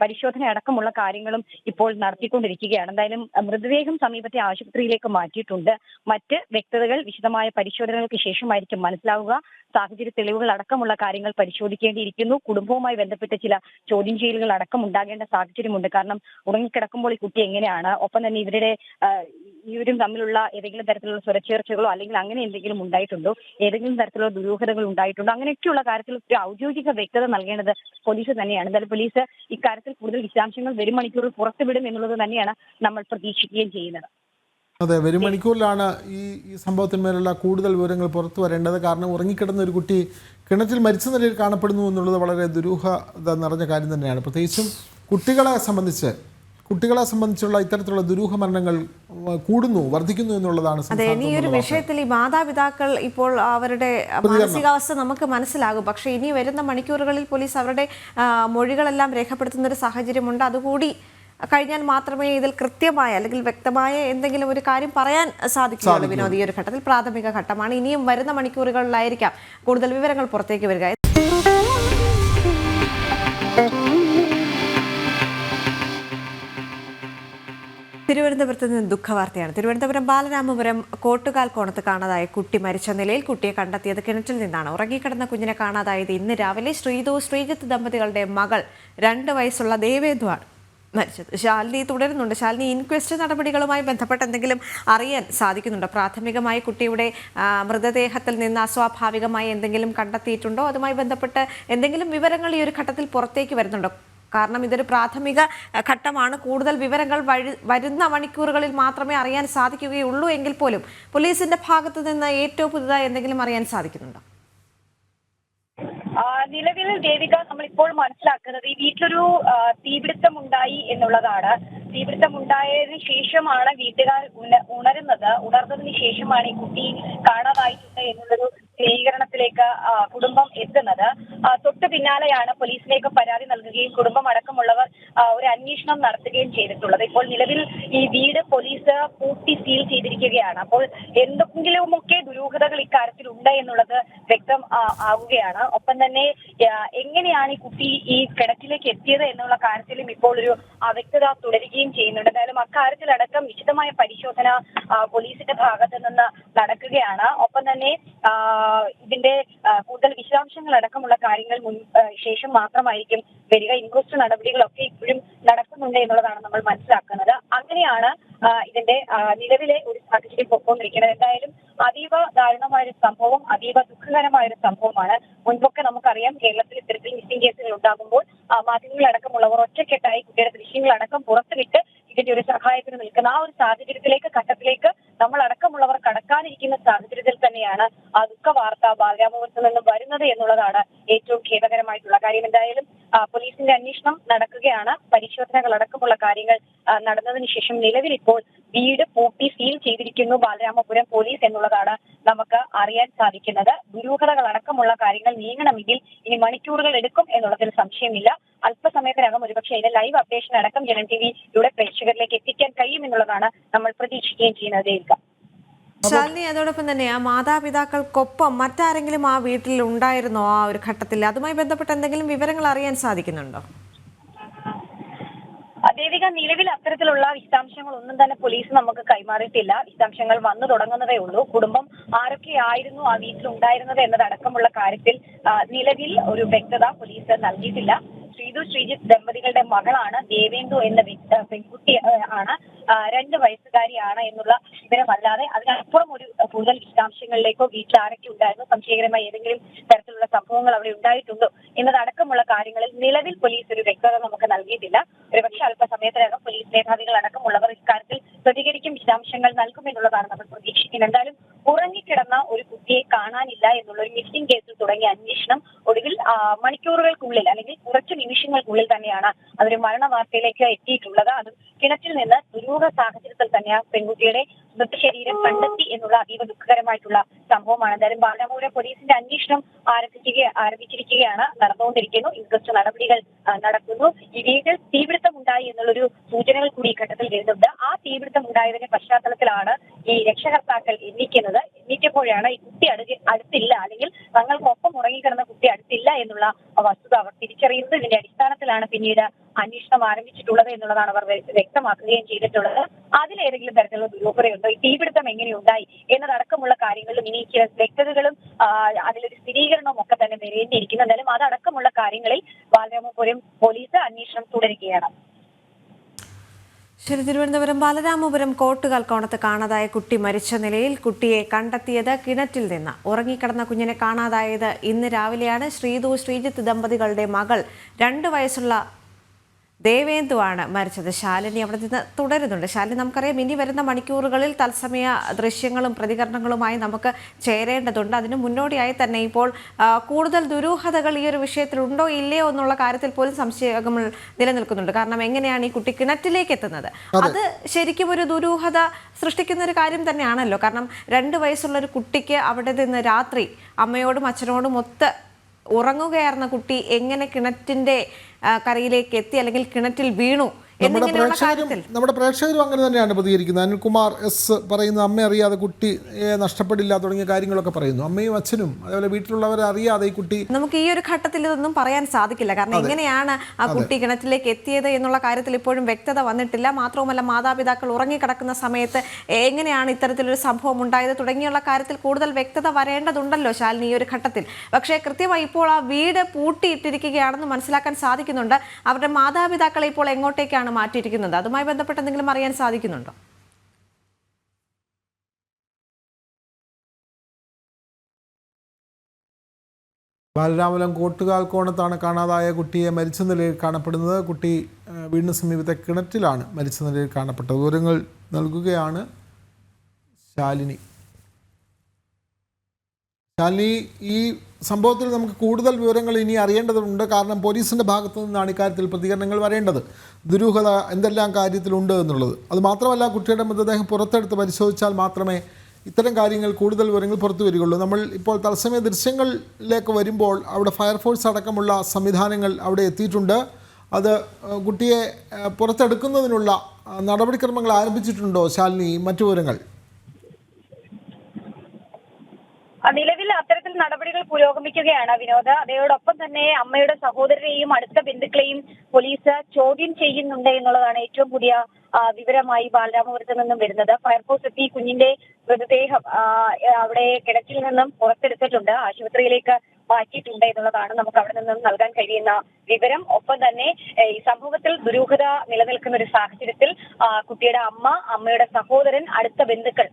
പരിശോധന അടക്കമുള്ള കാര്യങ്ങളും ഇപ്പോൾ നടത്തിക്കൊണ്ടിരിക്കുകയാണ്. എന്തായാലും മൃതദേഹം സമീപത്തെ ആശുപത്രിയിലേക്ക് മാറ്റിയിട്ടുണ്ട്. മറ്റ് വ്യക്തതകൾ വിശദമായ പരിശോധനകൾക്ക് ശേഷമായിരിക്കും മനസ്സിലാവുക. സാഹചര്യ തെളിവുകൾ അടക്കമുള്ള കാര്യങ്ങൾ പരിശോധിക്കേണ്ടിയിരിക്കുന്നു. കുടുംബവുമായി ബന്ധപ്പെട്ട ചില ചോദ്യം ചെയ്യലുകൾ അടക്കം ഉണ്ടാകേണ്ട സാഹചര്യമുണ്ട്. കാരണം ഉറങ്ങിക്കിടക്കുമ്പോൾ ഈ കുട്ടി എങ്ങനെയാണ്, ഒപ്പം തന്നെ ഇവരുടെ ഇവരും തമ്മിലുള്ള ഏതെങ്കിലും തരത്തിലുള്ള സ്വരച്ചേർച്ചകളോ അല്ലെങ്കിൽ അങ്ങനെ എന്തെങ്കിലും ഉണ്ടായിട്ടുണ്ടോ, ഏതെങ്കിലും തരത്തിലുള്ള ദുരൂഹതകൾ ഉണ്ടായിട്ടുണ്ടോ, അങ്ങനെയൊക്കെയുള്ള കാര്യത്തിൽ ഒരു ഔദ്യോഗിക വ്യക്തത നൽകേണ്ടത് പോലീസ് തന്നെയാണ്. എന്തായാലും പോലീസ് ഇക്കാര്യത്തിൽ കൂടുതൽ വിശദാംശങ്ങൾ വരും മണിക്കൂറിൽ പുറത്തുവിടും എന്നുള്ളത് തന്നെയാണ് നമ്മൾ പ്രതീക്ഷിക്കുകയും ചെയ്യുന്നത്. അതെ, വരും മണിക്കൂറിലാണ് ഈ സംഭവത്തിന്മേലുള്ള കൂടുതൽ വിവരങ്ങൾ പുറത്തു വരേണ്ടത്. കാരണം ഉറങ്ങിക്കിടന്ന ഒരു കുട്ടി കിണറ്റിൽ മരിച്ച നിലയിൽ കാണപ്പെടുന്നു എന്നുള്ളത് വളരെ ദുരൂഹത നിറഞ്ഞ കാര്യം തന്നെയാണ്. പ്രത്യേകിച്ചും കുട്ടികളെ സംബന്ധിച്ചുള്ള ഇത്തരത്തിലുള്ള ദുരൂഹ മരണങ്ങൾ വർദ്ധിക്കുന്നു എന്നുള്ളതാണ്. അതെ, ഇനി ഒരു വിഷയത്തിൽ ഈ മാതാപിതാക്കൾ ഇപ്പോൾ അവരുടെ മാനസികാവസ്ഥ നമുക്ക് മനസ്സിലാകും. പക്ഷേ ഇനി വരുന്ന മണിക്കൂറുകളിൽ പോലീസ് അവരുടെ മൊഴികളെല്ലാം രേഖപ്പെടുത്തുന്ന ഒരു സാഹചര്യമുണ്ട്. അതുകൂടി കഴിഞ്ഞാൽ മാത്രമേ ഇതിൽ കൃത്യമായ അല്ലെങ്കിൽ വ്യക്തമായ എന്തെങ്കിലും ഒരു കാര്യം പറയാൻ സാധിക്കുകയുള്ളൂ. വിനോദ്, ഈ ഒരു ഘട്ടത്തിൽ പ്രാഥമിക ഘട്ടമാണ്. ഇനിയും വരുന്ന മണിക്കൂറുകളിലായിരിക്കാം കൂടുതൽ വിവരങ്ങൾ പുറത്തേക്ക് വരിക. തിരുവനന്തപുരത്ത് നിന്ന് ദുഃഖവാർത്തയാണ്. തിരുവനന്തപുരം ബാലരാമപുരം കോട്ടുകാൽ കോണത്ത് കാണാതായ കുട്ടി മരിച്ച നിലയിൽ. കുട്ടിയെ കണ്ടെത്തിയത് കിണറ്റിൽ നിന്നാണ്. ഉറങ്ങിക്കിടന്ന കുഞ്ഞിനെ കാണാതായത് ഇന്ന് രാവിലെ. ശ്രീജിത്ത് ദമ്പതികളുടെ മകൾ 2 വയസ്സുള്ള ദേവേന്ദുവാണ് മരിച്ചത്. ശാലിനി തുടരുന്നുണ്ട്. ശാലിനി, ഇൻക്വസ്റ്റ് നടപടികളുമായി ബന്ധപ്പെട്ട് എന്തെങ്കിലും അറിയാൻ സാധിക്കുന്നുണ്ടോ? പ്രാഥമികമായി കുട്ടിയുടെ മൃതദേഹത്തിൽ നിന്ന് അസ്വാഭാവികമായി എന്തെങ്കിലും കണ്ടെത്തിയിട്ടുണ്ടോ? അതുമായി ബന്ധപ്പെട്ട് എന്തെങ്കിലും വിവരങ്ങൾ ഈ ഒരു ഘട്ടത്തിൽ പുറത്തേക്ക് വരുന്നുണ്ടോ? കാരണം ഇതൊരു പ്രാഥമിക ഘട്ടമാണ്. കൂടുതൽ വിവരങ്ങൾ വരുന്ന മണിക്കൂറുകളിൽ മാത്രമേ അറിയാൻ സാധിക്കുകയുള്ളൂ എങ്കിൽ പോലും പോലീസിന്റെ ഭാഗത്തു നിന്ന് ഏറ്റവും പുതുതായി എന്തെങ്കിലും അറിയാൻ സാധിക്കുന്നുണ്ടോ? നിലവിൽ ദേവിക, നമ്മളിപ്പോൾ മനസ്സിലാക്കുന്നത് ഈ വീട്ടിലൊരു തീപിടുത്തം ഉണ്ടായി എന്നുള്ളതാണ്. തീപിടുത്തം ഉണ്ടായതിനു ശേഷമാണ് വീട്ടുകാർ ഉണരുന്നത്. ഉണർന്നതിന് ശേഷമാണ് ഈ കുട്ടി കാണാതായിട്ടുണ്ട് എന്നുള്ളൊരു സ്ഥിരീകരണത്തിലേക്ക് കുടുംബം എത്തുന്നത്. തൊട്ടു പിന്നാലെയാണ് പോലീസിലേക്ക് പരാതി നൽകുകയും കുടുംബം അടക്കമുള്ളവർ ഒരു അന്വേഷണം നടത്തുകയും ചെയ്തിട്ടുള്ളത്. ഇപ്പോൾ നിലവിൽ ഈ വീട് പോലീസ് പൂട്ടി സീൽ ചെയ്തിരിക്കുകയാണ്. അപ്പോൾ എന്തെങ്കിലുമൊക്കെ ദുരൂഹതകൾ ഇക്കാര്യത്തിൽ ഉണ്ട് എന്നുള്ളത് വ്യക്തം ആവുകയാണ്. ഒപ്പം തന്നെ എങ്ങനെയാണ് ഈ കുട്ടി ഈ കിണറ്റിലേക്ക് എത്തിയത് എന്നുള്ള കാര്യത്തിലും ഇപ്പോൾ ഒരു അവ്യക്തത തുടരുകയും ചെയ്യുന്നുണ്ട്. എന്തായാലും അക്കാര്യത്തിലടക്കം വിശദമായ പരിശോധന പോലീസിന്റെ ഭാഗത്ത് നിന്ന് നടക്കുകയാണ്. ഒപ്പം തന്നെ ഇതിന്റെ കൂടുതൽ വിശദാംശങ്ങൾ അടക്കമുള്ള കാര്യങ്ങൾ ശേഷം മാത്രമായിരിക്കും വരിക. ഇൻക്വസ്റ്റ് നടപടികളൊക്കെ ഇപ്പോഴും നടക്കുന്നുണ്ട് എന്നുള്ളതാണ് നമ്മൾ മനസ്സിലാക്കുന്നത്. അങ്ങനെയാണ് ഇതിന്റെ നിലവിലെ ഒരു സാഹചര്യം പൊക്കോണ്ടിരിക്കുന്നത്. എന്തായാലും അതീവ ദാരുണമായൊരു സംഭവം, അതീവ ദുഃഖകരമായൊരു സംഭവമാണ്. മുൻപൊക്കെ നമുക്കറിയാം, കേരളത്തിൽ ഇത്തരത്തിൽ മിസ്സിംഗ് കേസുകൾ ഉണ്ടാകുമ്പോൾ മാധ്യമങ്ങളടക്കമുള്ളവർ ഒറ്റക്കെട്ടായി കുട്ടിയുടെ ദൃശ്യങ്ങളടക്കം പുറത്തുവിട്ട് ഇതിന്റെ ഒരു സഹായത്തിന് നിൽക്കുന്ന ആ ഒരു സാഹചര്യത്തിലേക്ക്, ഘട്ടത്തിലേക്ക് നമ്മൾ അടക്കമുള്ളവർ കടക്കാനിരിക്കുന്ന സാഹചര്യത്തിൽ തന്നെ തന്നെയാണ് ആ ദുഃഖ വാർത്ത ബാലരാമപുരത്ത് നിന്നും വരുന്നത് എന്നുള്ളതാണ് ഏറ്റവും ഖേദകരമായിട്ടുള്ള കാര്യം. എന്തായാലും പോലീസിന്റെ അന്വേഷണം നടക്കുകയാണ്. പരിശോധനകൾ അടക്കമുള്ള കാര്യങ്ങൾ നടന്നതിന് ശേഷം നിലവിൽ ഇപ്പോൾ വീട് പൂട്ടി സീൽ ചെയ്തിരിക്കുന്നു ബാലരാമപുരം പോലീസ് എന്നുള്ളതാണ് നമുക്ക് അറിയാൻ സാധിക്കുന്നത്. ദുരൂഹതകൾ അടക്കമുള്ള കാര്യങ്ങൾ നീങ്ങണമെങ്കിൽ ഇനി മണിക്കൂറുകൾ എടുക്കും എന്നുള്ളതിൽ സംശയമില്ല. അല്പസമയത്തിനകം ഒരുപക്ഷെ ഇതിന്റെ ലൈവ് അപ്ഡേഷൻ അടക്കം ജനം ടിവിയുടെ പ്രേക്ഷകരിലേക്ക് എത്തിക്കാൻ കഴിയുമെന്നുള്ളതാണ് നമ്മൾ പ്രതീക്ഷിക്കുകയും ചെയ്യുന്നത്. ശാലിനി, അതോടൊപ്പം തന്നെ ആ മാതാപിതാക്കൾക്കൊപ്പം മറ്റാരെങ്കിലും ആ വീട്ടിൽ ഉണ്ടായിരുന്നോ ആ ഒരു ഘട്ടത്തിൽ? അതുമായി ബന്ധപ്പെട്ട എന്തെങ്കിലും വിവരങ്ങൾ അറിയാൻ സാധിക്കുന്നുണ്ടോ? ദേവിക, നിലവിൽ അത്തരത്തിലുള്ള വിശദാംശങ്ങൾ ഒന്നും തന്നെ പോലീസ് നമുക്ക് കൈമാറിയിട്ടില്ല. വിശദാംശങ്ങൾ വന്നു തുടങ്ങുന്നതേ ഉള്ളൂ. കുടുംബം ആരൊക്കെയായിരുന്നു ആ വീട്ടിൽ ഉണ്ടായിരുന്നത് എന്നതടക്കമുള്ള കാര്യത്തിൽ നിലവിൽ ഒരു വ്യക്തത പോലീസ് നൽകിയിട്ടില്ല. ശ്രീതു ശ്രീജിത്ത് ദമ്പതികളുടെ മകളാണ് ദേവേന്ദു എന്ന പെൺകുട്ടി ആണ്. 2 വയസ്സുകാരിയാണ് എന്നുള്ള വിവരമല്ലാതെ അതിനപ്പുറം ഒരു കൂടുതൽ വിശദാംശങ്ങളിലേക്കോ വീട്ടിൽ ആരൊക്കെ ഉണ്ടായിരുന്നു, സംശയകരമായ ഏതെങ്കിലും തരത്തിലുള്ള സംഭവങ്ങൾ അവിടെ ഉണ്ടായിട്ടുണ്ടോ എന്നതടക്കമുള്ള കാര്യങ്ങളിൽ നിലവിൽ പോലീസ് ഒരു വ്യക്തത നമുക്ക് നൽകിയിട്ടില്ല. ഒരുപക്ഷെ അല്പസമയത്തിനകം പോലീസ് മേധാവികൾ അടക്കമുള്ളവർ ഇക്കാര്യത്തിൽ പ്രതികരിക്കും, വിശദാംശങ്ങൾ നൽകുമെന്നുള്ളതാണ് നമ്മൾ പ്രതീക്ഷിക്കുന്നത്. എന്തായാലും ഉറങ്ങിക്കിടന്ന ഒരു കുട്ടിയെ കാണാനില്ല എന്നുള്ള ഒരു മിസ്സിംഗ് കേസിൽ തുടങ്ങിയ അന്വേഷണം ഒടുവിൽ മണിക്കൂറുകൾക്കുള്ളിൽ അല്ലെങ്കിൽ കുറച്ച് നിമിഷങ്ങൾക്കുള്ളിൽ തന്നെയാണ് അതൊരു മരണ വാർത്തയിലേക്ക് എത്തിയിട്ടുള്ളത്. അത് കിണറ്റിൽ നിന്ന് ദുരൂഹ സാഹചര്യത്തിൽ തന്നെ ആ പെൺകുട്ടിയുടെ മൃതശരീരം കണ്ടെത്തി എന്നുള്ള അതീവ ദുഃഖകരമായിട്ടുള്ള സംഭവമാണ്. എന്തായാലും ബാലരാമപുരം പോലീസിന്റെ അന്വേഷണം ആരംഭിച്ചിരിക്കുകയാണ്, നടന്നുകൊണ്ടിരിക്കുന്നു. ഇൻക്വസ്റ്റ് നടപടികൾ നടക്കുന്നു. ഈ വീട്ടിൽ തീപിടുത്തം ഉണ്ടായി എന്നുള്ളൊരു സൂചനകൾ കൂടി ഈ ഘട്ടത്തിൽ വരുന്നുണ്ട്. ആ തീപിടുത്തം ഉണ്ടായതിന്റെ പശ്ചാത്തലത്തിലാണ് ഈ രക്ഷകർത്താക്കൾ എത്തിക്കുന്നത്. എത്തിയപ്പോഴാണ് ഈ കുട്ടി അടുത്തില്ല അല്ലെങ്കിൽ തങ്ങൾക്കൊപ്പം ഉറങ്ങിക്കിടന്ന കുട്ടി അടുത്തില്ല എന്നുള്ള വസ്തുത അവർ തിരിച്ചറിയുന്നത്. ഇതിന്റെ അടിസ്ഥാനത്തിലാണ് പിന്നീട് അന്വേഷണം ആരംഭിച്ചിട്ടുള്ളത് എന്നുള്ളതാണ് അവർ വ്യക്തമാക്കുകയും ചെയ്തിട്ടുള്ളത്. അതിലേതെങ്കിലും തരത്തിലുള്ള ദുരൂഹതയുണ്ടോ, ഈ തീപിടുത്തം എങ്ങനെയുണ്ടായി എന്നതടക്കമുള്ള കാര്യങ്ങളിലും ഇനി വ്യക്തതകളും അതിലൊരു സ്ഥിരീകരണവും ഒക്കെ തന്നെ വരേണ്ടിയിരിക്കുന്നു. എന്തായാലും അതടക്കമുള്ള കാര്യങ്ങളിൽ ബാലരാമപുരം പോലീസ് അന്വേഷണം തുടരുകയാണ്. ശരി. തിരുവനന്തപുരം ബാലരാമപുരം കോട്ടുകൽക്കോണത്ത് കാണാതായ കുട്ടി മരിച്ച നിലയിൽ. കുട്ടിയെ കണ്ടെത്തിയത് കിണറ്റിൽ നിന്ന്. ഉറങ്ങിക്കിടന്ന കുഞ്ഞിനെ കാണാതായത് ഇന്ന് രാവിലെയാണ്. ശ്രീതു ശ്രീജിത്ത് ദമ്പതികളുടെ മകൾ 2 വയസ്സുള്ള ദേവേന്ദു ആണ് മരിച്ചത്. ശാലിനി അവിടെ നിന്ന് തുടരുന്നുണ്ട്. ശാലിനി, നമുക്കറിയാം ഇനി വരുന്ന മണിക്കൂറുകളിൽ തത്സമയ ദൃശ്യങ്ങളും പ്രതികരണങ്ങളുമായി നമുക്ക് ചേരേണ്ടതുണ്ട്. അതിന് മുന്നോടിയായി തന്നെ ഇപ്പോൾ കൂടുതൽ ദുരൂഹതകൾ ഈ ഒരു വിഷയത്തിൽ ഉണ്ടോ ഇല്ലയോ എന്നുള്ള കാര്യത്തിൽ പോലും സംശയങ്ങൾ നിലനിൽക്കുന്നുണ്ട്. കാരണം എങ്ങനെയാണ് ഈ കുട്ടി കിണറ്റിലേക്ക് എത്തുന്നത്? അത് ശരിക്കും ഒരു ദുരൂഹത സൃഷ്ടിക്കുന്ന ഒരു കാര്യം തന്നെയാണല്ലോ. കാരണം 2 വയസ്സുള്ള ഒരു കുട്ടിക്ക് അവിടെ നിന്ന് രാത്രി അമ്മയോടും അച്ഛനോടും ഒത്ത് ഉറങ്ങുകയായിരുന്ന കുട്ടി എങ്ങനെ കിണറ്റിന്റെ കരയിലേക്ക് എത്തി അല്ലെങ്കിൽ കിണറ്റിൽ വീണു? നമ്മുടെ പ്രേക്ഷകരും അങ്ങനെ തന്നെയാണ് പ്രതികരിക്കുന്നത്. അനിൽകുമാർ എസ് പറയുന്നു, അമ്മ അറിയാതെ കുട്ടിയെ നഷ്ടപ്പെടില്ല തുടങ്ങിയ കാര്യങ്ങളൊക്കെ പറയുന്നു. അമ്മയും അച്ഛനും അതേപോലെ വീട്ടിലുള്ളവരെ അറിയാതെ ഈ കുട്ടി, നമുക്ക് ഈ ഒരു ഘട്ടത്തിൽ ഇതൊന്നും പറയാൻ സാധിക്കില്ല. കാരണം എങ്ങനെയാണ് ആ കുട്ടി കിണറ്റിലേക്ക് എത്തിയത് എന്നുള്ള കാര്യത്തിൽ ഇപ്പോഴും വ്യക്തത വന്നിട്ടില്ല. മാത്രവുമല്ല, മാതാപിതാക്കൾ ഉറങ്ങിക്കിടക്കുന്ന സമയത്ത് എങ്ങനെയാണ് ഇത്തരത്തിലൊരു സംഭവം ഉണ്ടായത് തുടങ്ങിയുള്ള കാര്യത്തിൽ കൂടുതൽ വ്യക്തത വരേണ്ടതുണ്ടല്ലോ ശാലിനി ഈ ഒരു ഘട്ടത്തിൽ. പക്ഷേ കൃത്യമായി ഇപ്പോൾ ആ വീട് പൂട്ടിയിട്ടിരിക്കുകയാണെന്ന് മനസ്സിലാക്കാൻ സാധിക്കുന്നുണ്ട്. അവരുടെ മാതാപിതാക്കളെ ഇപ്പോൾ എങ്ങോട്ടേക്കാണ് മാറ്റിയിരിക്കുന്നത്? അതുമായി ബന്ധപ്പെട്ട് എന്തെങ്കിലും അറിയാൻ സാധിക്കുന്നുണ്ടോ? ബാലരാമപുരം കോട്ടുകാൽക്കോണത്താണ് കാണാതായ കുട്ടിയെ മരിച്ച നിലയിൽ കാണപ്പെടുന്നത്. കുട്ടി വീടിന് സമീപത്തെ കിണറ്റിലാണ് മരിച്ച നിലയിൽ കാണപ്പെട്ടത്. വിവരങ്ങൾ നൽകുകയാണ് ശാലിനി. ശാലിനി, ഈ സംഭവത്തിൽ നമുക്ക് കൂടുതൽ വിവരങ്ങൾ ഇനി അറിയേണ്ടതുണ്ട്. കാരണം പോലീസിൻ്റെ ഭാഗത്തു നിന്നാണ് ഇക്കാര്യത്തിൽ പ്രതികരണങ്ങൾ വരേണ്ടത്. ദുരൂഹത എന്തെല്ലാം കാര്യത്തിലുണ്ട് എന്നുള്ളത്. അതുമാത്രമല്ല, കുട്ടിയുടെ മൃതദേഹം പുറത്തെടുത്ത് പരിശോധിച്ചാൽ മാത്രമേ ഇത്തരം കാര്യങ്ങൾ കൂടുതൽ വിവരങ്ങൾ പുറത്തു വരികയുള്ളൂ. നമ്മൾ ഇപ്പോൾ തത്സമയ ദൃശ്യങ്ങളിലേക്ക് വരുമ്പോൾ അവിടെ ഫയർഫോഴ്സ് അടക്കമുള്ള സംവിധാനങ്ങൾ അവിടെ എത്തിയിട്ടുണ്ട്. അത് കുട്ടിയെ പുറത്തെടുക്കുന്നതിനുള്ള നടപടിക്രമങ്ങൾ ആരംഭിച്ചിട്ടുണ്ടോ ശാലിനി? മറ്റു വിവരങ്ങൾ? നിലവിൽ അത്തരത്തിൽ നടപടികൾ പുരോഗമിക്കുകയാണ് വിനോദ്. അതോടൊപ്പം തന്നെ അമ്മയുടെ സഹോദരരെയും അടുത്ത ബന്ധുക്കളെയും പോലീസ് ചോദ്യം ചെയ്യുന്നുണ്ട് എന്നുള്ളതാണ് ഏറ്റവും പുതിയ വിവരമായി ബാലരാമപുരത്ത് നിന്നും വരുന്നത്. ഫയർഫോഴ്സ് എത്തി കുഞ്ഞിന്റെ മൃതദേഹം അവിടെ കിണറ്റിൽ നിന്നും പുറത്തെടുത്തിട്ടുണ്ട്, ആശുപത്രിയിലേക്ക് മാറ്റിയിട്ടുണ്ട് എന്നുള്ളതാണ് നമുക്ക് അവിടെ നിന്നും നൽകാൻ കഴിയുന്ന വിവരം. ഒപ്പം തന്നെ ഈ സംഭവത്തിൽ ദുരൂഹത നിലനിൽക്കുന്ന ഒരു സാഹചര്യത്തിൽ കുട്ടിയുടെ അമ്മ, അമ്മയുടെ സഹോദരൻ, അടുത്ത ബന്ധുക്കൾ,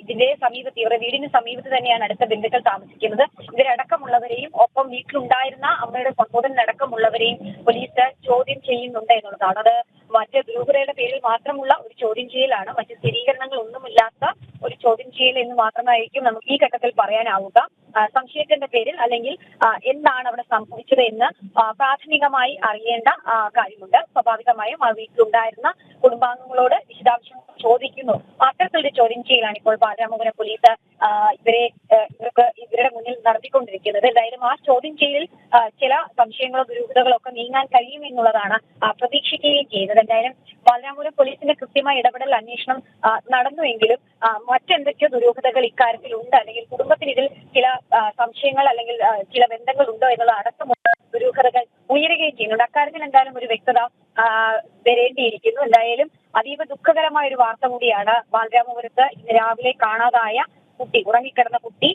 ഇതിന്റെ സമീപത്ത്, ഇവരുടെ വീടിന് സമീപത്ത് തന്നെയാണ് അടുത്ത ബന്ധുക്കൾ താമസിക്കുന്നത്. ഇവരടക്കമുള്ളവരെയും ഒപ്പം വീട്ടിലുണ്ടായിരുന്ന അമ്മയുടെ സഹോദരൻ അടക്കമുള്ളവരെയും പോലീസ് ചോദ്യം ചെയ്യുന്നുണ്ട് എന്നുള്ളതാണ്. അത് മറ്റ് ദുരൂഹതയുടെ പേരിൽ മാത്രമുള്ള ഒരു ചോദ്യം ചെയ്യലാണ്, മറ്റ് സ്ഥിരീകരണങ്ങൾ ഒന്നുമില്ലാത്ത ഒരു ചോദ്യം ചെയ്യൽ എന്ന് മാത്രമായിരിക്കും നമുക്ക് ഈ ഘട്ടത്തിൽ പറയാനാവുക. സംശയത്തിന്റെ പേരിൽ അല്ലെങ്കിൽ എന്താണ് അവിടെ സംഭവിച്ചത് എന്ന് പ്രാഥമികമായി അറിയേണ്ട കാര്യമുണ്ട്. സ്വാഭാവികമായും ആ വീട്ടിലുണ്ടായിരുന്ന കുടുംബാംഗങ്ങളോട് വിശദാംശങ്ങൾ ചോദിക്കുന്നു. അത്തരത്തിലൊരു ചോദ്യം ചെയ്യലാണ് ഇപ്പോൾ ബാലരാമപുരം പോലീസ് ഇവരുടെ മുന്നിൽ നടത്തിക്കൊണ്ടിരിക്കുന്നത്. എന്തായാലും ആ ചോദ്യം ചെയ്യൽ ചില സംശയങ്ങളോ ദുരൂഹതകളോ ഒക്കെ നീങ്ങാൻ കഴിയും എന്നുള്ളതാണ് പ്രതീക്ഷിക്കുകയും ചെയ്യുന്നത്. എന്തായാലും ബാലരാമപുരം പോലീസിന്റെ കൃത്യമായ ഇടപെടൽ അന്വേഷണം നടന്നുവെങ്കിലും മറ്റെന്തൊക്കെയോ ദുരൂഹതകൾ ഇക്കാര്യത്തിൽ ഉണ്ട്, അല്ലെങ്കിൽ കുടുംബത്തിന് ഇതിൽ ചില സംശയങ്ങൾ അല്ലെങ്കിൽ ചില ബന്ധങ്ങൾ ഉണ്ടോ എന്നുള്ള അടക്കമുള്ള ദുരൂഹതകൾ ഉയരുകയും ചെയ്യുന്നുണ്ട്. അക്കാര്യത്തിൽ എന്തായാലും ഒരു വ്യക്തത വരേണ്ടിയിരിക്കുന്നു. എന്തായാലും അതീവ ദുഃഖകരമായ ഒരു വാർത്ത കൂടിയാണ് ബാലരാമപുരത്ത് ഇന്ന് രാവിലെ കാണാതായ കുട്ടി, ഉറങ്ങിക്കിടന്ന കുട്ടി.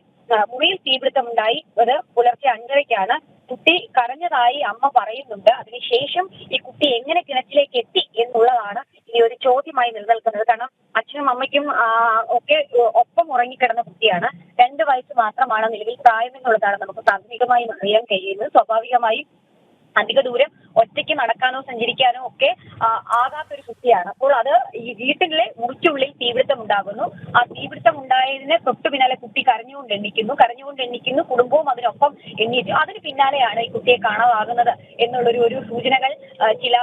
മുറിയിൽ തീപിടുത്തമുണ്ടായി. അത് പുലർച്ചെ 5:30-ക്കാണ്. കുട്ടി കരഞ്ഞതായി അമ്മ പറയുന്നുണ്ട്. അതിനുശേഷം ഈ കുട്ടി എങ്ങനെ കിണറ്റിലേക്ക് എത്തി എന്നുള്ളതാണ് ഇനി ഒരു ചോദ്യമായി നിലനിൽക്കുന്നത്. കാരണം അച്ഛനും അമ്മയ്ക്കും ഒക്കെ ഒപ്പം ഉറങ്ങിക്കിടന്ന കുട്ടിയാണ്. 2 വയസ്സ് മാത്രമാണ് നിലവിൽ പ്രായം എന്നുള്ളതാണ് നമുക്ക് പ്രാഥമികമായും അറിയാൻ കഴിയുന്നത്. സ്വാഭാവികമായും അധിക ദൂരം ഒറ്റയ്ക്ക് നടക്കാനോ സഞ്ചരിക്കാനോ ഒക്കെ ആകാത്തൊരു കുട്ടിയാണ്. അപ്പോൾ അത് ഈ വീട്ടിലെ മുറിക്കുള്ളിൽ തീപിടുത്തം ഉണ്ടാകുന്നു. ആ തീപിടുത്തം ഉണ്ടായതിന് തൊട്ടു പിന്നാലെ കുട്ടി കരഞ്ഞുകൊണ്ട് എണ്ണിക്കുന്നു. കുടുംബവും അതിനൊപ്പം എണ്ണീറ്റു. അതിന് പിന്നാലെയാണ് ഈ കുട്ടിയെ കാണാതാകുന്നത് എന്നുള്ളൊരു സൂചനകൾ, ചില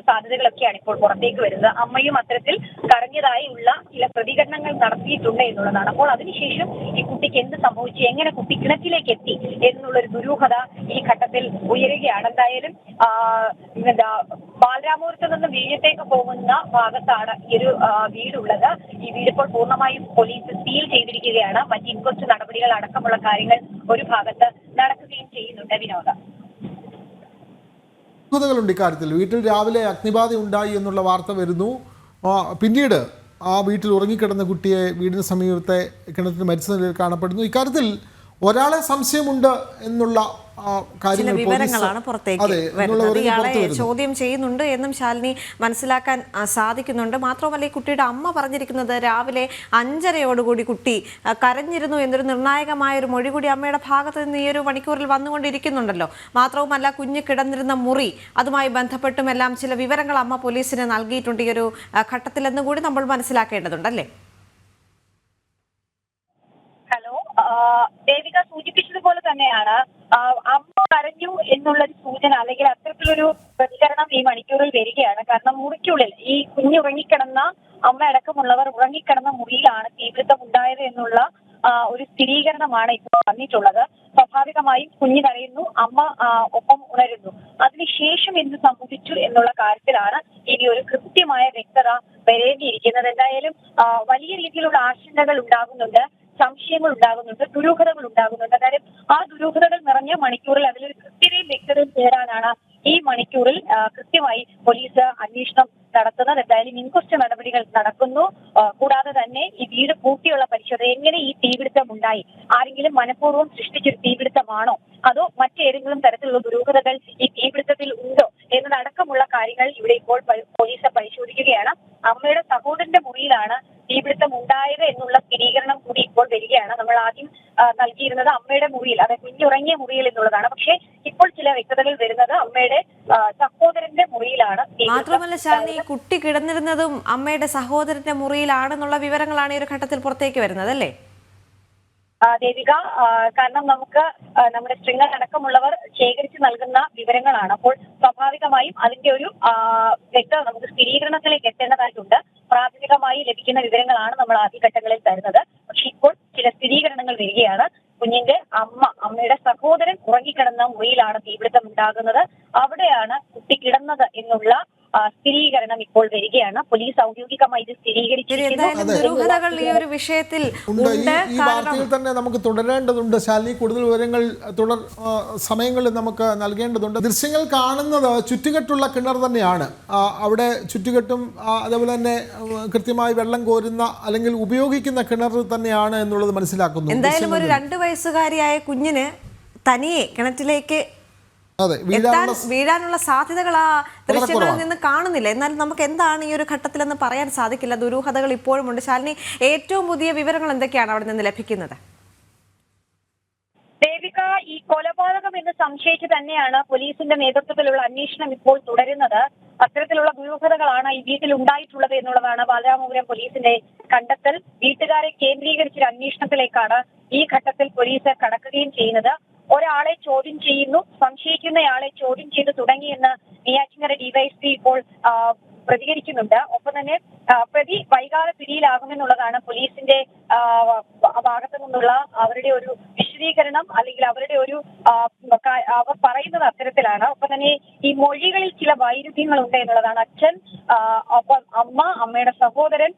സാധ്യതകളൊക്കെയാണ് ഇപ്പോൾ പുറത്തേക്ക് വരുന്നത്. അമ്മയും അത്തരത്തിൽ കരഞ്ഞതായി ഉള്ള ചില പ്രതികരണങ്ങൾ നടത്തിയിട്ടുണ്ട് എന്നുള്ളതാണ്. അപ്പോൾ അതിനുശേഷം ഈ കുട്ടിക്ക് എന്ത് സംഭവിച്ചു, എങ്ങനെ കുട്ടി കിണറ്റിലേക്ക് എത്തി എന്നുള്ളൊരു ദുരൂഹത ഈ ഘട്ടത്തിൽ ഉയരുകയാണ്. എന്തായാലും ബാലരാമപുരത്ത് നിന്ന് വീഴത്തേക്ക് പോകുന്ന ഭാഗത്താണ് ഈ ഒരു വീടുള്ളത്. ഈ വീട് ഇപ്പോൾ പൂർണ്ണമായും പോലീസ് സീൽ ചെയ്തിരിക്കുകയാണ്. മറ്റ് ഇൻക്വസ്റ്റ് നടപടികൾ അടക്കമുള്ള കാര്യങ്ങൾ ഒരു ഭാഗത്ത് നടക്കുകയും ചെയ്യുന്നുണ്ട്. വിനോദ ുണ്ട് ഇക്കാര്യത്തിൽ. വീട്ടിൽ രാവിലെ അഗ്നിബാധ ഉണ്ടായി എന്നുള്ള വാർത്ത വരുന്നു. പിന്നീട് ആ വീട്ടിൽ ഉറങ്ങിക്കിടന്ന കുട്ടിയെ വീടിന് സമീപത്തെ കിണറ്റിൽ മരിച്ച നിലയിൽ കാണപ്പെടുന്നു. ഇക്കാര്യത്തിൽ ഒരാളെ സംശയമുണ്ട് എന്നുള്ള ചില വിവരങ്ങളാണ് പുറത്തേക്ക് വരുന്നത്. ഇയാളെ ചോദ്യം ചെയ്യുന്നുണ്ട് എന്നും ശാലിനി മനസ്സിലാക്കാൻ സാധിക്കുന്നുണ്ട്. മാത്രമല്ല ഈ കുട്ടിയുടെ അമ്മ പറഞ്ഞിരിക്കുന്നത് രാവിലെ 5:30 കുട്ടി കരഞ്ഞിരുന്നു എന്നൊരു നിർണായകമായ ഒരു മൊഴി കൂടി അമ്മയുടെ ഭാഗത്ത് നിന്ന് ഈ ഒരു മണിക്കൂറിൽ വന്നുകൊണ്ടിരിക്കുന്നുണ്ടല്ലോ. മാത്രവുമല്ല കുഞ്ഞ് കിടന്നിരുന്ന മുറി, അതുമായി ബന്ധപ്പെട്ടും എല്ലാം ചില വിവരങ്ങൾ അമ്മ പോലീസിന് നൽകിയിട്ടുണ്ട് ഈ ഒരു ഘട്ടത്തിലെന്നും കൂടി നമ്മൾ മനസ്സിലാക്കേണ്ടതുണ്ടല്ലേ. ദേവിക സൂചിപ്പിച്ചതുപോലെ തന്നെയാണ് അമ്മ കരഞ്ഞു എന്നുള്ളൊരു സൂചന അല്ലെങ്കിൽ അത്തരത്തിലൊരു പ്രതികരണം ഈ മണിക്കൂറിൽ വരികയാണ്. കാരണം മുറിക്കുള്ളിൽ ഈ കുഞ്ഞ് ഉറങ്ങിക്കിടന്ന അമ്മ അടക്കമുള്ളവർ ഉറങ്ങിക്കിടന്ന മുറിയിലാണ് തീപിടുത്തം ഉണ്ടായത് എന്നുള്ള ഒരു സ്ഥിരീകരണമാണ് ഇപ്പോൾ വന്നിട്ടുള്ളത്. സ്വാഭാവികമായും കുഞ്ഞ് കരയുന്നു, അമ്മ ഒപ്പം ഉണരുന്നു. അതിനുശേഷം എന്ത് സംഭവിച്ചു എന്നുള്ള കാര്യത്തിലാണ് ഇനി ഒരു കൃത്യമായ വ്യക്തത വരേണ്ടിയിരിക്കുന്നത്. എന്തായാലും വലിയ രീതിയിലുള്ള ആശങ്കകൾ ഉണ്ടാകുന്നുണ്ട്, സംശയങ്ങൾ ഉണ്ടാകുന്നുണ്ട്, ദുരൂഹതകൾ ഉണ്ടാകുന്നുണ്ട്. കാര്യം ആ ദുരൂഹതകൾ നിറഞ്ഞ മണിക്കൂറിൽ അതിലൊരു കൃത്യതയും വ്യക്തതയും ചേരാനാണ് ഈ മണിക്കൂറിൽ കൃത്യമായി പോലീസ് അന്വേഷണം നടത്തുന്നത്. എന്തായാലും ഇൻക്വസ്റ്റ് നടപടികൾ നടക്കുന്നു. കൂടാതെ തന്നെ ഈ വീട് പൂട്ടിയുള്ള പരിശോധന, എങ്ങനെ ഈ തീപിടുത്തം ഉണ്ടായി, ആരെങ്കിലും മനഃപൂർവ്വം സൃഷ്ടിച്ചൊരു തീപിടുത്തമാണോ അതോ മറ്റേതെങ്കിലും തരത്തിലുള്ള ദുരൂഹതകൾ ഈ തീപിടുത്തത്തിൽ ഉണ്ടോ എന്നതടക്കമുള്ള കാര്യങ്ങൾ ഇവിടെ ഇപ്പോൾ പോലീസ് പരിശോധിക്കുകയാണ്. അമ്മയുടെ സഹോദരന്റെ മുറിയിലാണ് തീപിടുത്തം ഉണ്ടായത് എന്നുള്ള സ്ഥിരീകരണം കൂടി ഇപ്പോൾ വരികയാണ്. നമ്മൾ ആദ്യം നൽകിയിരുന്നത് അമ്മയുടെ മുറിയിൽ, അതായത് കുഞ്ഞുറങ്ങിയ മുറിയിൽ എന്നുള്ളതാണ്. പക്ഷേ ഇപ്പോൾ ചില വ്യക്തതകൾ വരുന്നത് അമ്മയുടെ സഹോദരന്റെ മുറിയിലാണ്. മാത്രമല്ല ശാലിനി, കുട്ടി കിടന്നിരുന്നതും അമ്മയുടെ സഹോദരന്റെ മുറിയിലാണെന്നുള്ള വിവരങ്ങളാണ് ഈ ഒരു ഘട്ടത്തിൽ പുറത്തേക്ക് വരുന്നത് അല്ലേ ദേവിക? കാരണം നമുക്ക് നമ്മുടെ സ്ട്രിംഗർ അടക്കമുള്ളവർ ശേഖരിച്ച് നൽകുന്ന വിവരങ്ങളാണ്. അപ്പോൾ സ്വാഭാവികമായും അതിന്റെ ഒരു വ്യക്തത നമുക്ക് സ്ഥിരീകരണത്തിലേക്ക് എത്തേണ്ടതായിട്ടുണ്ട്. പ്രാഥമികമായി ലഭിക്കുന്ന വിവരങ്ങളാണ് നമ്മൾ ആദ്യഘട്ടങ്ങളിൽ തരുന്നത്. പക്ഷെ ഇപ്പോൾ ചില സ്ഥിരീകരണങ്ങൾ വരികയാണ്. കുഞ്ഞിന്റെ അമ്മയുടെ സഹോദരൻ ഉറങ്ങിക്കിടന്ന മുറിയിലാണ് തീപിടുത്തം ഉണ്ടാകുന്നത്, അവിടെയാണ് കുട്ടി കിടന്നത് എന്നുള്ള സ്ഥിരീകരണം ഇപ്പോൾ വരികയാണ്. പോലീസ് ഔദ്യോഗികമായി ഇത് സ്ഥിരീകരിച്ചിരിക്കുന്നു. ഈ വാർത്തയിൽ തന്നെ നമുക്ക് തുടരേണ്ടതുണ്ട്. ശാലിനി, കൂടുതൽ വിവരങ്ങൾ തുടർ സമയങ്ങളിൽ നമുക്ക് നൽകേണ്ടതുണ്ട്. ദൃശ്യങ്ങൾ കാണുന്നത് ചുറ്റുകെട്ടുള്ള കിണർ തന്നെയാണ്. അവിടെ ചുറ്റുകെട്ടും അതേപോലെ തന്നെ കൃത്യമായി വെള്ളം കോരുന്ന അല്ലെങ്കിൽ ഉപയോഗിക്കുന്ന കിണർ തന്നെയാണ് എന്നുള്ളത് മനസ്സിലാക്കുന്നു. എന്തായാലും ഒരു 2 വയസ്സുകാരിയായ കുഞ്ഞിന് തനിയെ കിണറ്റിലേക്ക് വീഴാനുള്ള സാധ്യതകൾ ആ ദൃശ്യങ്ങളിൽ നിന്ന് കാണുന്നില്ല. എന്നാൽ നമുക്ക് എന്താണ് ഈ ഒരു ഘട്ടത്തിലെന്ന് പറയാൻ സാധിക്കില്ല. ദുരൂഹതകൾ ഇപ്പോഴും ഉണ്ട്. ശാലിനി, ഏറ്റവും പുതിയ വിവരങ്ങൾ എന്തൊക്കെയാണ് അവിടെ നിന്ന് ലഭിക്കുന്നത്? ദേവിക, ഈ കൊലപാതകം എന്ന് സംശയിച്ച് തന്നെയാണ് പോലീസിന്റെ നേതൃത്വത്തിലുള്ള അന്വേഷണം ഇപ്പോൾ തുടരുന്നത്. അത്തരത്തിലുള്ള ദുരൂഹതകളാണ് ഈ വീട്ടിൽ ഉണ്ടായിട്ടുള്ളത് എന്നുള്ളതാണ് ബാലരാമപുരം പോലീസിന്റെ കണ്ടെത്തൽ. വീട്ടുകാരെ കേന്ദ്രീകരിച്ചൊരു അന്വേഷണത്തിലേക്കാണ് ഈ ഘട്ടത്തിൽ പോലീസ് കടക്കുകയും ചെയ്യുന്നത്. ഒരാളെ ചോദ്യം ചെയ്യുന്നു, സംശയിക്കുന്നയാളെ ചോദ്യം ചെയ്ത് തുടങ്ങിയെന്ന് നെയ്യാറ്റിൻകര ഡിവൈഎസ്പി ഇപ്പോൾ പ്രതികരിക്കുന്നുണ്ട്. ഒപ്പം തന്നെ പ്രതി വൈകാതെ പിടിയിലാകുമെന്നുള്ളതാണ് പോലീസിന്റെ ഭാഗത്തു നിന്നുള്ള അവരുടെ ഒരു വിശദീകരണം, അല്ലെങ്കിൽ അവരുടെ ഒരു അവർ പറയുന്നത് അത്തരത്തിലാണ്. ഒപ്പം തന്നെ ഈ മൊഴികളിൽ ചില വൈരുദ്ധ്യങ്ങളുണ്ട് എന്നുള്ളതാണ്. അച്ഛൻ, ഒപ്പം അമ്മ, അമ്മയുടെ സഹോദരൻ,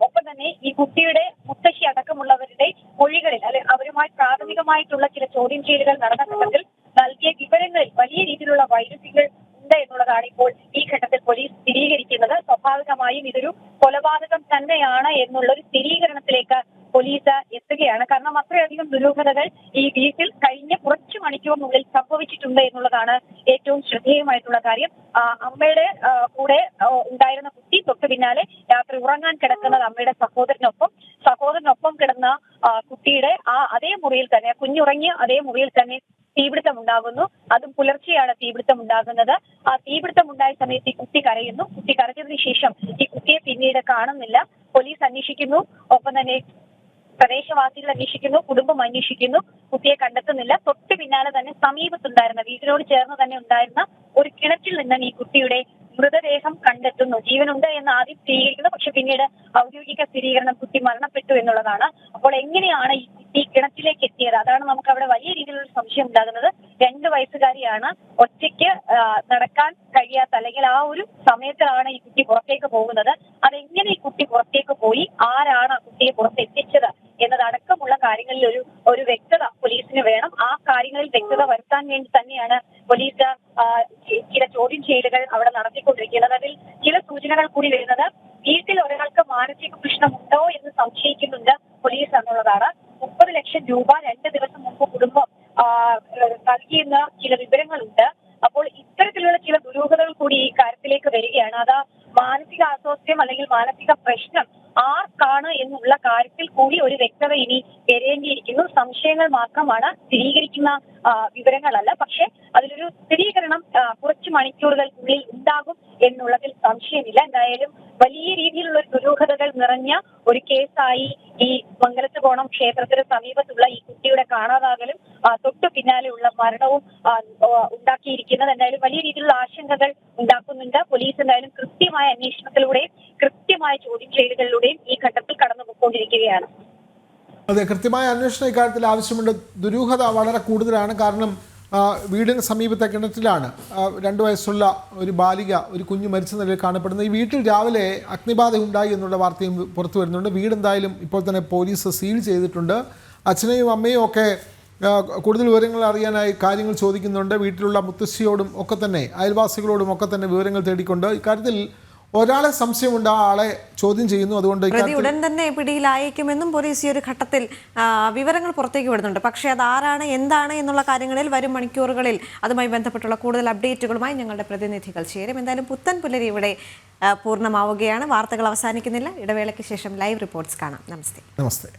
ഒപ്പം തന്നെ ഈ കുട്ടിയുടെ മുത്തശ്ശി അടക്കമുള്ളവരുടെ മൊഴികളിൽ അവരുമായി പ്രാഥമികമായിട്ടുള്ള ചില ചോദ്യം ചെയ്യലുകൾ നടന്ന ഘട്ടത്തിൽ നൽകിയ വിവരങ്ങളിൽ വലിയ രീതിയിലുള്ള വൈരുദ്ധ്യങ്ങൾ ഉണ്ട് എന്നുള്ളതാണ് ഇപ്പോൾ ഈ ഘട്ടത്തിൽ പോലീസ് സ്ഥിരീകരിക്കുന്നത്. സ്വാഭാവികമായും ഇതൊരു കൊലപാതകം തന്നെയാണ് എന്നുള്ളൊരു സ്ഥിരീകരണത്തിലേക്ക് പോലീസ് എത്തുകയാണ്. കാരണം അത്രയധികം ദുരൂഹതകൾ ഈ വീട്ടിൽ കഴിഞ്ഞ കുറച്ചു മണിക്കൂറിനുള്ളിൽ സംഭവിച്ചിട്ടുണ്ട് എന്നുള്ളതാണ് ഏറ്റവും ശ്രദ്ധേയമായിട്ടുള്ള കാര്യം. അമ്മയുടെ കൂടെ ഉണ്ടായിരുന്ന കുട്ടി തൊട്ടു പിന്നാലെ രാത്രി ഉറങ്ങാൻ കിടക്കുന്നത് അമ്മയുടെ സഹോദരനൊപ്പം കിടന്ന കുട്ടിയുടെ അതേ മുറിയിൽ തന്നെ, കുഞ്ഞുറങ്ങിയ അതേ മുറിയിൽ തന്നെ തീപിടുത്തം ഉണ്ടാകുന്നു. അതും പുലർച്ചെയാണ് തീപിടുത്തം ഉണ്ടാകുന്നത്. ആ തീപിടുത്തം ഉണ്ടായ സമയത്ത് ഈ കുട്ടി കരയുന്നു. കുട്ടി കരഞ്ഞതിന് ശേഷം ഈ കുട്ടിയെ പിന്നീട് കാണുന്നില്ല. പോലീസ് അന്വേഷിക്കുന്നു, ഒപ്പം തന്നെ പ്രദേശവാസികൾ അന്വേഷിക്കുന്നു, കുടുംബം അന്വേഷിക്കുന്നു, കുട്ടിയെ കണ്ടെത്തുന്നില്ല. തൊട്ടു പിന്നാലെ തന്നെ സമീപത്തുണ്ടായിരുന്ന, വീട്ടിനോട് ചേർന്ന് തന്നെ ഉണ്ടായിരുന്ന ഒരു കിണറ്റിൽ നിന്നും ഈ കുട്ടിയുടെ മൃതദേഹം കണ്ടെത്തുന്നു. ജീവനുണ്ട് എന്ന് ആദ്യം സ്ഥിരീകരിക്കുന്നു, പക്ഷെ പിന്നീട് ഔദ്യോഗിക സ്ഥിരീകരണം കുട്ടി മരണപ്പെട്ടു എന്നുള്ളതാണ്. അപ്പോൾ എങ്ങനെയാണ് ഈ കുട്ടി കിണറ്റിലേക്ക് എത്തിയത്? അതാണ് നമുക്ക് അവിടെ വലിയ രീതിയിലുള്ള സംശയം ഉണ്ടാകുന്നത്. 2 വയസ്സുകാരിയാണ്, ഒറ്റയ്ക്ക് നടക്കാൻ കഴിയാത്ത, അല്ലെങ്കിൽ ആ ഒരു സമയത്തിലാണ് ഈ കുട്ടി പുറത്തേക്ക് പോകുന്നത്. അതെങ്ങനെ ഈ കുട്ടി പുറത്തേക്ക് പോയി, ആരാണ് ആ കുട്ടിയെ പുറത്തെത്തിച്ചത് എന്നതടക്കമുള്ള കാര്യങ്ങളിൽ ഒരു വ്യക്തത പോലീസിന് വേണം. ആ കാര്യങ്ങളിൽ വ്യക്തത വരുത്താൻ വേണ്ടി തന്നെയാണ് പോലീസ് ചില ചോദ്യം ചെയ്യലുകൾ അവിടെ നടത്തിക്കൊണ്ടിരിക്കുന്നത്. അതിൽ ചില സൂചനകൾ കൂടി വരുന്നത്, വീട്ടിൽ ഒരാൾക്ക് മാനസിക പ്രശ്നമുണ്ടോ എന്ന് സംശയിക്കുന്നുണ്ട് പോലീസ് എന്നുള്ളതാണ്. 30 ലക്ഷം രൂപ 2 ദിവസം മുമ്പ് കുടുംബം നൽകിയെന്ന ചില വിവരങ്ങളുണ്ട്. അപ്പോൾ ഇത്തരത്തിലുള്ള ചില ദുരൂഹതകൾ കൂടി ഈ കാര്യത്തിലേക്ക് വരികയാണ്. അത് മാനസിക അസ്വാസ്ഥ്യം അല്ലെങ്കിൽ മാനസിക പ്രശ്നം ആർക്കാണ് എന്നുള്ള കാര്യത്തിൽ കൂടി ഒരു വ്യക്തത ഇനി വരേണ്ടിയിരിക്കുന്നു. സംശയങ്ങൾ മാത്രമാണ്, സ്ഥിരീകരിക്കുന്ന വിവരങ്ങളല്ല. പക്ഷെ അതിലൊരു സ്ഥിരീകരണം കുറച്ച് മണിക്കൂറുകൾക്കുള്ളിൽ ഉണ്ടാകും എന്നുള്ളതിൽ സംശയമില്ല. എന്തായാലും വലിയ രീതിയിലുള്ള ദുരൂഹതകൾ നിറഞ്ഞ ഒരു കേസായി ഈ മംഗലത്തുകോണം ക്ഷേത്രത്തിന് സമീപത്തുള്ള ഈ കുട്ടിയുടെ കാണാതാകലും തൊട്ടു പിന്നാലെയുള്ള മരണവും ഉണ്ടാക്കിയിരിക്കുന്നത് എന്തായാലും വലിയ രീതിയിലുള്ള ആശങ്കകൾ ഉണ്ടാക്കുന്നുണ്ട്. പോലീസ് എന്തായാലും കൃത്യമായ അന്വേഷണത്തിലൂടെയും കൃത്യമായ ചോദ്യം ചെയ്യലുകളിലൂടെയും ഈ ഘട്ടത്തിൽ കടന്നുപോയിക്കൊണ്ടിരിക്കുകയാണ്. അതെ, കൃത്യമായ അന്വേഷണം ഇക്കാര്യത്തിൽ ആവശ്യമുണ്ട്. ദുരൂഹത വളരെ കൂടുതലാണ്. കാരണം വീടിന് സമീപത്തെ കിണറ്റിലാണ് 2 വയസ്സുള്ള ഒരു ബാലിക, ഒരു കുഞ്ഞു മരിച്ച നിലയിൽ കാണപ്പെടുന്നത്. ഈ വീട്ടിൽ രാവിലെ അഗ്നിബാധ ഉണ്ടായി എന്നുള്ള വാർത്തയും പുറത്തു വരുന്നുണ്ട്. വീടെന്തായാലും ഇപ്പോൾ തന്നെ പോലീസ് സീൽ ചെയ്തിട്ടുണ്ട്. അച്ഛനെയും അമ്മയും ഒക്കെ കൂടുതൽ വിവരങ്ങൾ അറിയാനായി കാര്യങ്ങൾ ചോദിക്കുന്നുണ്ട്. വീട്ടിലുള്ള മുത്തശ്ശിയോടും ഒക്കെ തന്നെ, അയൽവാസികളോടും ഒക്കെ തന്നെ വിവരങ്ങൾ തേടിക്കൊണ്ട് ഇക്കാര്യത്തിൽ ഒരാളെ സംശയമുണ്ട്, ആ ആളെ ചോദ്യം ചെയ്യുന്നു. അതുകൊണ്ട് പ്രതി ഉടൻ തന്നെ പിടിയിലായേക്കുമെന്നും പോലീസ് ഈ ഒരു ഘട്ടത്തിൽ വിവരങ്ങൾ പുറത്തേക്ക് വിടുന്നുണ്ട്. പക്ഷേ അത് ആരാണ്, എന്താണ് എന്നുള്ള കാര്യങ്ങളിൽ വരും മണിക്കൂറുകളിൽ അതുമായി ബന്ധപ്പെട്ടുള്ള കൂടുതൽ അപ്ഡേറ്റുകളുമായി ഞങ്ങളുടെ പ്രതിനിധികൾ ചേരും. എന്തായാലും പുത്തൻ പുലരി ഇവിടെ പൂർണ്ണമാവുകയാണ്. വാർത്തകൾ അവസാനിക്കുന്നില്ല. ഇടവേളയ്ക്ക് ശേഷം ലൈവ് റിപ്പോർട്ട്സ് കാണാം. നമസ്തേ.